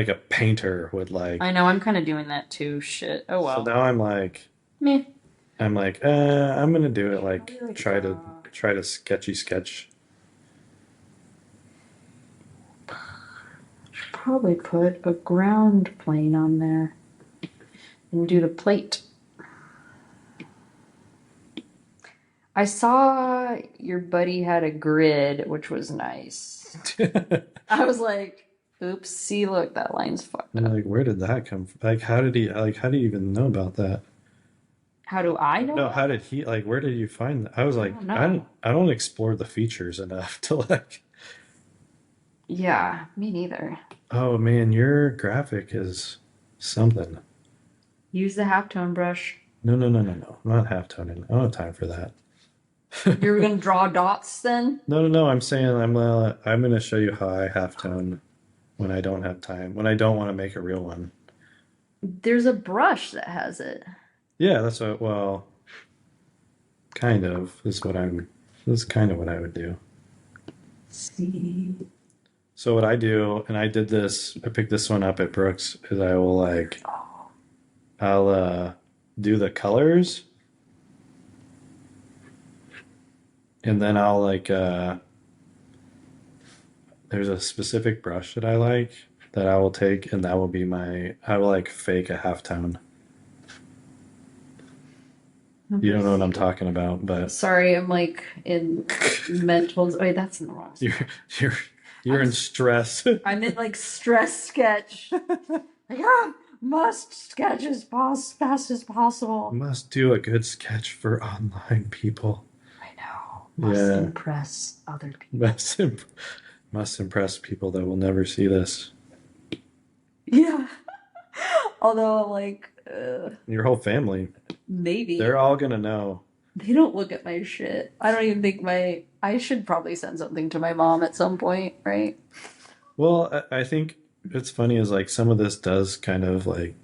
a painter would like. I know, I'm kind of doing that too. Shit. Oh So well. now I'm like Meh. I'm gonna do it like How do you, like, try to draw? try to sketchy sketch. Should probably put a ground plane on there and do the plate. I saw your buddy had a grid, which was nice. I was like, oops, see, look, that line's fucked I'm up. like, where did that come from? Like, how do you even know about that? How do I know? No, that? how did he like? Where did you find that? I was like, don't know. I don't explore the features enough to like. Yeah, me neither. Oh man, your graphic is something. Use the halftone brush. No, no, no, no, no. I'm not halftoning. I don't have time for that. You're gonna draw dots then? No, no, no. I'm saying I'm gonna show you how I halftone when I don't have time. When I don't want to make a real one. There's a brush that has it. Yeah, that's what. Well, kind of is what I'm. This is kind of what I would do. See. So what I do, and I did this. I picked this one up at Brooks. Is I will like. I'll do the colors. And then I'll like there's a specific brush that I like that I will take and that will be I will like fake a halftone. You don't know what I'm talking about, but Sorry, I'm like in mental. Wait, that's in the wrong. you're you're in stress. I'm in like stress sketch. Like, must sketch as fast as possible. Must do a good sketch for online people. I know. Must Yeah. impress other people. Must impress people that will never see this. Yeah. Although I'm like, Your whole family. maybe. They're all gonna know. They don't look at my shit. I don't even think I should probably send something to my mom at some point, right? Well, I think it's funny is like some of this does kind of like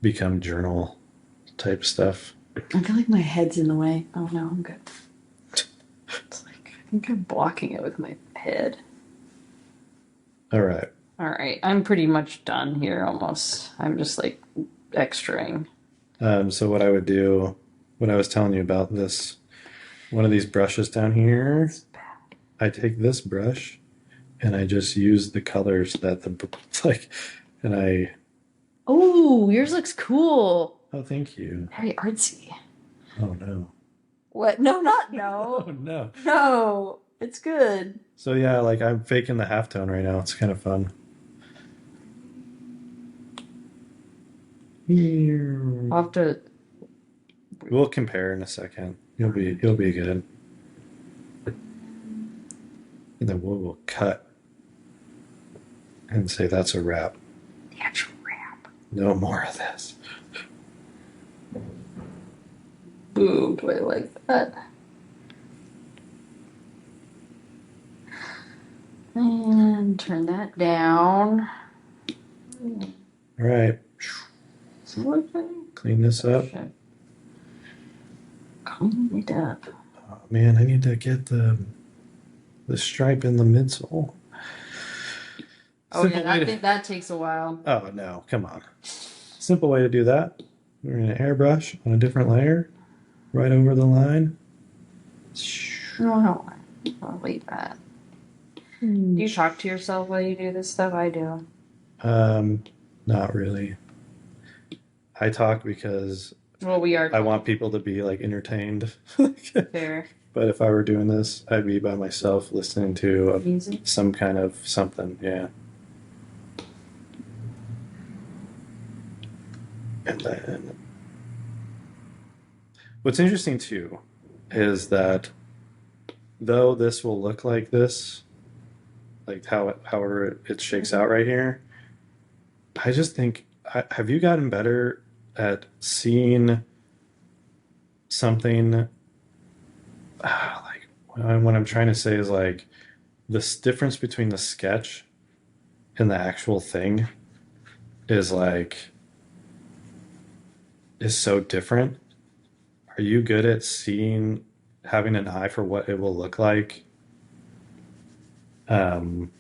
become journal type stuff. I feel like my head's in the way. Oh no, I'm good. It's like I think I'm blocking it with my head. All right. All right, I'm pretty much done here almost. I'm just like extraing. So what I would do, what I was telling you about this, one of these brushes down here, I take this brush and I just use the colors that like, and I. Oh, yours looks cool. Oh, thank you. Very artsy. Oh no. What? No, not no. Oh no. No, it's good. So yeah, like I'm faking the halftone right now. It's kind of fun. I'll have to. We'll compare in a second. You'll be good. And then we'll cut and say that's a wrap. The actual wrap. No more of this. Ooh, do I like that? And turn that down. All right. Clean this up. Clean it up. Oh, man, I need to get the stripe in the midsole. Oh yeah, that takes a while. Oh no, come on. Simple way to do that. We're gonna airbrush on a different layer, right over the line. No, I'll leave that. Do you talk to yourself while you do this stuff? I do. Not really. I talk because we are. I want people to be like entertained. Fair. But if I were doing this, I'd be by myself listening to Music? some kind of something. Yeah. And then what's interesting too is that though this will look like this, like however it shakes out right here, I just think, have you gotten better at seeing something? Like what I'm trying to say is like this difference between the sketch and the actual thing is so different. Are you good at having an eye for what it will look like when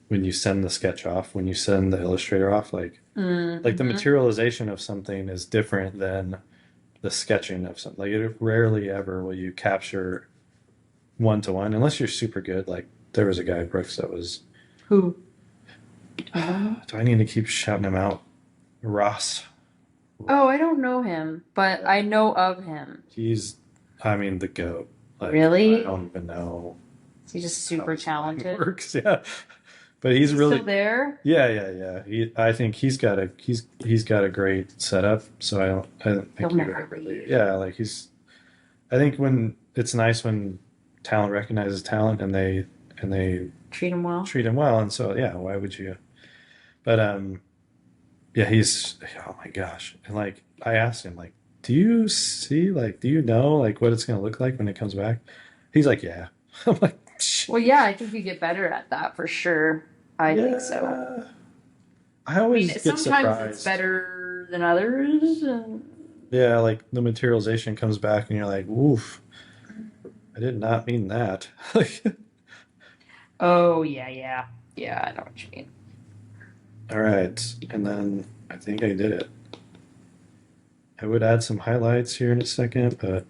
you send the sketch off, when you send the illustrator off? Like the materialization of something is different than the sketching of something. Like rarely ever will you capture one-to-one unless you're super good. Like there was a guy at Brooks that was... Who? Do I need to keep shouting him out? Ross. Oh, I don't know him, but I know of him. He's, the GOAT. Like, really? I don't even know. Is he just super talented? Works, yeah. But he's really still there. Yeah. I think he's got a great setup. So I don't think he'll never leave. Yeah, like I think when it's nice when talent recognizes talent and they treat him well. And so yeah, why would you? But yeah, oh my gosh, and like I asked him like, do you know like what it's gonna look like when it comes back? He's like, yeah. I'm like, well, yeah, I think you get better at that for sure. I think so. I always get sometimes surprised. It's better than others. Yeah, like the materialization comes back and you're like, oof, I did not mean that. Oh, yeah, I know what you mean. All right, and then I think I did it. I would add some highlights here in a second, but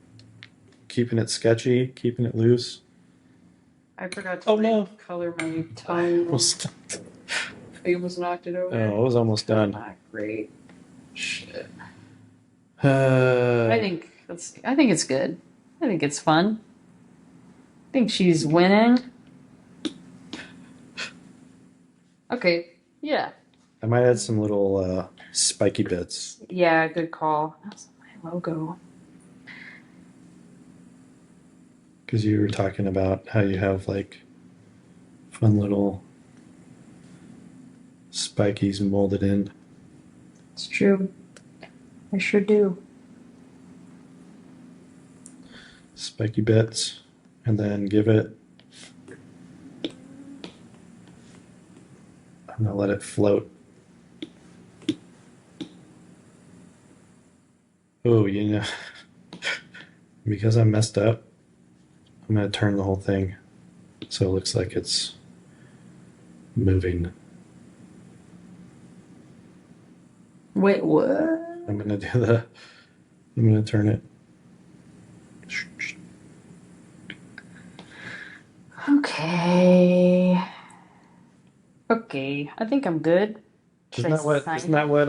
keeping it sketchy, keeping it loose. I forgot to color my tongue. I almost knocked it over. Oh, it was almost done. Not great. Shit. I think it's good. I think it's fun. I think she's winning. Okay, yeah. I might add some little spiky bits. Yeah, good call. That's my logo. Because you were talking about how you have like fun little spikies molded in. It's true. I sure do. Spiky bits, and then give it... I'm gonna let it float. Oh, because I messed up, I'm gonna turn the whole thing so it looks like it's moving. Wait, what? I'm gonna turn it. Okay, I think I'm good. Isn't that what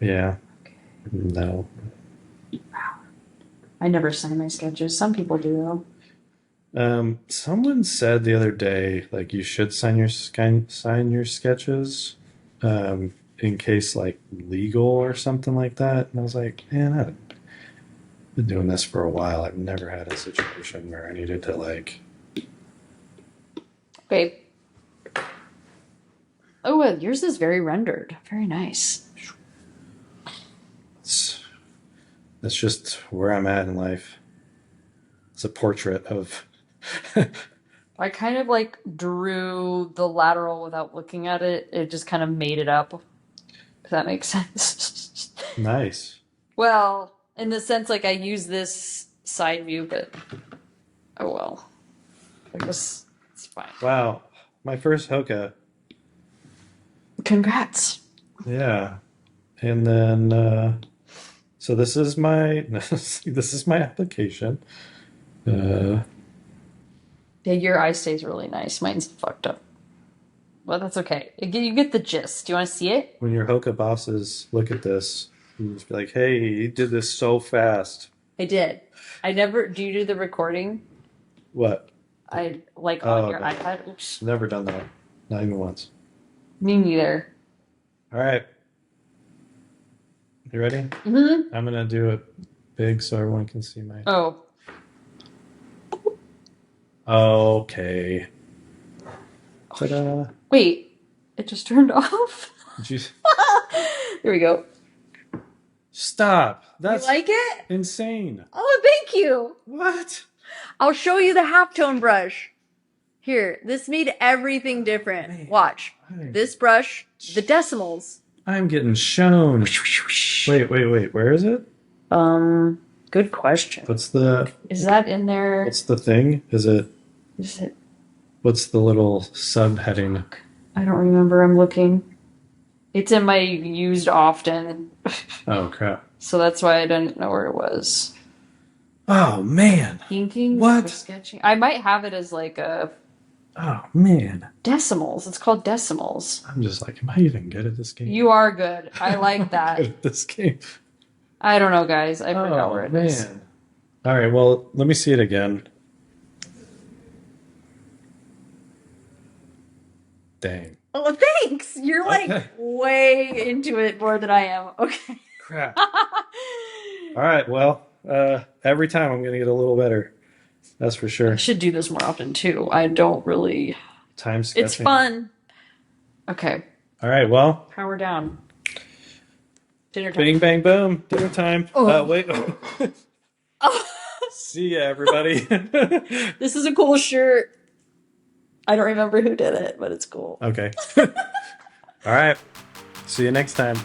yeah. Okay. No. Wow. I never sign my sketches. Some people do though. Someone said the other day, like you should sign your sketches, in case like legal or something like that. And I was like, man, I've been doing this for a while. I've never had a situation where I needed to like. Okay. Oh, yours is very rendered. Very nice. That's just where I'm at in life. It's a portrait of I kind of like drew the lateral without looking at it. It just kind of made it up, if that makes sense. Nice. Well, in the sense like I use this side view, but oh well. I guess it's fine. Wow. My first Hoka. Congrats. Yeah. And then so this is my this is my application. Yeah, your eye stays really nice. Mine's fucked up. Well, that's okay. You get the gist. Do you want to see it? When your Hoka bosses look at this, you just be like, "Hey, you did this so fast." I did. I never. Do you do the recording? What? I like on your no. iPad. Oops. Never done that. Not even once. Me neither. All right. You ready? Mm-hmm. I'm gonna do it big so everyone can see my. Oh. Okay. Ta-da. Wait. It just turned off. Did you Here we go. stop? That's You like it? insane. Oh, thank you. What? I'll show you the halftone brush. Here, this made everything different. Man. Watch. This brush, the decimals. I'm getting shown. Wait. Where is it? Good question. Is that in there? What's the thing? Is it? What's the little subheading? I don't remember. I'm looking. It's in my used often. Oh crap. So that's why I didn't know where it was. Oh man. Inking? What? Or sketching? I might have it as like a Oh man. decimals. It's called decimals. I'm just like, am I even good at this game? You are good. I like that. Good at this game. I don't know, guys. I forgot where it is. All right, well, let me see it again. Dang. Oh, thanks. You're like way into it more than I am. Okay. Crap. All right, well, every time I'm going to get a little better. That's for sure. I should do this more often too. I don't really. Time sketching. It's fun. Okay. All right, well. Power down. Dinner time. Bing, bang, boom. Dinner time. Oh. Wait. Oh. See ya, everybody. This is a cool shirt. I don't remember who did it, but it's cool. Okay. All right. See you next time.